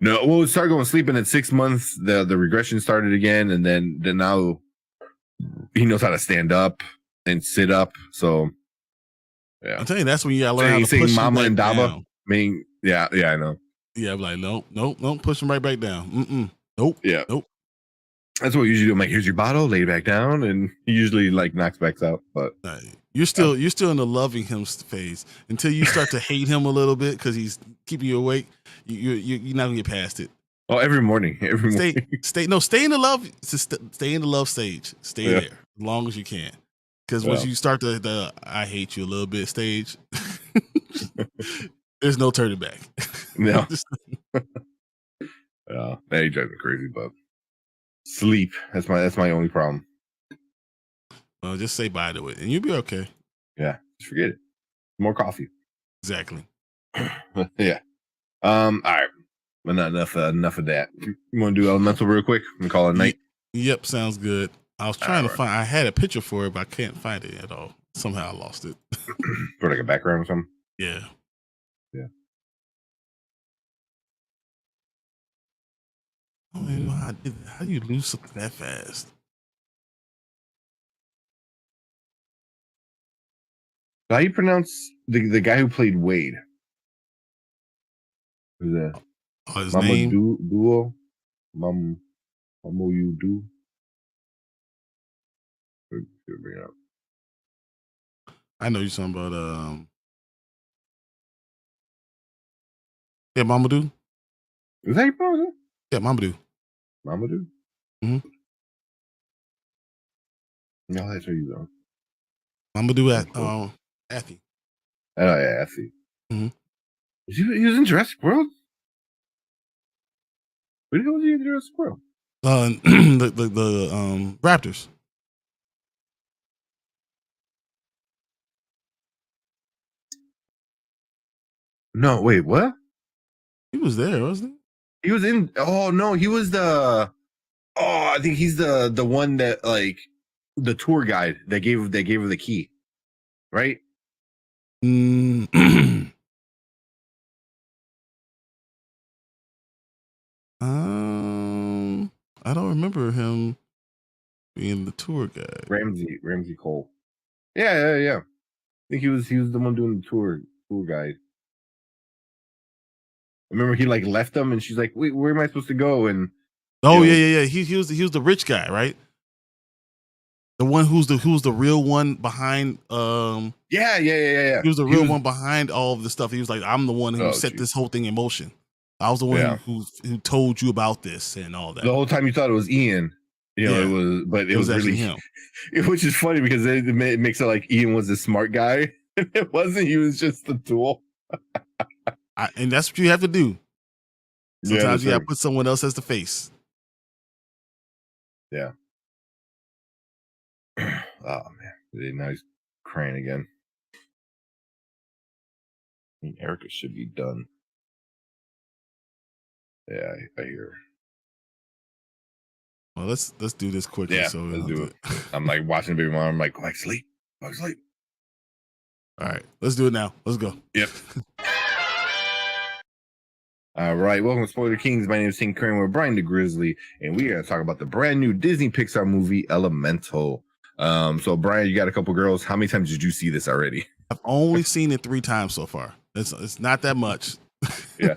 No, well, it started going to sleep, and at 6 months the regression started again, and then now he knows how to stand up and sit up. So yeah, I'm telling you, that's when you gotta learn how to push Mama and Daba. Down. I mean, yeah, I know. Yeah, I'm like, nope, push him right back down. Nope. Yeah, nope. That's what we usually do. I'm like, here's your bottle, lay it back down, and he usually like knocks back out. But you're still in the loving him phase until you start to hate him a little bit because he's keeping you awake. You're not gonna get past it. Oh, every morning. Stay in the love. Stay in the love stage. Stay there as long as you can. Because once you start the I hate you a little bit stage, there's no turning back. No. Yeah, he drives me crazy, but sleep. That's my only problem. Well, just say bye to it, and you'll be okay. Yeah, just forget it. More coffee. Exactly. Yeah. All right. But not enough of that. You want to do elemental real quick and call it a night? Yep, sounds good. I was trying to find. I had a picture for it, but I can't find it at all. Somehow I lost it. For like a background or something. Yeah. Yeah. I don't even know how do you lose something that fast? How do you pronounce the guy who played Wade? Who's that? His name? Duo? You do? I know you're talking about yeah, Mamadou. Is that your brother? Yeah, Mamadou. Mamadou? Mm-hmm. No, that's where you go. Mamadou Athie. Oh yeah, I see. Mm-hmm. He was in Jurassic World? Where the hell was he in Jurassic World? The Raptors. No, wait, what? He was there, wasn't he? He was in. Oh no, he was the. Oh, I think he's the one that like the tour guide that gave her the key, right? I don't remember him. being the tour guide. Ramsey Cole. Yeah. I think he was the one doing the tour guide. I remember he like left them, and she's like, "Wait, where am I supposed to go?" And yeah. He was the rich guy, right? The one who's the real one behind. Yeah. He was the real one behind all of the stuff. He was like, I'm the one who set this whole thing in motion. I was the one who told you about this and all that. The whole time you thought it was Ian. It was really him. Which is funny because it makes it like Ian was a smart guy. It wasn't. He was just the tool. And that's what you have to do. Sometimes you right. gotta put someone else as the face. Yeah. Oh man, now he's crying again. I mean, Erica should be done. Yeah, I hear. Well, let's do this quickly. Yeah, so let's do it. I'm like watching Baby Mom. I'm like, go back to sleep. Go back to sleep. All right, let's do it now. Let's go. Yep. All right, welcome to Spoiler Kings. My name is King Kramer, Brian the Grizzly, and we are going to talk about the brand new Disney Pixar movie Elemental. So Brian, you got a couple girls. How many times did you see this already? I've only seen it 3 times so far. It's not that much. Yeah,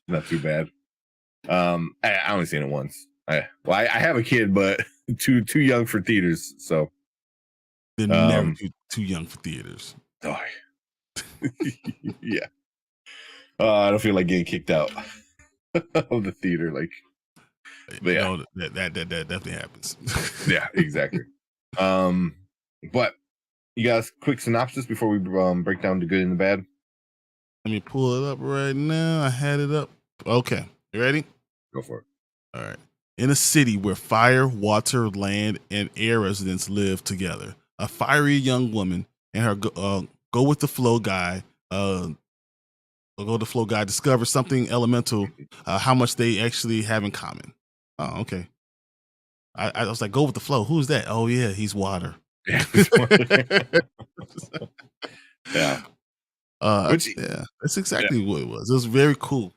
not too bad. I only seen it once. I have a kid, but too young for theaters. So they're never too young for theaters. Oh, yeah. I don't feel like getting kicked out of the theater. Like, but yeah, that definitely happens. Yeah, exactly. But you guys, quick synopsis before we break down the good and the bad. Let me pull it up right now. I had it up. Okay, you ready? Go for it. All right. In a city where fire, water, land, and air residents live together, a fiery young woman and her go with the flow guy discover something elemental, how much they actually have in common. Oh, okay. I was like, go with the flow. Who's that? Oh yeah, he's water. Yeah. Yeah. That's exactly what it was. It was very cool.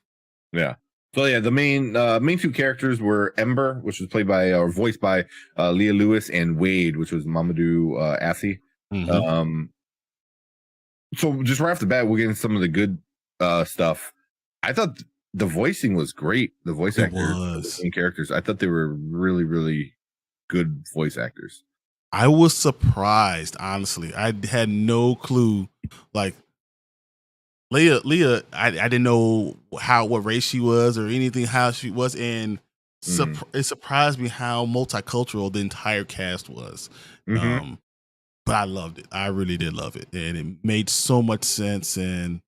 Yeah. So yeah, the main 2 characters were Ember, which was voiced by Leah Lewis, and Wade, which was Mamadou Assi. Mm-hmm. So just right off the bat, we'll get into some of the good stuff. I thought the voicing was great. The voice actors, the main characters, I thought they were really, really good voice actors. I was surprised, honestly. I had no clue. Like Leah, I didn't know what race she was or anything, how she was, and it surprised me how multicultural the entire cast was. Mm-hmm. But I loved it. I really did love it, and it made so much sense. And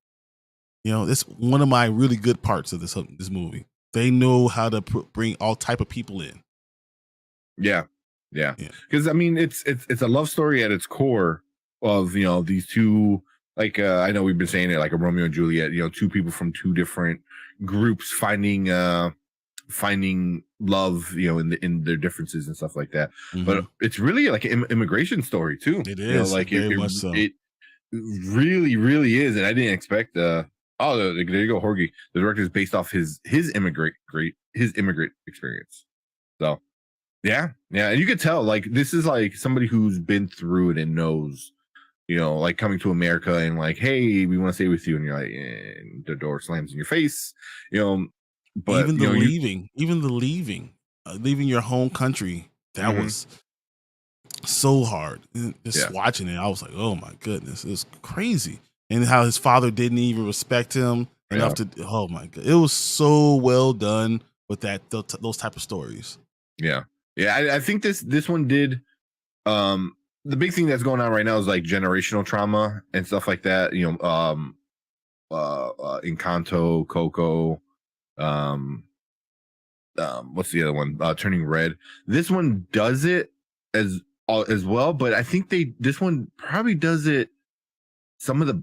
it's one of my really good parts of this movie. They know how to bring all type of people in. Yeah. Because I mean, it's a love story at its core of these two. Like I know we've been saying it, like a Romeo and Juliet. 2 people from 2 different groups finding love, in their differences and stuff like that. Mm-hmm. But it's really like an immigration story too. It is it really, really is. And I didn't expect. There you go, Jorge. The director is based off his immigrant experience. So yeah, and you could tell like this is like somebody who's been through it and knows. Like coming to America and like, hey, we want to stay with you, and you're like, and the door slams in your face. But even leaving your home country, that was so hard. Just watching it, I was like, oh my goodness, it was crazy. And how his father didn't even respect him enough to. Oh my god, it was so well done with those type of stories. Yeah. I think this one did. The big thing that's going on right now is like generational trauma and stuff like that. Encanto, Coco, what's the other one? Turning Red. This one does it as well, but I think this one probably does it some of the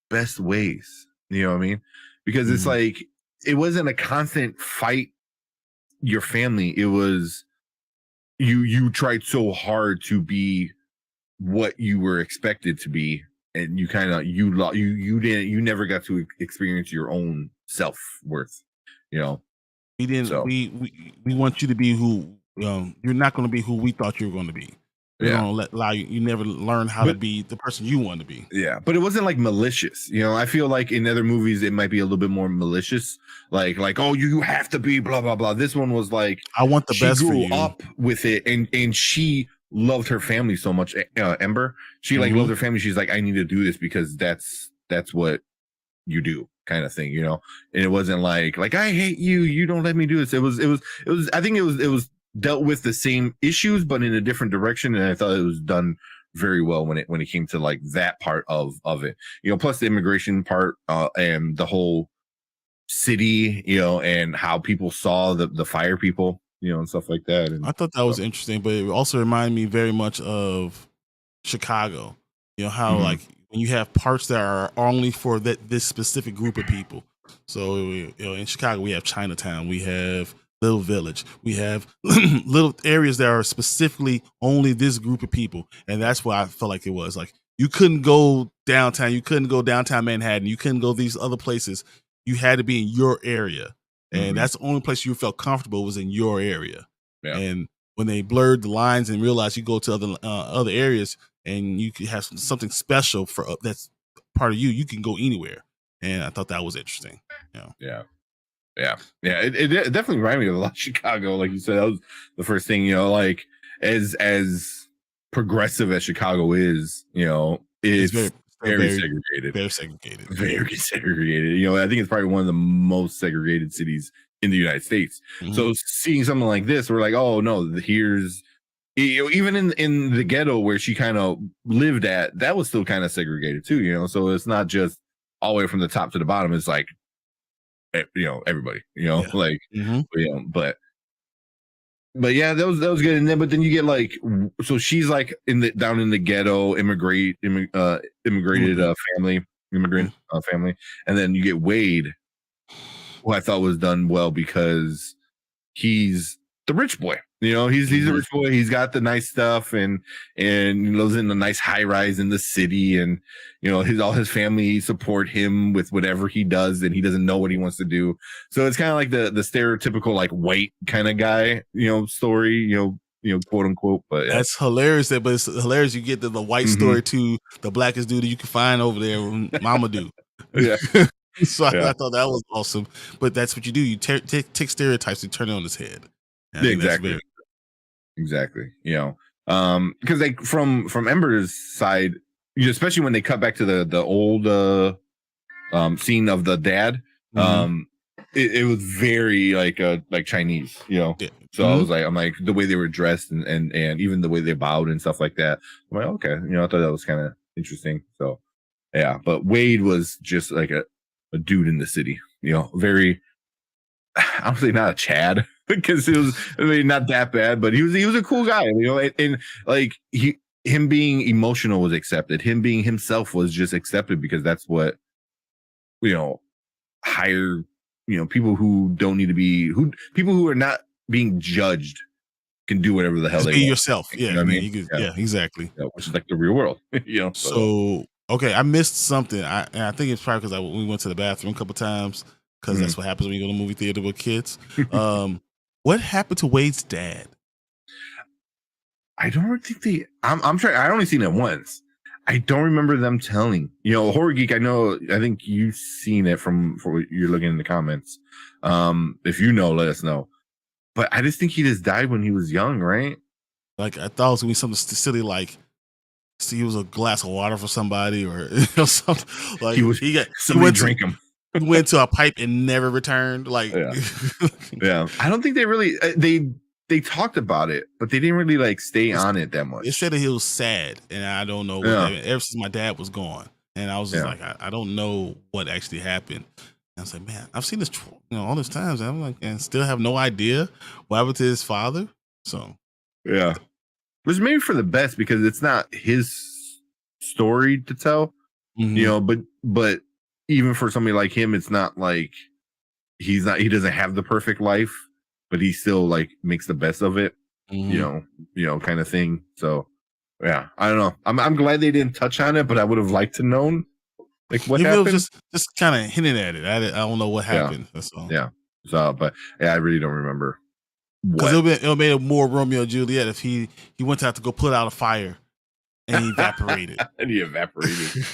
best ways. You know what I mean? Because it's like it wasn't a constant fight your family. It was you tried so hard to be what you were expected to be, and you kind of you never got to experience your own self-worth. We didn't. So. We want you to be who you're not going to be who we thought you were going to be. We're going to allow you. You never learn how to be the person you want to be. Yeah, but it wasn't like malicious. You know, I feel like in other movies it might be a little bit more malicious. Like oh, you have to be blah blah blah. This one was like, I want the best for you. She grew up with it, and she loved her family so much. Ember, she like loved her family. She's like, I need to do this because that's what you do, kind of thing, you know. And it wasn't like I hate you. You don't let me do this. It was. I think it was dealt with the same issues, but in a different direction. And I thought it was done very well when it came to like that part of it, you know, plus the immigration part and the whole city, you know, and how people saw the fire people, you know, and stuff like that. And I thought that was interesting, but it also reminded me very much of Chicago, you know, how like when you have parts that are only for this specific group of people. So, you know, in Chicago, we have Chinatown, we have Little Village, we have little areas that are specifically only this group of people. And that's what I felt like it was. Like, you couldn't go downtown, you couldn't go downtown Manhattan, you couldn't go these other places. You had to be in your area. And that's the only place you felt comfortable was in your area. Yeah. And when they blurred the lines and realized you go to other areas and you could have something special for that's part of you, you can go anywhere. And I thought that was interesting. You know? Yeah. It definitely reminded me of a lot of Chicago. Like you said, that was the first thing, you know, like as progressive as Chicago is, you know, it's very segregated. Very segregated. You know, I think it's probably one of the most segregated cities in the United States. So seeing something like this, we're like, oh no, here's, you know, even in the ghetto where she kind of lived at, that was still kind of segregated too, you know. So it's not just all the way from the top to the bottom. It's like, you know, everybody, you know, like, you know, but yeah, that was good. And then, but then you get like, so she's like down in the ghetto, immigrated family, and then you get Wade, who I thought was done well because he's the rich boy. You know, he's a rich boy. He's got the nice stuff and lives in a nice high rise in the city, and you know, all his family support him with whatever he does, and he doesn't know what he wants to do. So it's kind of like the stereotypical like white kind of guy, you know, story, you know, quote unquote. But that's hilarious. But it's hilarious. You get the white story to the blackest dude that you can find over there, Mama do. Yeah. So I thought that was awesome. But that's what you do. You take stereotypes and turn it on its head. Exactly. You know, because like from Ember's side, you know, especially when they cut back to the old scene of the dad, it was very like Chinese, you know. Yeah. So I'm like the way they were dressed and even the way they bowed and stuff like that. I'm like, okay, you know, I thought that was kind of interesting. So yeah, but Wade was just like a dude in the city, you know, very, honestly, not a Chad because it was, I mean, not that bad, but he was a cool guy, you know, and like him being emotional was accepted. Him being himself was just accepted because that's what, you know, higher, you know, people who don't need to be, people who are not being judged can do whatever the hell they be want. Yourself. Yeah. You know what I mean? You could, yeah, exactly. Yeah, which is like the real world, you know? So, okay, I missed something. I think it's probably because we went to the bathroom a couple times because that's what happens when you go to the movie theater with kids. What happened to Wade's dad? I don't think I'm trying. I only seen it once. I don't remember them telling. You know, Horror Geek, I think you've seen it from you're looking in the comments. If you know, let us know. But I just think he just died when he was young, right? Like, I thought it was gonna be something silly like he was a glass of water for somebody or you know, something like somebody drink him. He went to a pipe and never returned. Like, yeah. I don't think they really they talked about it, but they didn't really like stay on it that much. They said that he was sad, and I don't know. Ever since my dad was gone, and I was just like, I don't know what actually happened. And I was like, man, I've seen this, you know, all these times, and I'm like, and still have no idea what happened to his father. So, yeah, which maybe for the best because it's not his story to tell, you know. But even for somebody like him, it's not like he doesn't have the perfect life, but he still like makes the best of it, you know, kind of thing. So yeah, I don't know. I'm glad they didn't touch on it, but I would have liked to known like what happened. Just kind of hinting at it. I don't know what happened. That's all. Yeah. So, but yeah, I really don't remember Because What? it would made it more Romeo and Juliet if he went to have to go put out a fire and he evaporated. And he evaporated.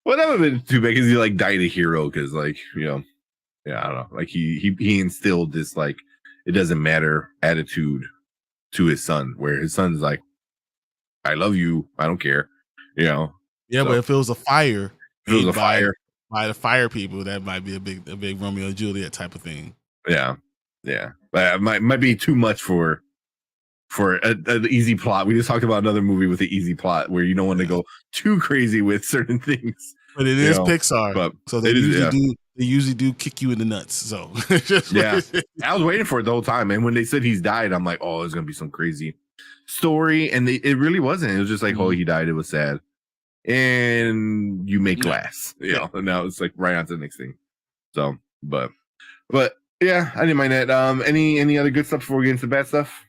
Well, that would have been too bad because he like died a hero because like yeah, I don't know, like he instilled this like it doesn't matter attitude to his son, where his son's like, I love you, I don't care, Yeah, So, but if it was a fire, if it was made a fire, by the fire people, that might be a big Romeo and Juliet type of thing. yeah, but it might be too much for an easy plot. We just talked about another movie with an easy plot where you don't want to go too crazy with certain things. But it is Pixar, but so they usually do kick you in the nuts. So yeah, I was waiting for it the whole time, and when they said he's died, I'm like, oh, it's gonna be some crazy story, and it really wasn't. It was just like, oh, he died. It was sad, and you make glass, and now it's like right on to the next thing. So, but yeah, I didn't mind that. Any other good stuff before we get into bad stuff?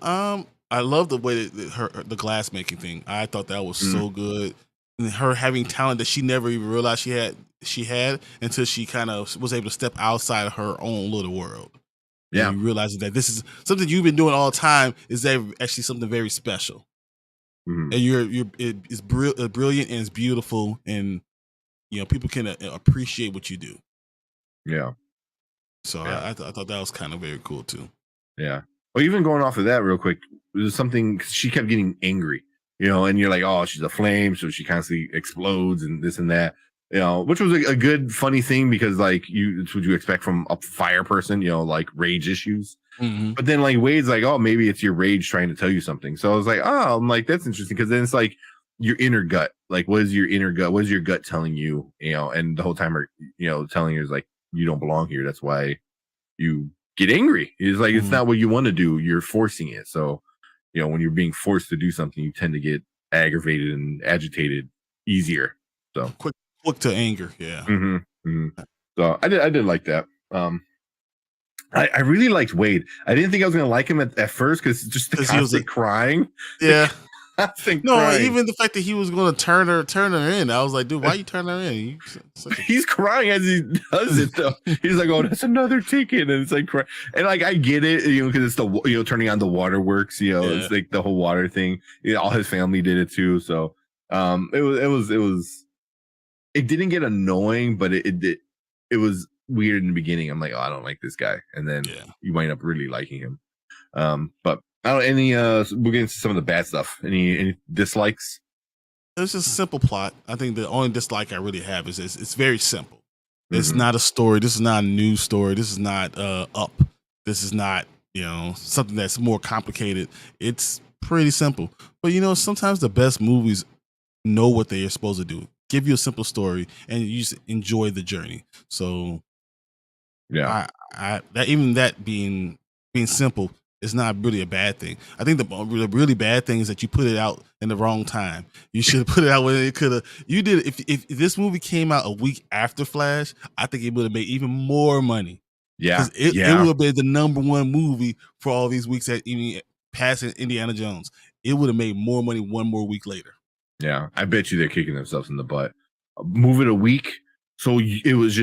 I love the way that the glass making thing. I thought that was so good. And her having talent that she never even realized she had until she kind of was able to step outside of her own little world. Yeah, and realizing that this is something you've been doing all the time is actually something very special. And it's brilliant and it's beautiful, and people can appreciate what you do. Yeah. So I thought that was kind of very cool too. Yeah. Well, even going off of that real quick, there's something she kept getting angry, and you're like, oh, she's a flame, so she constantly explodes and this and that, which was a good, funny thing because like it's what you expect from a fire person, like rage issues. But then like Wade's like, oh, maybe it's your rage trying to tell you something. So I was like, oh, I'm like, that's interesting because then it's like your inner gut. Like, what is your inner gut? What is your gut telling you? And the whole time, telling you is like, you don't belong here. That's why you get angry. It's like it's not what you want to do. You're forcing it. So, when you're being forced to do something, you tend to get aggravated and agitated easier. So quick to anger. Yeah. So I did like that. I really liked Wade. I didn't think I was gonna like him at first because just the constant crying. Yeah. Crying. Even the fact that he was going to turn her in, I was like, dude, why you turn her in? He's crying as he does it though. He's like, oh, that's another ticket, and it's like, and like I get it, because it's the turning on the waterworks, it's like the whole water thing. All his family did it too, so it didn't get annoying, but it was weird in the beginning. I'm like, oh, I don't like this guy, and then you wind up really liking him. But I don't we'll get into some of the bad stuff. Any dislikes? It's just a simple plot. I think the only dislike I really have is it's very simple. It's not a story. This is not a news story. This is not Up. This is not something that's more complicated. It's pretty simple. But sometimes the best movies know what they are supposed to do. Give you a simple story and you just enjoy the journey. So yeah, that being simple is not really a bad thing. I think the really bad thing is that you put it out in the wrong time. You should have put it out when it could have. You did if this movie came out a week after Flash, I think it would have made even more money. Yeah, it would have been the #1 movie for all these weeks at even passing Indiana Jones. It would have made more money one more week later. Yeah, I bet you they're kicking themselves in the butt. Move it a week, so it would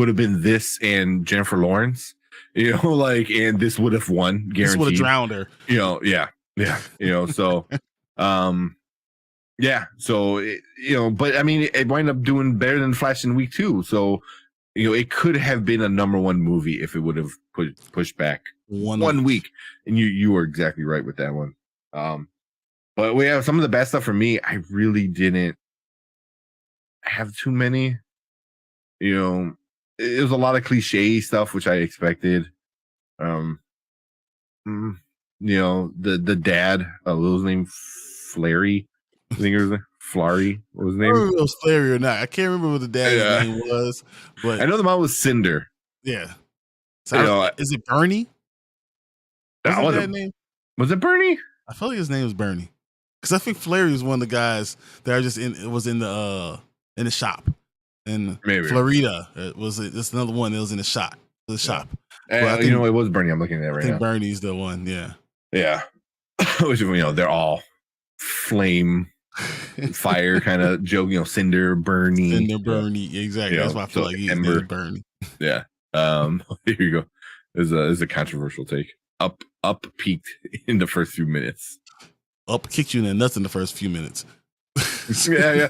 have been this and Jennifer Lawrence. And this would have won, guaranteed. This would have drowned her. So, so but I mean, it wound up doing better than Flash in week 2. So, it could have been a #1 movie if it would have pushed back one week. And you were exactly right with that one. But we have some of the best stuff for me. I really didn't have too many. It was a lot of cliche stuff, which I expected. The dad, what was his name? Flary. I think it was Flary. What was his name? I don't remember if it was Flary or not. I can't remember what the dad's name was, but I know the mom was Cinder. Yeah. So is it Bernie? Was it Bernie? I feel like his name was Bernie, because I think Flary was one of the guys that are just in the shop. And maybe Florida it's another one that was in the shop. It was Bernie. I'm looking at it right now. I think Bernie's the one. Yeah. Which they're all flame, fire kind of joke. Cinder, Bernie, Bernie. Exactly. That's why I feel like he's Bernie. Yeah. Here you go. is a controversial take. Up peaked in the first few minutes. Up kicked you in the nuts in the first few minutes. Yeah.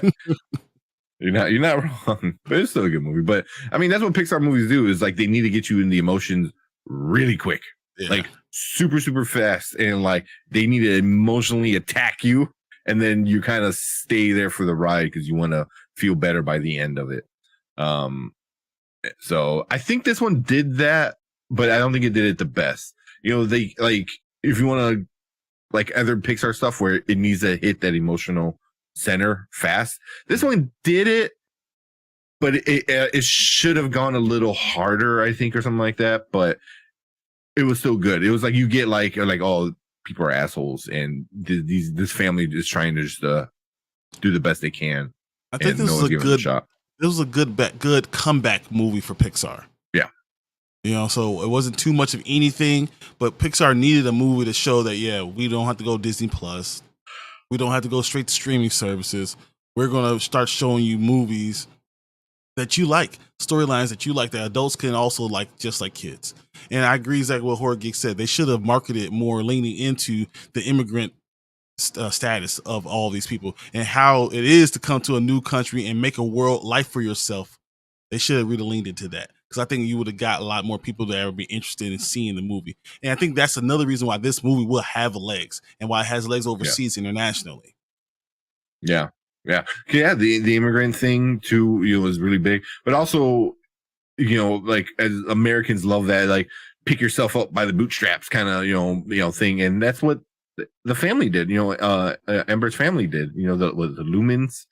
You're not wrong, but it's still a good movie. But I mean, that's what Pixar movies do, is like they need to get you in the emotions really quick, like super, super fast. And like they need to emotionally attack you. And then you kind of stay there for the ride because you want to feel better by the end of it. So I think this one did that, but I don't think it did it the best. They like, if you want to like other Pixar stuff where it needs to hit that emotional center fast, this one did it, but it should have gone a little harder, I think, or something like that. But it was still good. It was like you get like oh, people are assholes, and this family is trying to just do the best they can. I think this was a good shot. This was a good comeback movie for Pixar. Yeah. So it wasn't too much of anything, but Pixar needed a movie to show that, we don't have to go Disney Plus. We don't have to go straight to streaming services. We're going to start showing you movies that you like, storylines that you like, that adults can also like, just like kids. And I agree exactly what Horror Geek said. They should have marketed more, leaning into the immigrant status of all these people and how it is to come to a new country and make a world life for yourself. They should have really leaned into that, because I think you would have got a lot more people that would be interested in seeing the movie. And I think that's another reason why this movie will have legs and why it has legs overseas internationally. Yeah. The immigrant thing too, was really big, but also, like as Americans love that, like pick yourself up by the bootstraps kind of, thing. And that's what the family did, Ember's family did, the Lumens,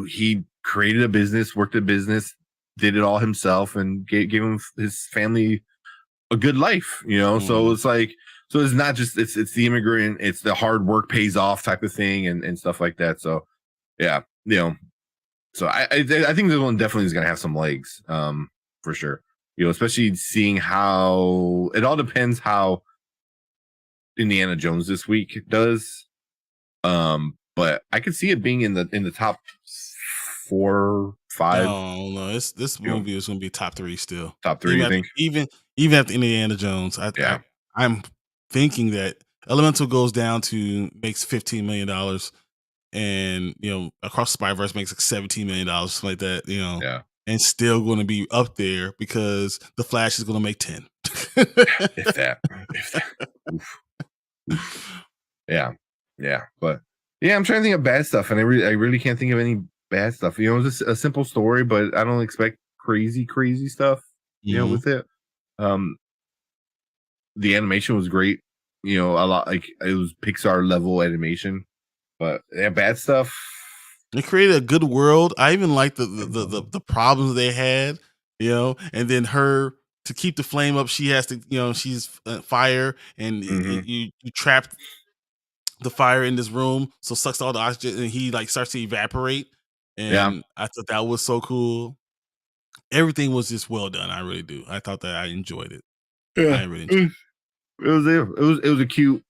he created a business, worked a business, did it all himself, and gave him his family a good life, So it's like, so it's not just it's the immigrant, it's the hard work pays off type of thing and stuff like that. So yeah, so I think this one definitely is gonna have some legs, for sure. Especially seeing how it all depends how Indiana Jones this week does. But I could see it being in the top 4, 5. No, this movie is going to be top 3 still. Top 3, you think? Even after Indiana Jones, I'm thinking that Elemental goes down to makes $15 million, and Across the Spider-Verse makes like $17 million, something like that. And still going to be up there because The Flash is going to make 10. if that. Oof. Yeah, but yeah, I'm trying to think of bad stuff, and I really can't think of any bad stuff. It's just a simple story, but I don't expect crazy stuff. With it. The animation was great. A lot, like it was Pixar level animation, but bad stuff. They created a good world. I even like the problems they had. And then her, to keep the flame up, she has to, she's fire, and you trap the fire in this room, so sucks all the oxygen, and he like starts to evaporate. And I thought that was so cool. Everything was just well done. I really do. I thought that I enjoyed it. Yeah, I really enjoyed it. It was a cute,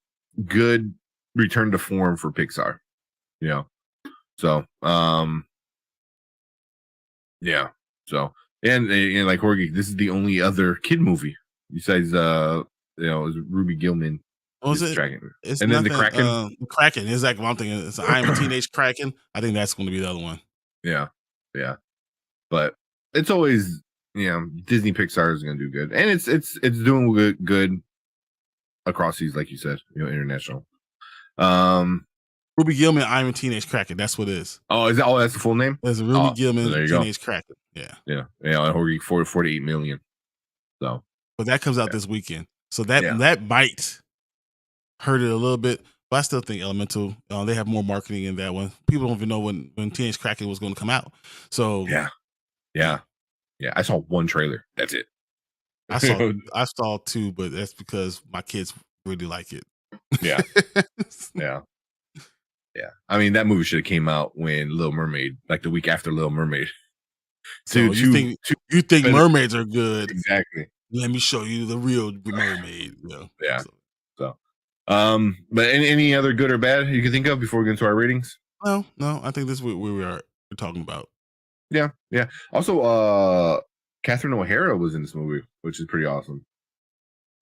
good return to form for Pixar. So yeah. So and like Horgy, this is the only other kid movie besides Ruby Gillman. What was it? It's and then the Kraken. The Kraken is like one thing. It's I Am a Teenage Kraken. I think that's going to be the other one. Yeah. But it's always Disney Pixar is going to do good, and it's doing good across these, like you said, international. Ruby Gillman, I Am a Teenage Kraken. That's what it is. Oh, is that? Oh, that's the full name. It's Ruby Gillman, Teenage Kraken. Yeah. Horgy 48 million. So, but that comes out this weekend, so that might hurt it a little bit, but I still think Elemental, they have more marketing in that one. People don't even know when Teenage Kraken was going to come out. So yeah. I saw one trailer. That's it. I saw 2, but that's because my kids really like it. Yeah. I mean, that movie should have came out when Little Mermaid, like the week after Little Mermaid. So you think mermaids are good? Exactly. Let me show you the real mermaid. Yeah. So, but any other good or bad you can think of before we get into our ratings? No, I think this is where we're talking about. Yeah. Also, Catherine O'Hara was in this movie, which is pretty awesome.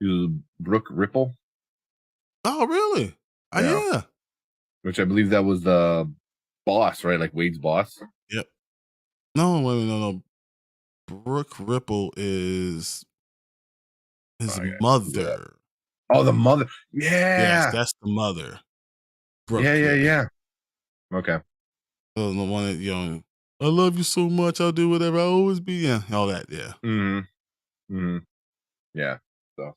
She was Brooke Ripple. Oh, really? Yeah. Which I believe that was the boss, right? Like Wade's boss. Yep. No, no. Brooke Ripple is his mother. Oh, the mother. Yeah. Yes, that's the mother. Brooke yeah. Okay. So the one that, I love you so much. I'll do whatever. I'll always be. Yeah, all that. Yeah. Yeah. So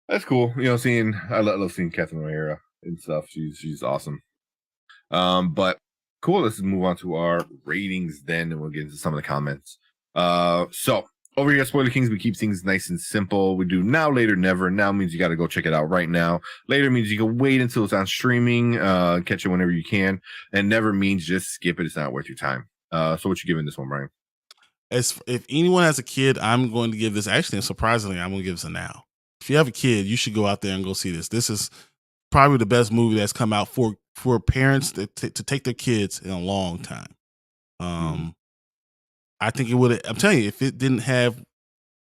that's cool. I love seeing Catherine O'Hara and stuff. She's awesome. But cool. Let's move on to our ratings then, and we'll get into some of the comments. So over here at Spoiler Kings, we keep things nice and simple. We do now, later, never. Now means you got to go check it out right now. Later means you can wait until it's on streaming, catch it whenever you can. And never means just skip it. It's not worth your time. So what you giving this one, Brian? If anyone has a kid, I'm going to give this. Actually, surprisingly, I'm going to give this a now. If you have a kid, you should go out there and go see this. This is probably the best movie that's come out for parents to take their kids in a long time. I think it would. I'm telling you, if it didn't have,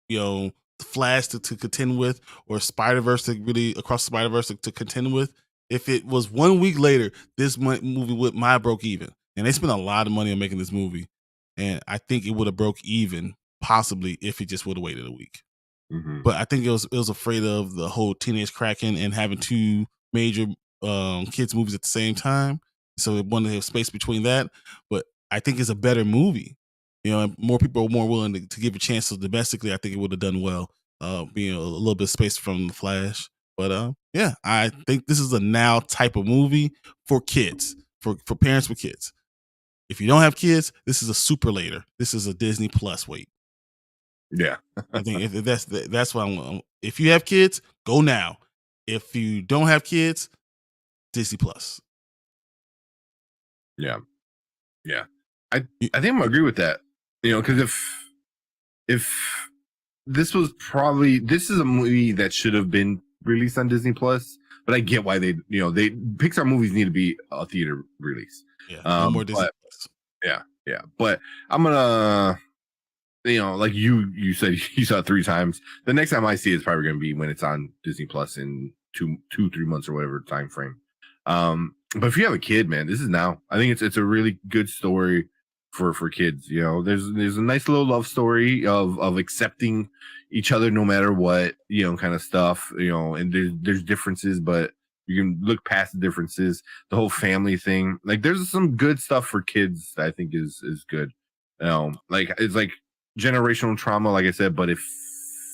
the Flash to contend with, or Spider-Verse to really across the Spider-Verse to contend with, if it was 1 week later, this movie might broke even. And they spent a lot of money on making this movie, and I think it would have broke even possibly if it just would have waited a week. But I think it was afraid of the whole teenage Kraken and having two major kids movies at the same time, so it wanted to have space between that. But I think it's a better movie. And more people are more willing to give a chance. So domestically, I think it would have done well, being a little bit of space from the Flash. But yeah, I think this is a now type of movie for kids, for parents with kids. If you don't have kids, this is a super later. This is a Disney Plus wait. Yeah, I think if that's what I'm. If you have kids, go now. If you don't have kids, Disney Plus. Yeah. I think I'm gonna agree with that. Because if this is a movie that should have been released on Disney Plus, but I get why they Pixar movies need to be a theater release. Yeah, no more Disney Plus. Yeah. But I'm gonna, like you said, you saw it 3 times. The next time I see it is probably gonna be when it's on Disney Plus in 2-3 months or whatever time frame. But if you have a kid, man, this is now. I think it's a really good story for kids. There's a nice little love story of accepting each other no matter what, kind of stuff. And there's differences, but you can look past the differences. The whole family thing, like there's some good stuff for kids that I think is good. Like it's like generational trauma, like I said, but if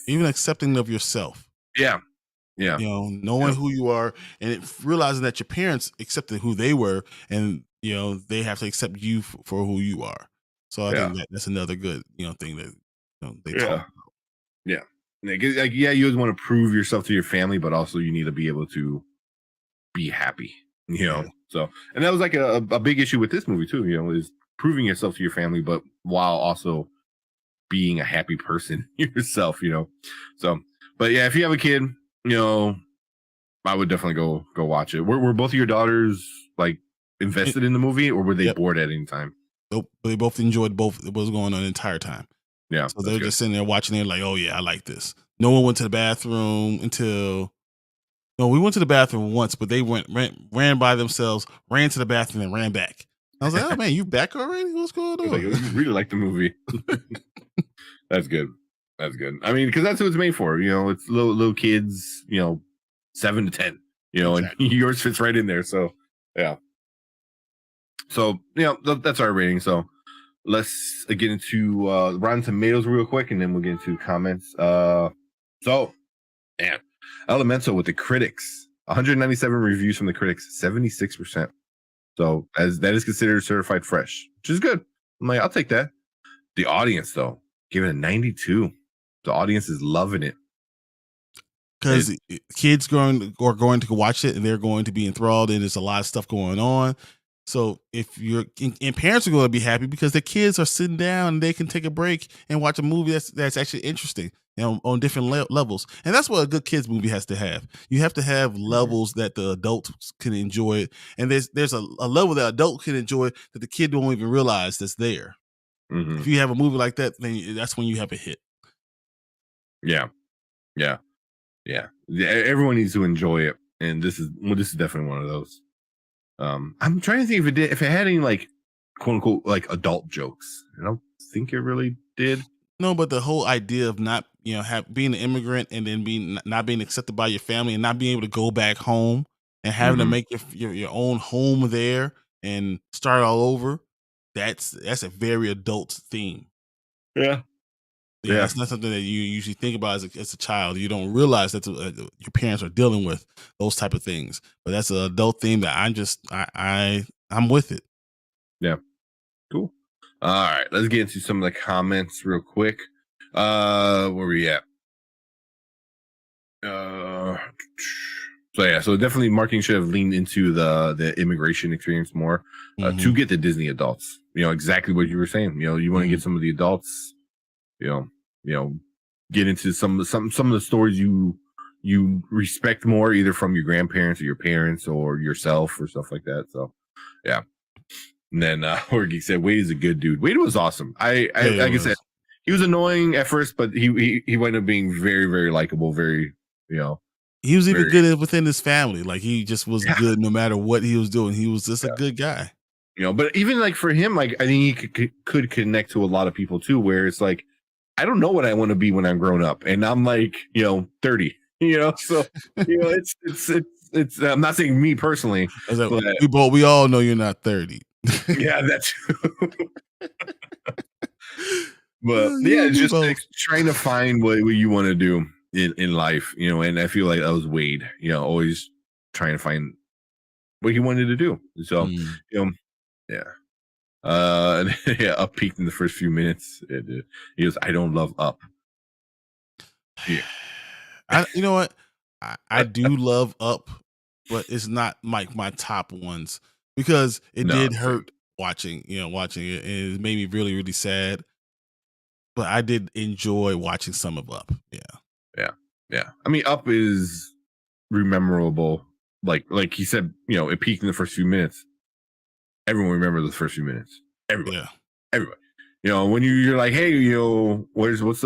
even accepting of yourself. Yeah. Knowing who you are, and realizing that your parents accepted who they were, and they have to accept you for who you are. So I think that's another good thing that they talk about. Yeah, like you always want to prove yourself to your family, but also you need to be able to be happy. So, and that was like a big issue with this movie too. Is proving yourself to your family, but while also being a happy person yourself. So, but yeah, if you have a kid, I would definitely go watch it. Were both of your daughters like invested in the movie, or were they bored at any time? Nope. They both enjoyed what was going on the entire time. Yeah. So they're just sitting there watching it like, oh yeah, I like this. No one went to the bathroom we went to the bathroom once, but they ran by themselves, ran to the bathroom and ran back. I was like, oh man, you back already? What's going on? You really like the movie. That's good. I mean, because that's what it's made for. It's little kids, 7 to 10, exactly. And yours fits right in there. So, yeah. So, that's our rating. So, let's get into Rotten Tomatoes real quick, and then we'll get into comments. Elemental with the critics, 197 reviews from the critics, 76%. So, as that is considered certified fresh, which is good. I'm like, I'll take that. The audience, though, giving it a 92. The audience is loving it. Because kids are going to watch it, and they're going to be enthralled, and there's a lot of stuff going on. So if and parents are going to be happy because their kids are sitting down and they can take a break and watch a movie that's actually interesting, on different levels. And that's what a good kids movie has to have. You have to have levels that the adults can enjoy it, and there's a level that adult can enjoy that the kid won't even realize that's there. If you have a movie like that, then that's when you have a hit. Yeah. Everyone needs to enjoy it, and this is definitely one of those. I'm trying to think if it had any like quote unquote like adult jokes. I don't think it really did. No, but the whole idea of not, being an immigrant and then not being accepted by your family and not being able to go back home and having to make your own home there and start all over. That's a very adult theme. Yeah. It's not something that you usually think about as a child. You don't realize that your parents are dealing with those type of things. But that's an adult theme that I'm with it. Yeah. Cool. All right, let's get into some of the comments real quick. Where we at? So definitely marketing should have leaned into the immigration experience more to get the Disney adults. Exactly what you were saying. You want to get some of the adults. Get into some of the stories you respect more, either from your grandparents or your parents or yourself or stuff like that. So, yeah. And then Horgy said, "Wade is a good dude." Wade was awesome. Like I said, he was annoying at first, but he wound up being very, very likable. Very, he was even good within his family. Like he just was good no matter what he was doing. He was just a good guy. But even like for him, like I think he could connect to a lot of people too, where it's like, I don't know what I want to be when I'm grown up, and I'm like, 30. So it's. I'm not saying me personally. Like, we all know you're not 30. Yeah, that's. But yeah, it's just like trying to find what you want to do in life, and I feel like that was Wade, always trying to find what he wanted to do. So, yeah. Up peaked in the first few minutes. He goes, "I don't love Up." Yeah. You know what? I do love Up, but it's not like my top ones because it did hurt watching it, and it made me really, really sad. But I did enjoy watching some of Up. Yeah. I mean, Up is rememberable. Like he said, it peaked in the first few minutes. Everyone remembers the first few minutes. Everybody. When you're like, hey, what was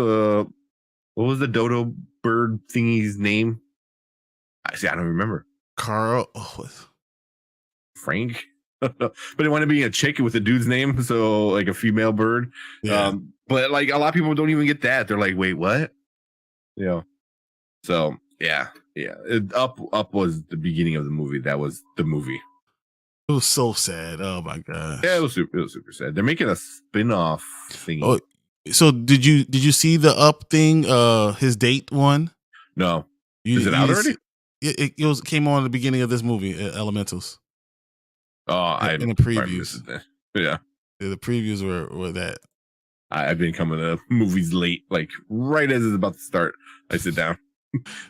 the dodo bird thingy's name? I don't remember. Carl. Frank. But it wanted to be a chick with a dude's name, so like a female bird. Yeah. But like a lot of people don't even get that. They're like, wait, what? So yeah. Up was the beginning of the movie. That was the movie. It was so sad. Oh my gosh. Yeah, it was super sad. They're making a spin-off thing. Oh, so did you see the Up thing? His date one? No. Is it out already? It came on at the beginning of this movie, Elementals. Oh, in the previews. Yeah. The previews were that. I've been coming to movies late, like right as it's about to start. I sit down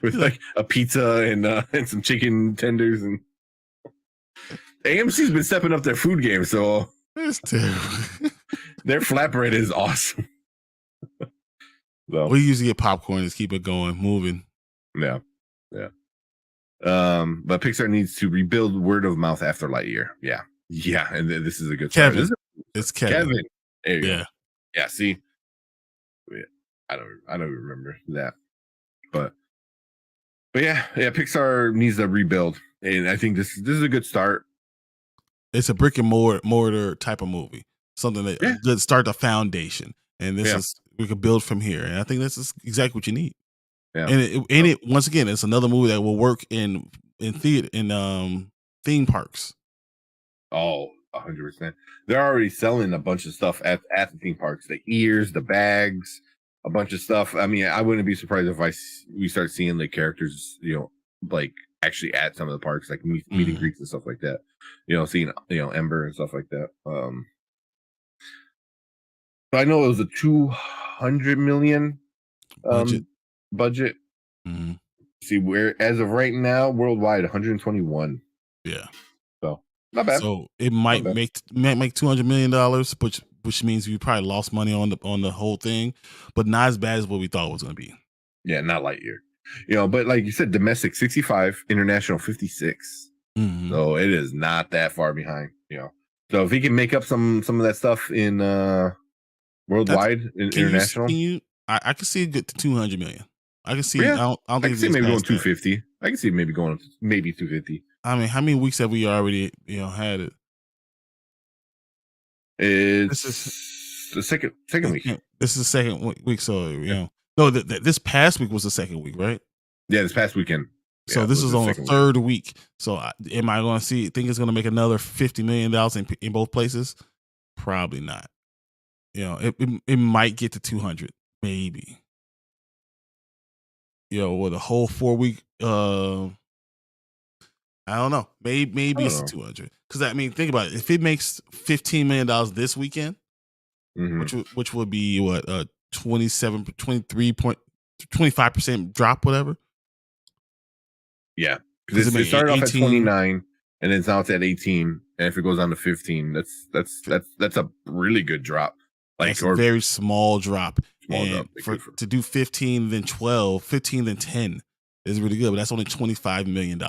with like a pizza and some chicken tenders, and AMC's been stepping up their food game, so it's terrible. Their flatbread is awesome. So we usually get popcorn and keep it going, moving. Yeah. But Pixar needs to rebuild word of mouth after Lightyear. Yeah, and this is a good Kevin. It's Kevin. There you go. Yeah. Yeah, see, I don't remember that, but yeah, Pixar needs to rebuild, and I think this is a good start. It's a brick and mortar type of movie, something that good start the foundation, and this is we can build from here, and I think this is exactly what you need. Yeah, and it once again, it's another movie that will work in theater theme parks. Oh, 100%. They're already selling a bunch of stuff at the theme parks, the ears, the bags, a bunch of stuff. I mean, I wouldn't be surprised if we start seeing the characters, like actually at some of the parks, like meet and greets and stuff like that. Seeing Ember and stuff like that. But I know it was a $200 million budget. Mm-hmm. See, where as of right now, worldwide 121. Yeah. So not bad. So it might make $200 million, which means we probably lost money on the whole thing, but not as bad as what we thought it was going to be. Yeah, not Lightyear. But like you said, domestic 65, international 56. Mm-hmm. So it is not that far behind. So if he can make up some of that stuff in worldwide and international. I can see it get to 200 million. I can see. Yeah. I don't I think can see it's maybe going past that. 250. I can see maybe going maybe 250. I mean, how many weeks have we already had it? It's the second week. This is the second week, so no, this past week was the second week, right? Yeah, this past weekend. So Yeah, this was is the on the second third week. So am I going to think it's going to make another $50 million in both places? Probably not. It might get to 200, maybe. With a whole 4 week. I don't know. Maybe it's 200. Because I mean, think about it. If it makes $15 million this weekend, which would be what 25% drop, whatever. Yeah, because it started off at 29, and then now it's at 18. And if it goes on to 15, that's a really good drop. Like a very small drop. To do 15, then 12, 15, then 10 is really good. But that's only $25 million.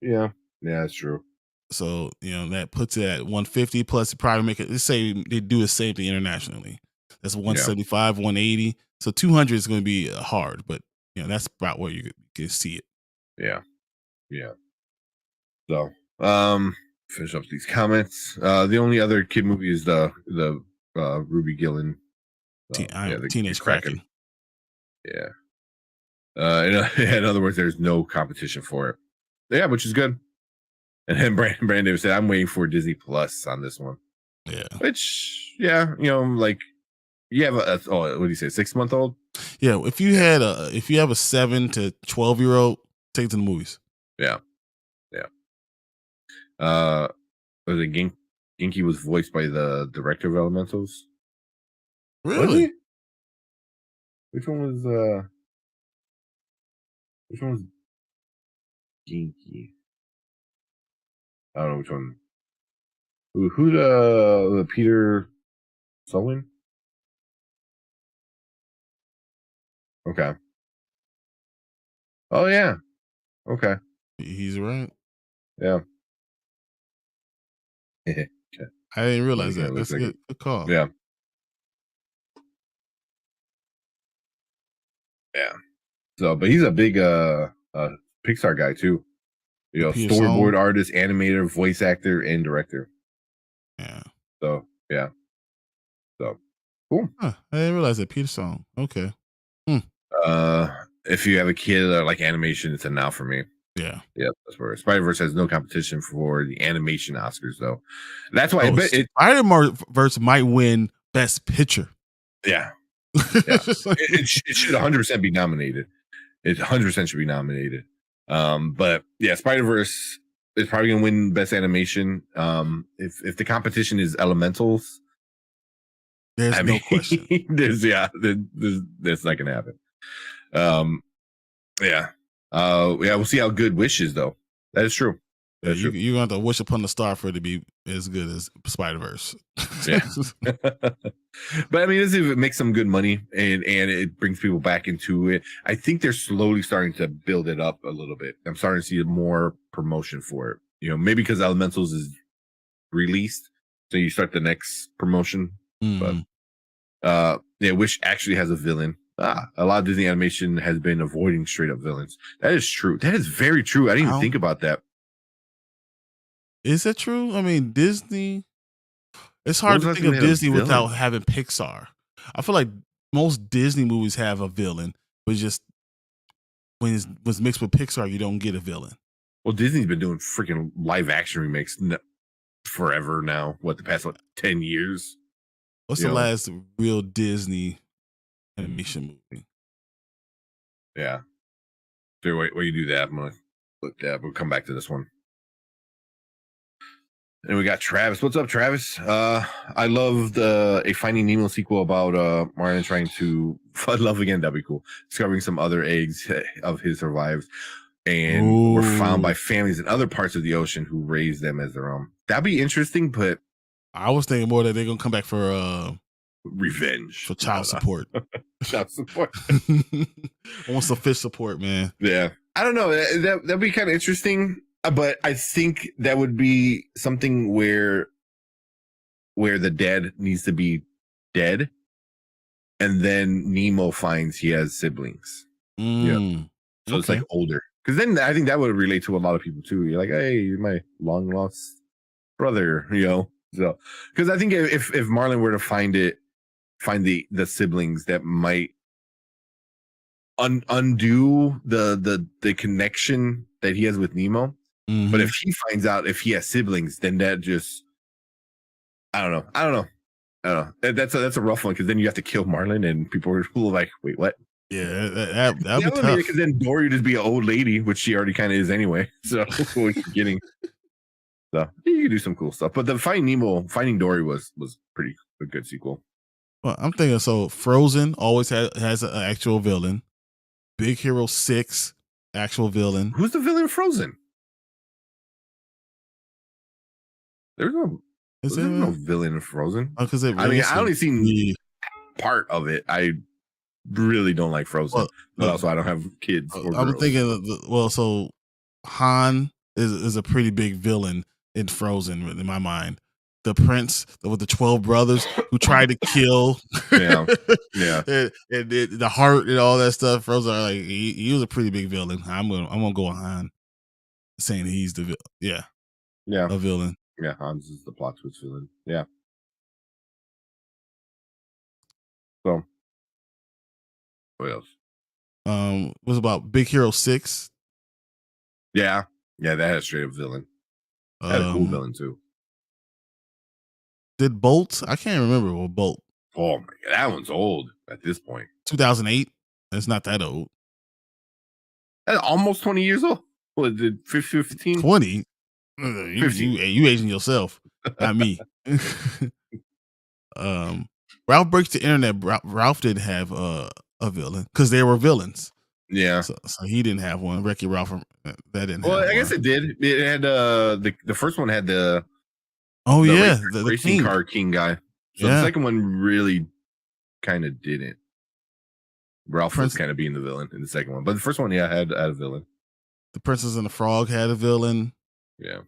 Yeah, that's true. So that puts it at 150 plus. Probably make it. Let's say they do the same thing internationally. That's 175, 180. So 200 is going to be hard, but that's about where you can see it. Yeah. So, finish up these comments. The only other kid movie is the Ruby Gillen, the Teenage Kraken. Yeah. In other words, there's no competition for it. Yeah, which is good. And then Brandon Davis said, "I'm waiting for Disney Plus on this one." Yeah. Which, like you have what do you say, 6-month-old? Yeah. If you have a 7 to 12-year-old, take it to the movies. Yeah. Was it Genki was voiced by the director of Elementals? Really? Which one was Genki? I don't know which one. Who the Peter Sullivan? Okay. Oh yeah. Okay. He's right. Yeah. Okay. I didn't realize that. That's a good call. Yeah. Yeah. So, but he's a big Pixar guy too. Storyboard artist, animator, voice actor, and director. Yeah. So yeah. So cool. Huh, I didn't realize that. Peter Song. Okay. If you have a kid that like animation, it's a now for me. Yeah. That's where Spider-Verse has no competition for the animation Oscars, though. That's why Spider-Verse might win Best Picture. Yeah. It should 100% be nominated. It 100% should be nominated. But yeah, Spider-Verse is probably gonna win Best Animation. If the competition is Elementals, there's no question. That's not gonna happen. We'll see how good Wish is, though. That is true. You're going to have to wish upon the star for it to be as good as Spider-Verse. Yeah. But I mean, if it makes some good money and it brings people back into it, I think they're slowly starting to build it up a little bit. I'm starting to see more promotion for it. Maybe because Elementals is released, so you start the next promotion. Mm-hmm. But Wish actually has a villain. A lot of Disney animation has been avoiding straight up villains. That is true. That is very true. I didn't even think about that. Is that true? I mean, Disney. It's hard to think of Disney without having Pixar. I feel like most Disney movies have a villain, but just when it's mixed with Pixar, you don't get a villain. Well, Disney's been doing freaking live action remakes forever now. The past 10 years? What's the last real Disney animation movie? Yeah. So wait, while you do that, I'm gonna look that. We'll come back to this one. And we got Travis. What's up, Travis? I loved a Finding Nemo sequel about Marlin trying to find love again. That'd be cool. Discovering some other eggs of his survived and were found by families in other parts of the ocean who raised them as their own. That'd be interesting, but I was thinking more that they're gonna come back for revenge, for child support. Child support. I want some fish support, man. Yeah, I don't know. That'd be kind of interesting, but I think that would be something where the dead needs to be dead, and then Nemo finds he has siblings. So it's like older. Because then I think that would relate to a lot of people too. You're like, hey, you're my long lost brother, So because I think if Marlin were to find the siblings, that might undo the connection that he has with Nemo. But if he finds out if he has siblings, then that just I don't know. That's a rough one because then you have to kill Marlin and people are like, wait, what? Yeah, that'd be tough. Because then Dory would just be an old lady, which she already kind of is anyway. So we're getting. So you can do some cool stuff, but the Finding Dory was pretty a good sequel. Well, I'm thinking so. Frozen always has an actual villain. Big Hero 6 actual villain. Who's the villain of Frozen? There's no villain in Frozen. Because I only seen part of it. I really don't like Frozen, but also I don't have kids. I'm thinking, so Han is a pretty big villain in Frozen in my mind. The prince with the 12 brothers who tried to kill, and the heart and all that stuff. Frozen, like he was a pretty big villain. I'm gonna go on Han, saying he's the a villain. Yeah, Hans is the plot twist villain. Yeah. So, what else? Was about Big Hero 6. Yeah, that had a straight up villain. Had a cool villain too. Did Bolt? I can't remember what Bolt. Oh my god, that one's old at this point. 2008. It's not that old. That's almost 20 years old. What did 15? 20? You aging yourself, not me. Ralph Breaks the Internet. Ralph didn't have a villain because they were villains. Yeah, so he didn't have one. Wreck-It Ralph, that didn't. Well, have I guess one. it did. It had the first one had the the racing king. car king guy. So the second one really kind of didn't. Ralph was kind of being the villain in the second one, but the first one, had a villain. The Princess and the Frog had a villain. Yeah.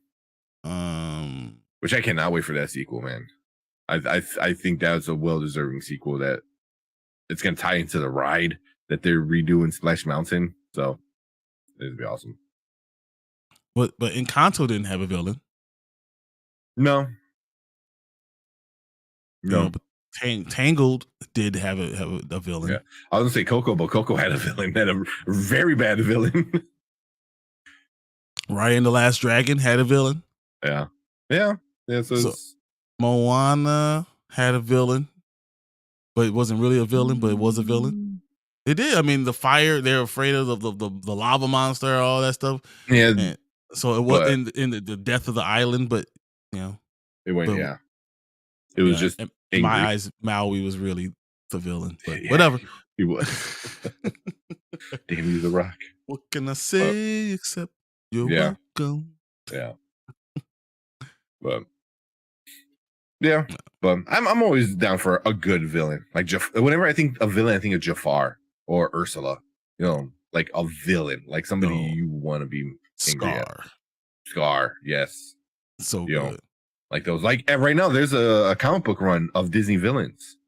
Which I cannot wait for that sequel, man. I think that's a well-deserving sequel that it's going to tie into the ride that they're redoing Splash Mountain. So it'd be awesome. But Encanto didn't have a villain. No. But Tangled did have a villain. Yeah. I was gonna say Coco, but Coco had a villain, had a very bad villain. Raya and the Last Dragon had a villain. Yeah. So Moana had a villain, but it wasn't really a villain, but it was a villain. It did. I mean, the fire, they're afraid of the lava monster, all that stuff. Yeah. And so it was in the death of the island, but it went. It was just in my eyes, Maui was really the villain. But whatever. He was. Damn you, The Rock. What can I say except you're welcome? Yeah. But I'm always down for a good villain. Like whenever I think of villain, I think of Jafar or Ursula. Like a villain, like somebody you want to be angry at. Scar, yes. So good. Like those. Like right now, there's a comic book run of Disney villains.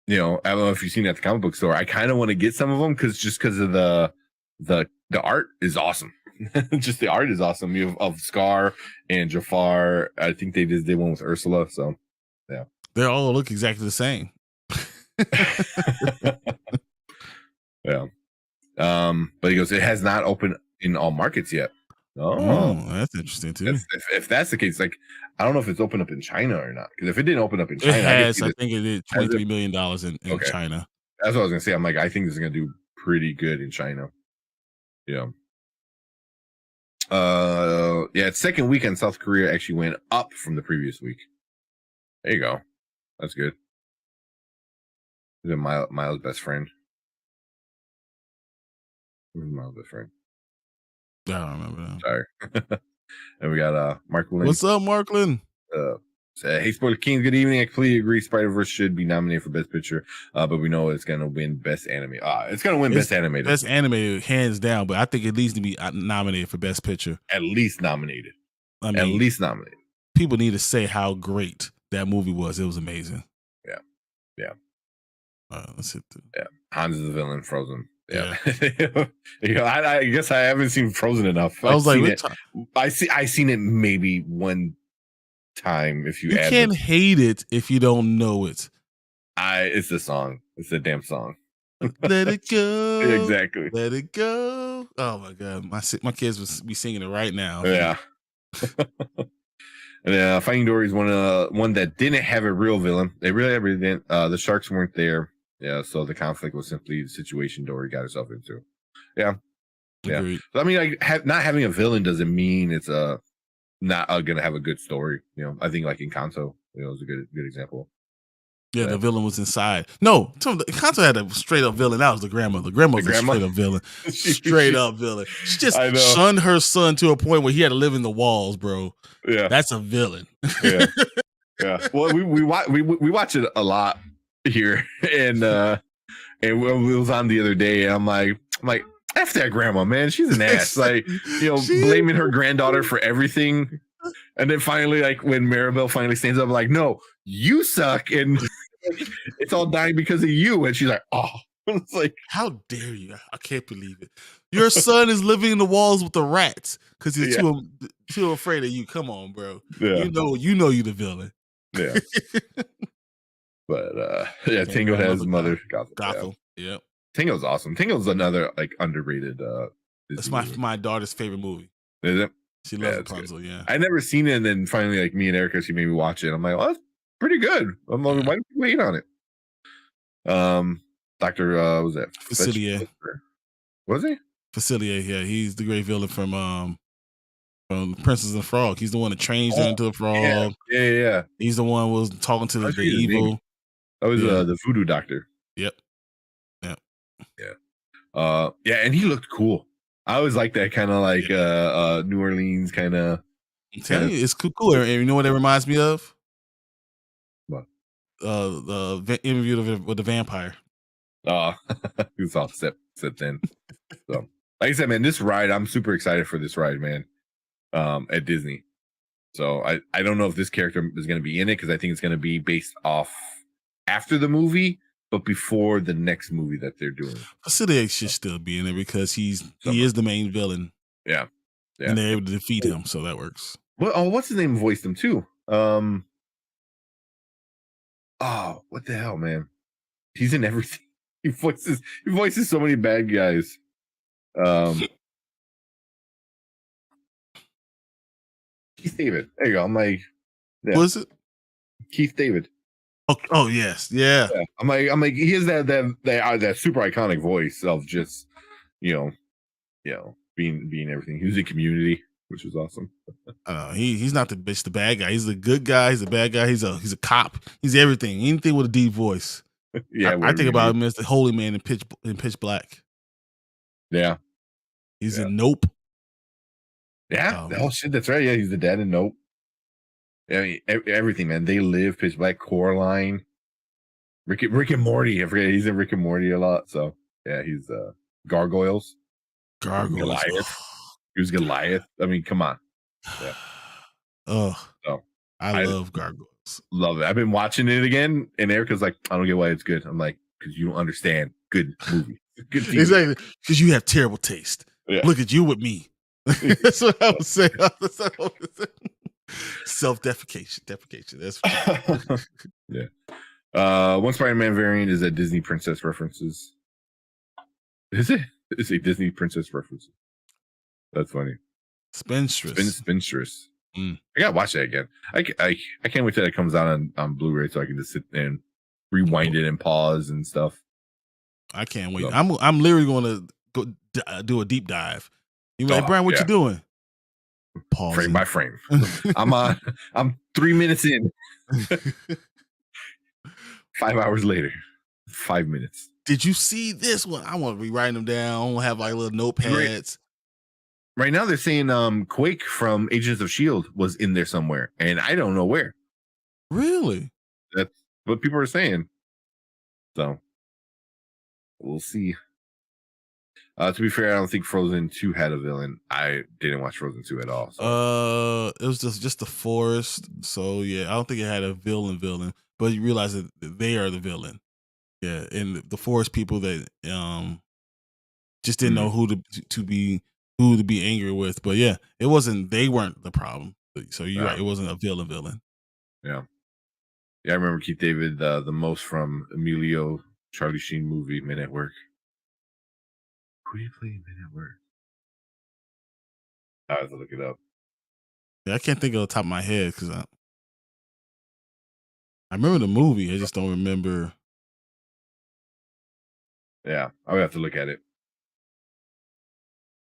I don't know if you've seen it at the comic book store. I kind of want to get some of them because of the art is awesome. Just the art is awesome. You have of Scar and Jafar. I think they did one with Ursula. So yeah, they all look exactly the same. Yeah. But he goes, it has not opened in all markets yet. Oh, that's interesting too. If that's the case, like I don't know if it's opened up in China or not. Because if it didn't open up in China, it has. I think it did $23 million in China. That's what I was gonna say. I'm like, I think this is gonna do pretty good in China. Yeah. Its second week in South Korea actually went up from the previous week. There you go. That's good. Is it Miles' best friend? Who's Miles' best friend? I don't remember that. Sorry. And we got Markland. What's up, Markland? Hey, Spoiler Kings, good evening. I completely agree. Spider-Verse should be nominated for Best Picture, but we know it's going to win Best Anime. It's going to win Best Animated. Best Animated, hands down, but I think it needs to be nominated for Best Picture. At least nominated. I mean, at least nominated. People need to say how great that movie was. It was amazing. Yeah. Let's hit Yeah, Hans is the villain. Frozen. Yeah. I guess I haven't seen Frozen enough. I was like, I seen it maybe one time. If you can't hate it if you don't know it. It's the song. It's the damn song. Let it go. Exactly. Let it go. Oh my god, my kids would be singing it right now. Yeah. And Finding Dory is one that didn't have a real villain. They really didn't. The sharks weren't there. Yeah, so the conflict was simply the situation Dory got herself into. Yeah. Agreed. So, I mean, like not having a villain doesn't mean it's not gonna have a good story. I think like Encanto, is a good example. Yeah, the villain was inside. No, Encanto had a straight up villain. That was the grandmother. The grandmother's a straight up villain. Straight up villain. She just shunned her son to a point where he had to live in the walls, bro. Yeah, that's a villain. Yeah. Well, we watch it a lot here, and it was on the other day, and I'm like, F that grandma, man. She's an ass. Like, blaming her granddaughter for everything. And then finally, like when Maribel finally stands up, I'm like, no, you suck. And it's all dying because of you. And she's like, oh, it's like, how dare you? I can't believe it. Your son is living in the walls with the rats because he's too afraid of you. Come on, bro. Yeah. You know you're the villain. Yeah. But Tango has his mother. Gothel. Yeah. Tango's awesome. Tango's another like underrated. It's my daughter's favorite movie. Is it? She loves Rapunzel. Yeah. I never seen it, and then finally, like me and Erica, she made me watch it. I'm like, oh, that's pretty good. I'm like, why did you wait on it? Dr. Was that Facilier? Was he? Facilier, yeah. He's the great villain from Princess and the Frog. He's the one that changed her into a frog. Yeah. He's the one who was talking to the evil. That was the voodoo doctor. Yep. Yeah. And he looked cool. I always like that kind of like New Orleans kind of. I'm telling you, it's cool. And you know what it reminds me of? What? The interview with the vampire. Oh, he was all sipped in. So, like I said, man, this ride, I'm super excited for this ride, man. At Disney. So I don't know if this character is going to be in it because I think it's going to be based off after the movie, but before the next movie that they're doing. Facilier should still be in it because he is the main villain. Yeah. And they're able to defeat him, so that works. What's his name voiced him too? Oh, what the hell, man? He's in everything. He voices so many bad guys. Keith David. There you go. I'm like, what is it? Keith David. Oh yes, yeah. I'm like he has that super iconic voice of just being everything. He was in Community, which was awesome. He's not the bad guy. He's the good guy. He's the bad guy. He's a cop. He's everything. Anything with a deep voice. Yeah, I think about him as the holy man in Pitch Black. Yeah, he's in Nope. Yeah, shit, that's right. Yeah, he's the dad in Nope. I mean, everything, man. They Live, Pitch Black, Coraline, Rick and Morty. I forget he's in Rick and Morty a lot. So yeah, he's Gargoyles. Goliath. He was Goliath. I mean, come on. Yeah. I love Gargoyles. Love it. I've been watching it again, and Erica's like, I don't get why it's good. I'm like, because you don't understand good movie. Good TV. Exactly. Because you have terrible taste. Yeah. Look at you with me. That's what I was saying. Self-deprecation. That's yeah. One Spider-Man variant is a Disney princess references. Is it? It's a Disney princess references. That's funny. Spinstress. I gotta watch that again. I can't wait till it comes out on Blu-ray so I can just sit and rewind it and pause and stuff. I can't wait. So. I'm literally going to go do a deep dive. You like, Brian, what you doing? Pausing. Frame by frame. I'm 3 minutes in. 5 hours later. 5 minutes. Did you see this one? I want to be writing them down. I want to have like little notepads. Right now they're saying Quake from Agents of S.H.I.E.L.D. was in there somewhere, and I don't know where. Really? That's what people are saying. So we'll see. To be fair, I don't think Frozen 2 had a villain. I didn't watch Frozen 2 at all. So. It was just the forest. So yeah, I don't think it had a villain. But you realize that they are the villain. Yeah, and the forest people that just didn't know who to be angry with. But yeah, it wasn't. They weren't the problem. So you're right. It wasn't a villain. Yeah. Yeah, I remember Keith David the most from Emilio Charlie Sheen movie Men at Work. Who do you play in Men at Work? I have to look it up. Yeah, I can't think of the top of my head because I remember the movie. I just don't remember. Yeah, I would have to look at it.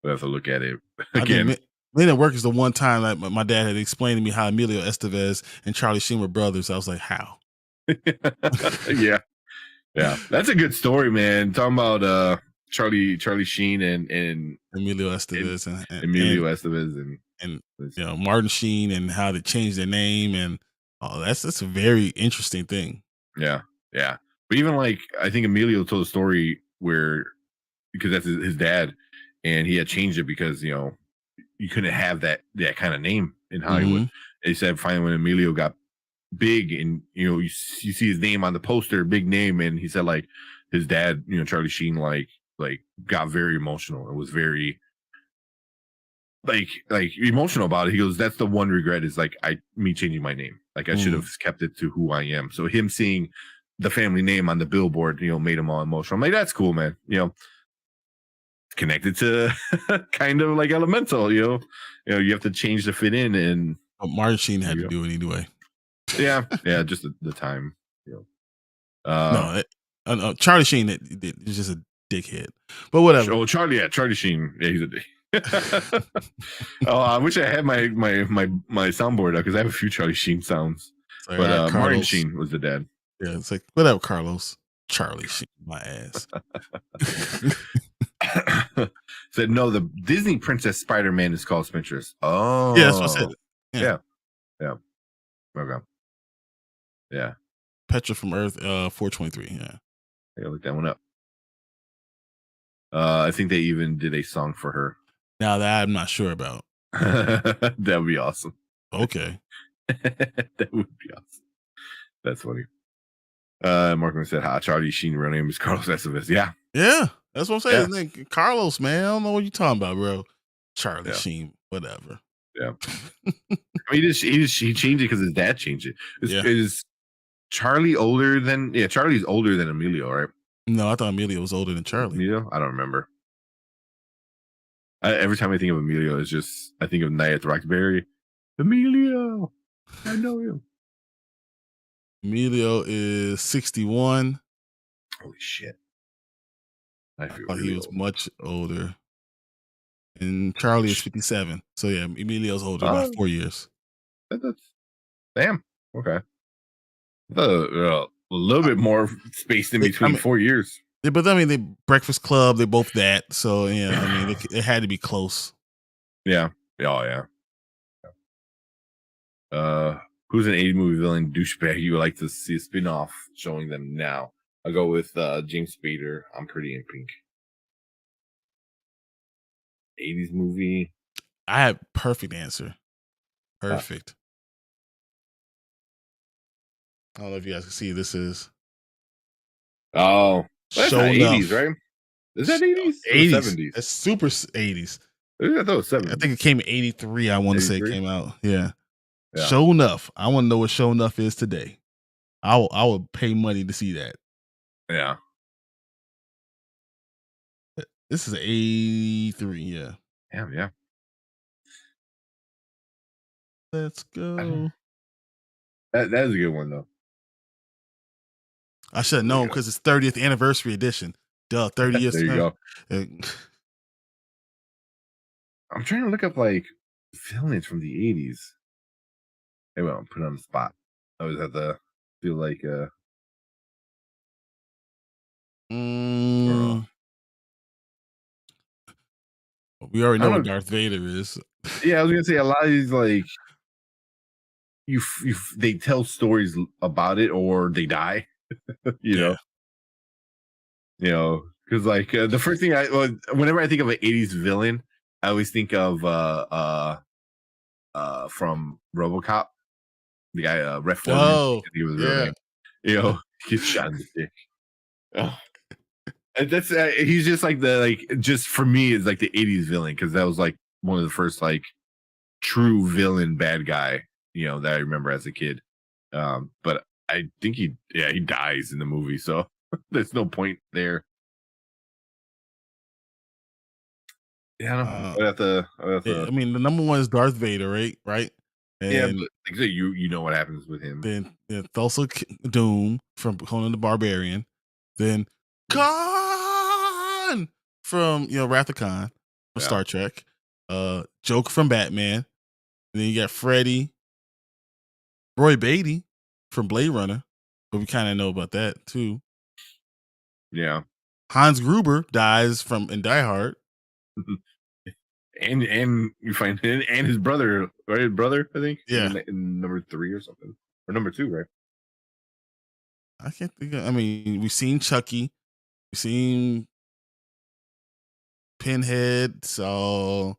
We have to look at it I again. think Men at Work is the one time that my dad had explained to me how Emilio Estevez and Charlie Sheen were brothers. I was like, how? Yeah. That's a good story, man. Talking about Charlie Sheen and Emilio Estevez and Emilio Estevez and you know, Martin Sheen and how they changed their name and that's a very interesting thing. Yeah. But even like I think Emilio told a story where because that's his dad, and he had changed it because you know you couldn't have that kind of name in Hollywood. He said finally when Emilio got big and you know you see his name on the poster, big name, and he said like his dad, you know, Charlie Sheen, like got very emotional and was very like emotional about it. He goes, that's the one regret is like me changing my name. Like I should have kept it to who I am. So him seeing the family name on the billboard, you know, made him all emotional. I'm like, that's cool, man. You know, connected to kind of like Elemental, you know, you have to change to fit in, and Martin Sheen had to do it anyway. Yeah, just the time, you know. No, Charlie Sheen is just a dickhead, but whatever. Oh, Charlie Sheen, yeah, he's a dick. Oh, I wish I had my soundboard because I have a few Charlie Sheen sounds. Sorry, but Martin Sheen was the dad. Yeah, it's like whatever, Carlos. Charlie Sheen, my ass. Said no. The Disney Princess Spider-Man is called Spintress. Oh, yeah, that's what I said. Yeah. Okay. Yeah. Petra from Earth, 423. Yeah. I gotta look that one up. I think they even did a song for her. Now that I'm not sure about. That would be awesome. Okay. That would be awesome. That's funny. Markman said, "Hi, Charlie Sheen. Real name is Carlos Estevez." Yeah, that's what I'm saying. Yeah. Carlos, man, I don't know what you're talking about, bro. Charlie Sheen, whatever. Yeah, I mean, he changed it because his dad changed it. Is Charlie older than? Yeah, Charlie's older than Emilio, right? No, I thought Emilio was older than Charlie. Emilio? I don't remember. Every time I think of Emilio, it's just I think of Night at the Roxbury. Emilio, I know you. Emilio is 61. Holy shit! I thought he was much older. And Charlie is 57. So yeah, Emilio's older by 4 years. That's damn. Okay. A little bit more spaced in between 4 years. Yeah, but I mean, they Breakfast Club, they both that. So yeah, I mean, it had to be close. Yeah. Oh yeah. Who's an 80 movie villain douchebag you would like to see a spin-off showing them now? I'll go with James Spader. I'm Pretty in Pink. 80s movie. I have perfect answer. Perfect. I don't know if you guys can see this is. Oh, that's not 80s, right? Is that 80s? 80s. 70s. It's super 80s. I thought it was 70s. I think it came in 83. I want to say it came out. Yeah. Show Enough. I want to know what Show Enough is today. I would pay money to see that. Yeah. This is 83. Yeah. Yeah. Let's go. That is a good one though. I should have known because it's 30th anniversary edition. Duh, 30 years. There you go. I'm trying to look up like villains from the 80s. Hey, well, put it on the spot. I always have to feel like we already know what Darth Vader is. Yeah, I was gonna say a lot of these like they tell stories about it or they die. You know, because like the first thing whenever I think of an 80s villain, I always think of from RoboCop, the guy Ref Foreman. Oh, he was real name. You know, he's shot in the dick. Oh, and that's he's just like just for me is like the 80s villain because that was like one of the first like true villain bad guy that I remember as a kid. But I think he dies in the movie, so there's no point there. Yeah, I mean, the number one is Darth Vader, right? yeah, And but like I said, you know what happens with him. then Thulsa Doom from Conan the Barbarian, then Khan from Wrath of Khan from Star Trek, Joker from Batman, and then you got Freddy, Roy Beatty from Blade Runner, but we kind of know about that too. Yeah, Hans Gruber dies in Die Hard. and you find him and his brother, right? His brother, I think. Yeah. In number 3 or something, or number 2, right? I can't think of. I mean, we've seen Chucky, we've seen Pinhead, so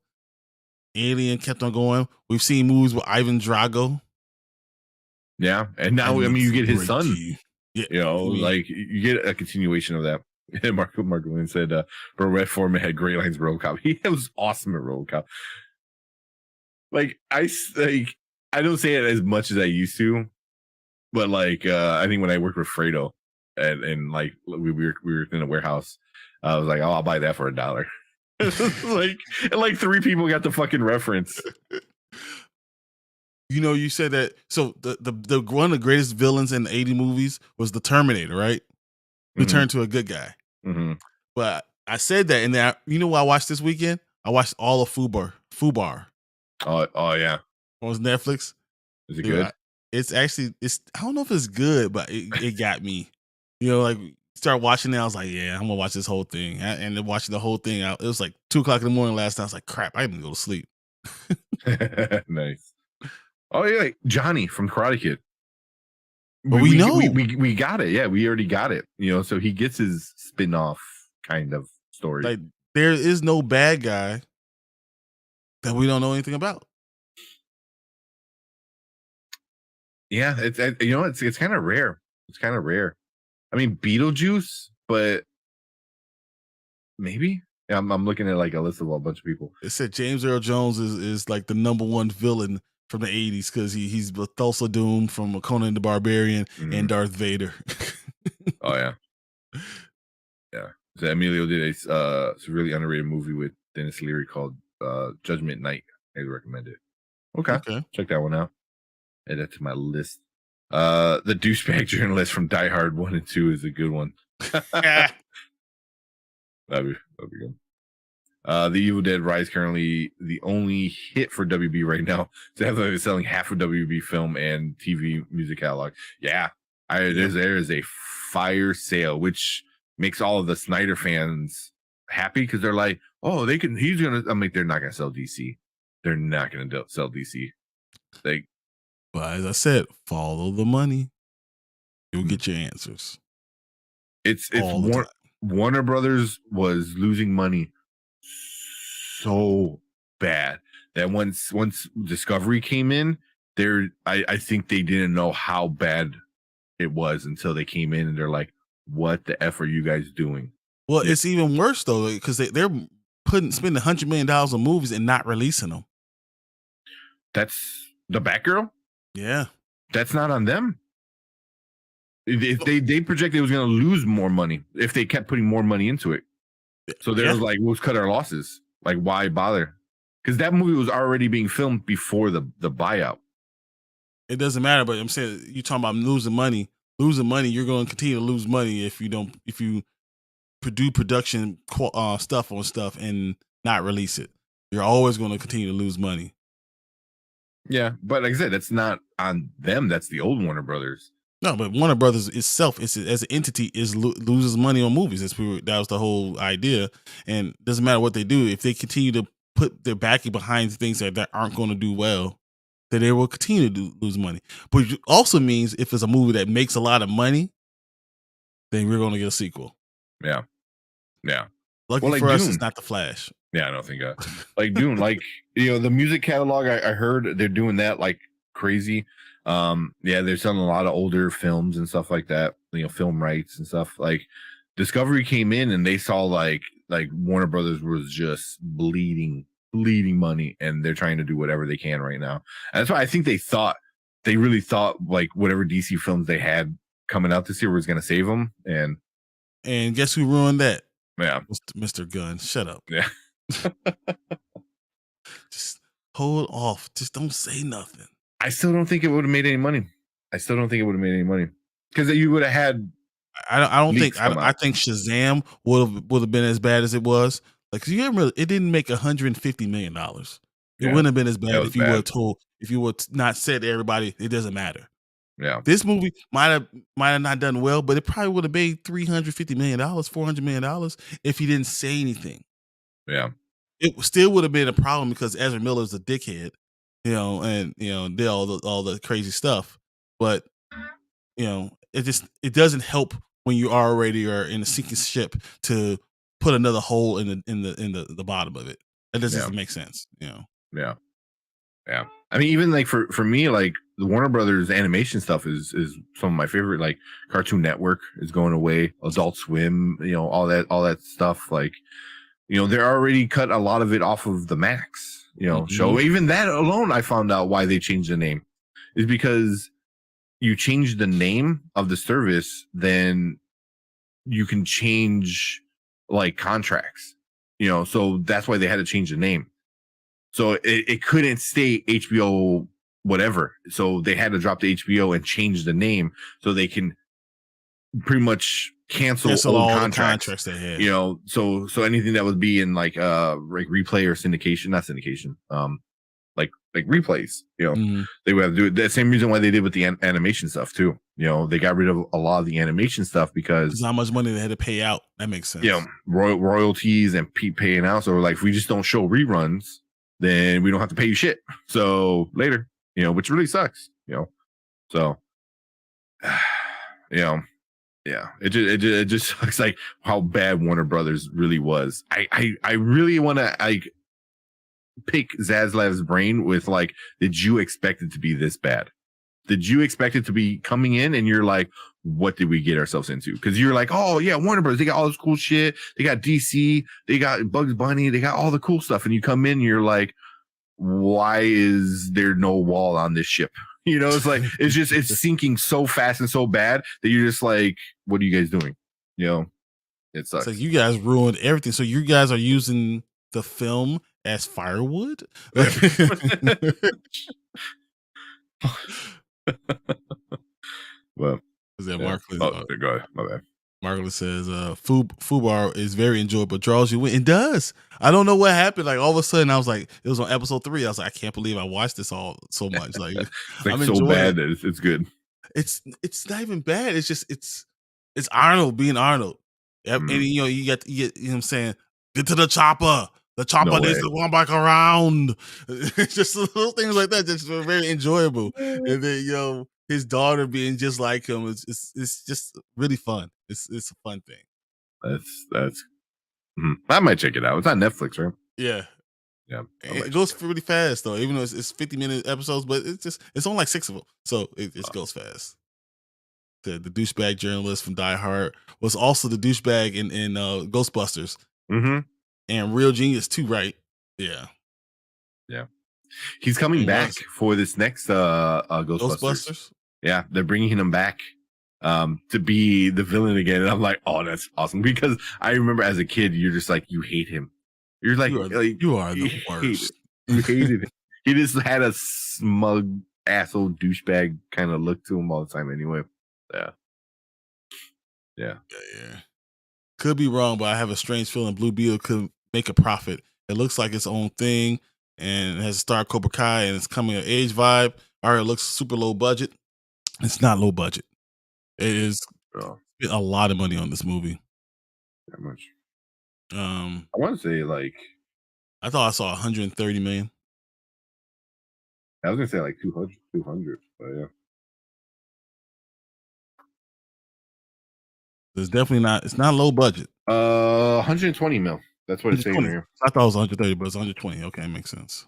Alien kept on going. We've seen movies with Ivan Drago. Yeah, and now you get his son. Yeah, like you get a continuation of that. And Mark Williams said, "Bro, Red Foreman had great lines. RoboCop. He was awesome at RoboCop. Like I don't say it as much as I used to, but like I think when I worked with Fredo, and like we were in a warehouse, I was like, oh, I'll buy that for $1. like 3 people got the fucking reference. You said that. So the one of the greatest villains in the 80 movies was the Terminator, right? Who turned to a good guy. Mm-hmm. But I said that, and then what I watched this weekend? I watched all of Fubar. Oh yeah. On Netflix. Is it good? It's actually I don't know if it's good, but it got me. Like start watching it, I was like, yeah, I'm gonna watch this whole thing. And then watching the whole thing out, it was like 2:00 in the morning last night. I was like, crap, I didn't go to sleep. Nice. Oh yeah, Johnny from Karate Kid. But we know we got it. Yeah, we already got it. So he gets his spin-off kind of story. Like there is no bad guy that we don't know anything about. Yeah, it's kind of rare. It's kind of rare. I mean, Beetlejuice, but maybe. Yeah, I'm looking at like a list of a bunch of people. It said James Earl Jones is like the number one villain from the 80s because he's Thulsa Doom from Conan the Barbarian and Darth Vader. Oh yeah, yeah. So Emilio did a really underrated movie with Dennis Leary called Judgment Night. I recommend it. Okay, check that one out. Add that to my list. The douchebag journalist from Die Hard 1 and 2 is a good one. That'd be good. The Evil Dead Rise currently the only hit for WB right now. So selling half of WB film and TV music catalog. Yeah, there is a fire sale, which makes all of the Snyder fans happy because they're like, oh, he's gonna. I'm like, they're not gonna sell DC. They're not gonna sell DC. Like, but as I said, follow the money. You'll get your answers. It's Warner Brothers was losing money so bad that once Discovery came in there, I think they didn't know how bad it was until they came in and they're like, what the F are you guys doing? Well, it's even worse though, because they're spending $100 million on movies and not releasing them. That's the Batgirl? Yeah. That's not on them. If they projected it was going to lose more money if they kept putting more money into it. So they're like, let's cut our losses. Like, why bother? Because that movie was already being filmed before the buyout. It doesn't matter, but I'm saying you're talking about losing money. Losing money, you're going to continue to lose money if you do production stuff on stuff and not release it. You're always going to continue to lose money. Yeah, but like I said, that's not on them. That's the old Warner Brothers. No, but Warner Brothers itself, as an entity, loses money on movies. That was the whole idea. And it doesn't matter what they do. If they continue to put their backing behind things that aren't going to do well, then they will continue to lose money. But it also means if it's a movie that makes a lot of money, then we're going to get a sequel. Yeah. Yeah. Lucky for us, it's not The Flash. Yeah, I don't think like Dune, like, the music catalog, I heard they're doing that like crazy. Yeah, they're selling a lot of older films and stuff like that, film rights and stuff. Like, Discovery came in and they saw like Warner Brothers was just bleeding money, and they're trying to do whatever they can right now. And that's why I think they really thought like whatever DC films they had coming out this year was going to save them. And guess who ruined that? Yeah, Mr. Gunn. Shut up. Yeah. Just hold off. Just don't say nothing. I still don't think it would have made any money. Because you would have had. I think Shazam would have been as bad as it was. Like it didn't make $150 million. It wouldn't have been as bad if you were not said to everybody it doesn't matter. Yeah, this movie might have not done well, but it probably would have made $350 million, $400 million if he didn't say anything. Yeah, it still would have been a problem because Ezra Miller's a dickhead, and did all the crazy stuff. But it doesn't help when you already are in a sinking ship to put another hole in the bottom of it. That doesn't make sense. Yeah. I mean, even like for me, like the Warner Brothers animation stuff is some of my favorite. Like Cartoon Network is going away, Adult Swim, all that stuff. Like, they're already cut a lot of it off of the Max, show. Even that alone, I found out why they changed the name is because you change the name of the service, then you can change like contracts, so that's why they had to change the name. So it couldn't stay HBO whatever. So they had to drop the HBO and change the name so they can pretty much cancel all contracts they had. So anything that would be in like replay or syndication, not syndication, like replays, they would have to do it. The same reason why they did with the animation stuff too. They got rid of a lot of the animation stuff because how much money they had to pay out. That makes sense. Royalties and paying out. So like, if we just don't show reruns, then we don't have to pay you shit. So later, which really sucks, So, it just sucks like how bad Warner Brothers really was. I really want to like pick Zaslav's brain with like, did you expect it to be this bad? Did you expect it to be coming in and you're like, what did we get ourselves into? Because you're like, oh yeah, Warner Brothers, they got all this cool shit. They got DC, they got Bugs Bunny, they got all the cool stuff. And you come in, and you're like, why is there no wall on this ship? It's like, it's sinking so fast and so bad that you're just like, what are you guys doing? It sucks. It's like you guys ruined everything. So you guys are using the film as firewood? Well, go ahead. My bad. Margaret says, Fubar is very enjoyable, draws you in. It does. I don't know what happened. Like all of a sudden I was like, it was on episode 3. I was like, I can't believe I watched this all so much. Like, it's like so bad that it's good. It's not even bad. It's just, it's Arnold being Arnold. And you get, what I'm saying? Get to the chopper. The chopper needs to come back around. It's just little things like that. Just very enjoyable. And then, his daughter being just like him, it's just really fun. It's a fun thing. That's. I might check it out. It's on Netflix, right? Yeah. It goes really fast though, even though it's 50-minute episodes, but it's only like 6 of them, so it goes fast. The douchebag journalist from Die Hard was also the douchebag in Ghostbusters, and Real Genius too, right? Yeah. He's coming back for this next Ghostbusters. Yeah, they're bringing him back to be the villain again, and I'm like, oh, that's awesome, because I remember as a kid, you're just like, you hate him. You're like, you are the worst. You hated him. He just had a smug asshole douchebag kind of look to him all the time. Anyway, yeah. Could be wrong, but I have a strange feeling Blue Beetle could make a profit. It looks like its own thing, and it has a star Cobra Kai, and it's coming of age vibe. All right, it looks super low budget. It's not low budget. It is a lot of money on this movie. That much. I want to say like, I thought I saw 130 million. I was gonna say like 200, but yeah. It's definitely not. It's not low budget. 120 mil. That's what it's saying here. I thought it was 130, but it's 120. Okay, makes sense.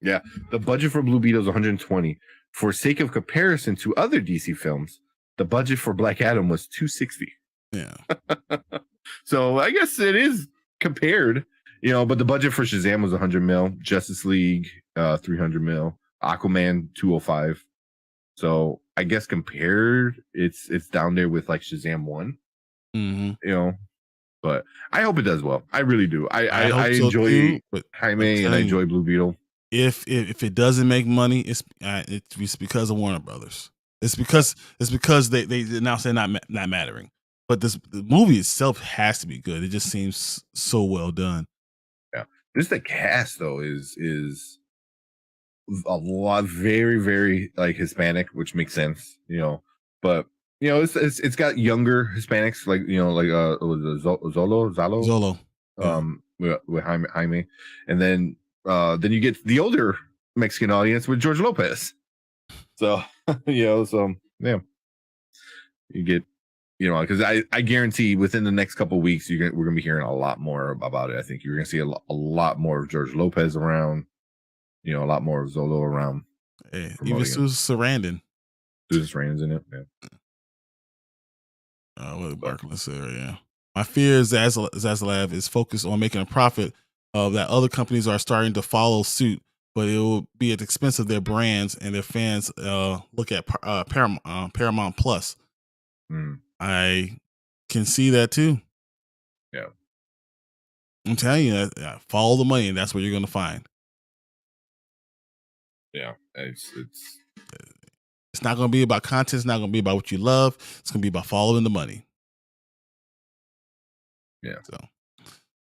Yeah, the budget for Blue Beetle is 120. For sake of comparison to other DC films, the budget for Black Adam was 260. Yeah. So I guess it is compared, but the budget for Shazam was 100 mil, Justice League 300 mil, Aquaman 205. So I guess compared, it's down there with like Shazam 1. Mm-hmm. But I hope it does well. I really do. I hope so enjoy too, but Jaime and I enjoy Blue Beetle. If it doesn't make money, it's because of Warner Brothers. It's because they announced they're not mattering. But the movie itself has to be good. It just seems so well done. Yeah, just the cast though is a lot, very very like Hispanic, which makes sense. But it's got younger Hispanics like Zolo. With Jaime, and then you get the older Mexican audience with George Lopez. So you get because I guarantee within the next couple of weeks we're gonna be hearing a lot more about it. I think you're gonna see a lot more of George Lopez around, a lot more of Zolo around. Hey, even Susan Sarandon. Susan Sarandon's in it. Yeah. What Barkley said, yeah. My fear is that Zaslav is focused on making a profit that other companies are starting to follow suit, but it will be at the expense of their brands and their fans. Look at Paramount Plus. I can see that too. Yeah. I'm telling you, follow the money, and that's what you're going to find. Yeah, it's not going to be about content. It's not going to be about what you love. It's going to be about following the money. Yeah. So,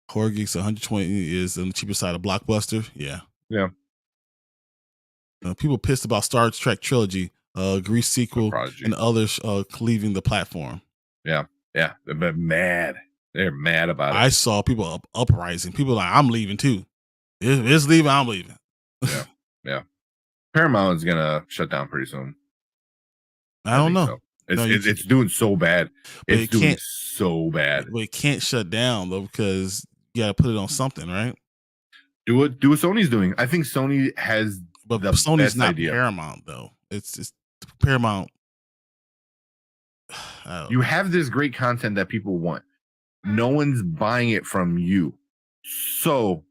Horror Geeks 120 is on the cheaper side of Blockbuster. Yeah. Yeah. People pissed about Star Trek trilogy, Grease sequel, and others leaving the platform. Yeah. Yeah. They're mad. They're mad about it. I saw people uprising. People like, I'm leaving too. It's leaving. I'm leaving. Yeah. Yeah. Paramount is gonna shut down pretty soon. I don't know. So. It's doing so bad. It's doing so bad. But it can't shut down though because you got to put it on something, right? Do what Sony's doing. I think Sony has, but the Sony's best not idea. Paramount though. It's Paramount. You have this great content that people want. No one's buying it from you, so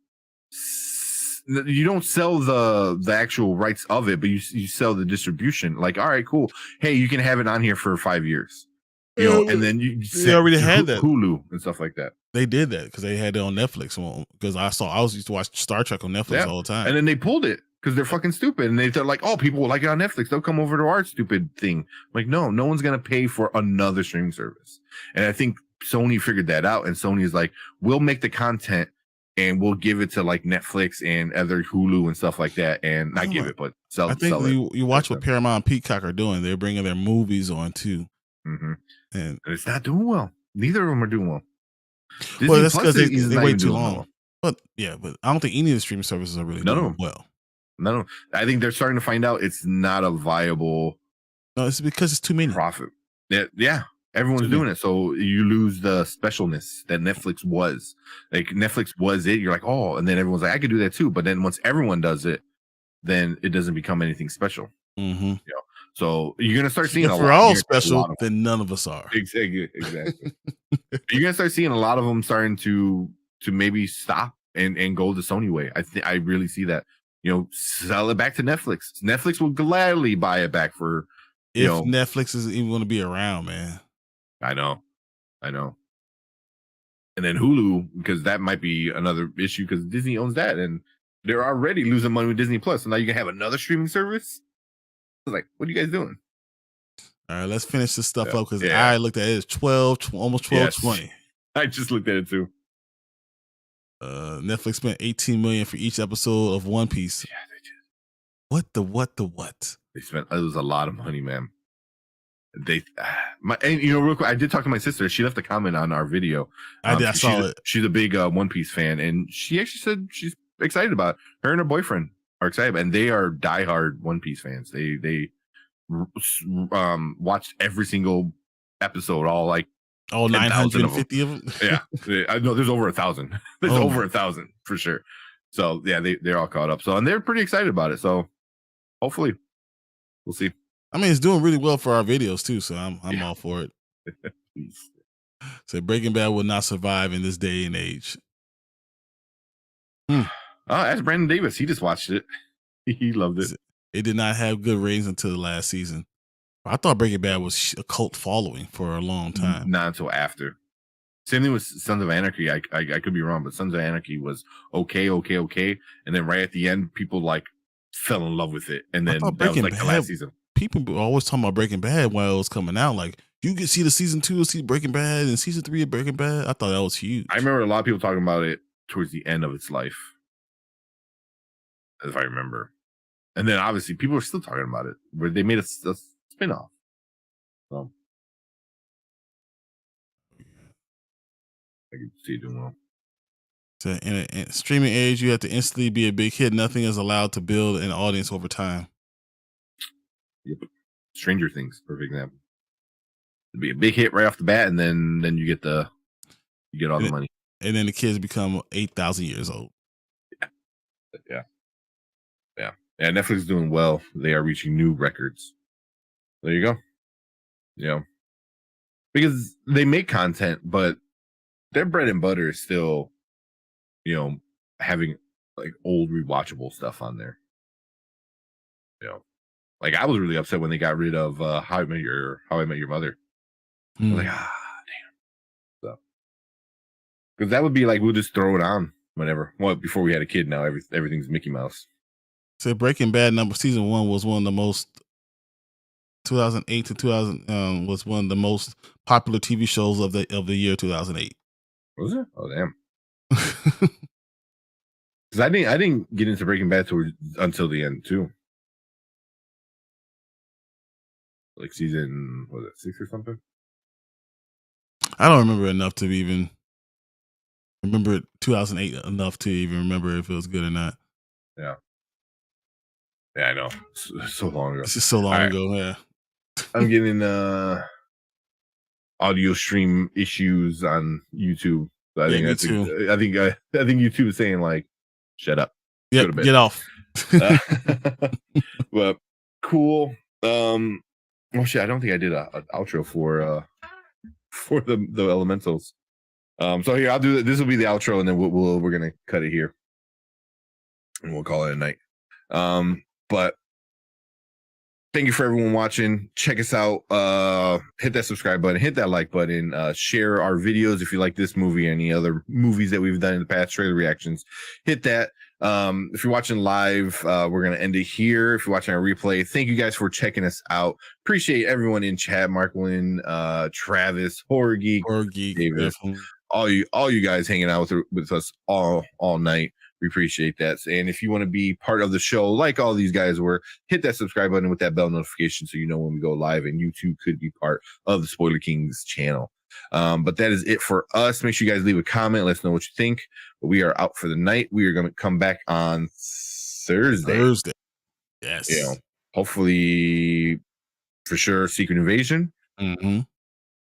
you don't sell the actual rights of it, but you sell the distribution. Like, all right, cool. Hey, you can have it on here for 5 years, and then they already had that Hulu and stuff like that. They did that because they had it on Netflix. Because I used to watch Star Trek on Netflix all the time, and then they pulled it because they're fucking stupid, and they're like, oh, people will like it on Netflix. They'll come over to our stupid thing. Like, no one's gonna pay for another streaming service. And I think Sony figured that out, and Sony is like, we'll make the content and we'll give it to like Netflix and other Hulu and stuff like that, and not give it, but sell. I think you watch what Paramount and Peacock are doing. They're bringing their movies on too, and it's not doing well. Neither of them are doing well. Well, that's because they wait too long. But I don't think any of the streaming services are really doing well. No, I think they're starting to find out it's not a viable. No, it's because it's too many profit. Yeah. Everyone's doing it, so you lose the specialness that Netflix was. Like, Netflix was it. You're like, oh, and then everyone's like, I could do that too. But then once everyone does it, then it doesn't become anything special. So you're gonna start seeing if we're all special, then none of us are. Exactly. You're gonna start seeing a lot of them starting to maybe stop and go the Sony way. I really see that. Sell it back to Netflix. Netflix will gladly buy it back for. If Netflix is even going to be around, man. I know. And then Hulu, because that might be another issue because Disney owns that, and they're already losing money with Disney Plus. So now you can have another streaming service. Like, what are you guys doing? All right, let's finish this stuff up because I looked at it. It's 12, almost 12:20. I just looked at it too. Netflix spent $18 million for each episode of One Piece. Yeah, they did. What? They spent. It was a lot of money, man. Real quick, I did talk to my sister. She left a comment on our video. I saw it. She's a big One Piece fan, and she actually said she's excited about it. Her and her boyfriend are excited, and they are diehard One Piece fans. They watched every single episode, all 950 of them. Yeah, I know there's over 1,000. There's over 1,000 for sure. So yeah, they're all caught up. So, and they're pretty excited about it. So hopefully, we'll see. I mean, it's doing really well for our videos too, so I'm all for it. Said Breaking Bad will not survive in this day and age. Oh, that's Brandon Davis. He just watched it. He loved it. It did not have good ratings until the last season. I thought Breaking Bad was a cult following for a long time. Not until after. Same thing with Sons of Anarchy. I could be wrong, but Sons of Anarchy was okay, and then right at the end, people like fell in love with it, and then that was like the last season. People were always talking about Breaking Bad while it was coming out. Like, you could see the season 2 of Breaking Bad and season 3 of Breaking Bad. I thought that was huge. I remember a lot of people talking about it towards the end of its life, if I remember. And then obviously people are still talking about it, where they made a spin-off. So I can see it doing well. So in a streaming age, you have to instantly be a big hit. Nothing is allowed to build an audience over time. Yep. Stranger Things, perfect example. It'd be a big hit right off the bat, and then you get all the money. And then the kids become 8,000 years old. Yeah. Netflix is doing well. They are reaching new records. There you go. Yeah. Because they make content, but their bread and butter is still, having like old rewatchable stuff on there. Like I was really upset when they got rid of How I Met Your Mother. I was like, damn. So, because that would be like, we'll just throw it on whenever. Well, before we had a kid, now everything's Mickey Mouse. So Breaking Bad season 1 was one of the most 2008 to 2000 was one of the most popular TV shows of the year 2008. Was it? Oh damn! Because I didn't get into Breaking Bad until the end too. Like season, was it 6 or something? I don't remember enough to even remember 2008 enough to even remember if it was good or not. Yeah, I know. So long ago. It's just so long ago. Yeah, I'm getting audio stream issues on YouTube. So I think YouTube is saying like, shut up. Yeah, get off. But cool. Oh shit, I don't think I did an outro for the Elementals. So here I'll do this. Will be the outro, and then we're gonna cut it here, and we'll call it a night. But thank you for everyone watching. Check us out. Hit that subscribe button, hit that like button, share our videos if you like this movie or any other movies that we've done in the past, trailer reactions. Hit that. If you're watching live, we're going to end it here. If you're watching a replay, thank you guys for checking us out. Appreciate everyone in chat, Marklin, Travis, Horror Geek, Davis, all you guys hanging out with us all night. We appreciate that. And if you want to be part of the show, like all these guys were, hit that subscribe button with that bell notification so you know when we go live, and you too could be part of the Spoiler Kings channel. But that is it for us. Make sure you guys leave a comment. Let us know what you think. But we are out for the night. We are going to come back on Thursday. Yes. Hopefully, for sure, Secret Invasion. Mm-hmm.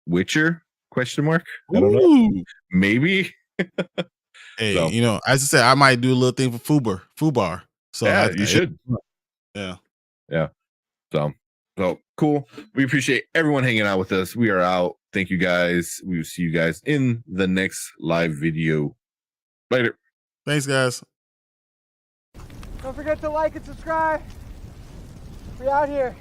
Witcher? ? I don't know. Maybe. Hey, as I said, I might do a little thing for Fubar. So yeah, you should. Yeah. So cool. We appreciate everyone hanging out with us. We are out. Thank you guys. We will see you guys in the next live video. Later. Thanks, guys. Don't forget to like and subscribe. We out here.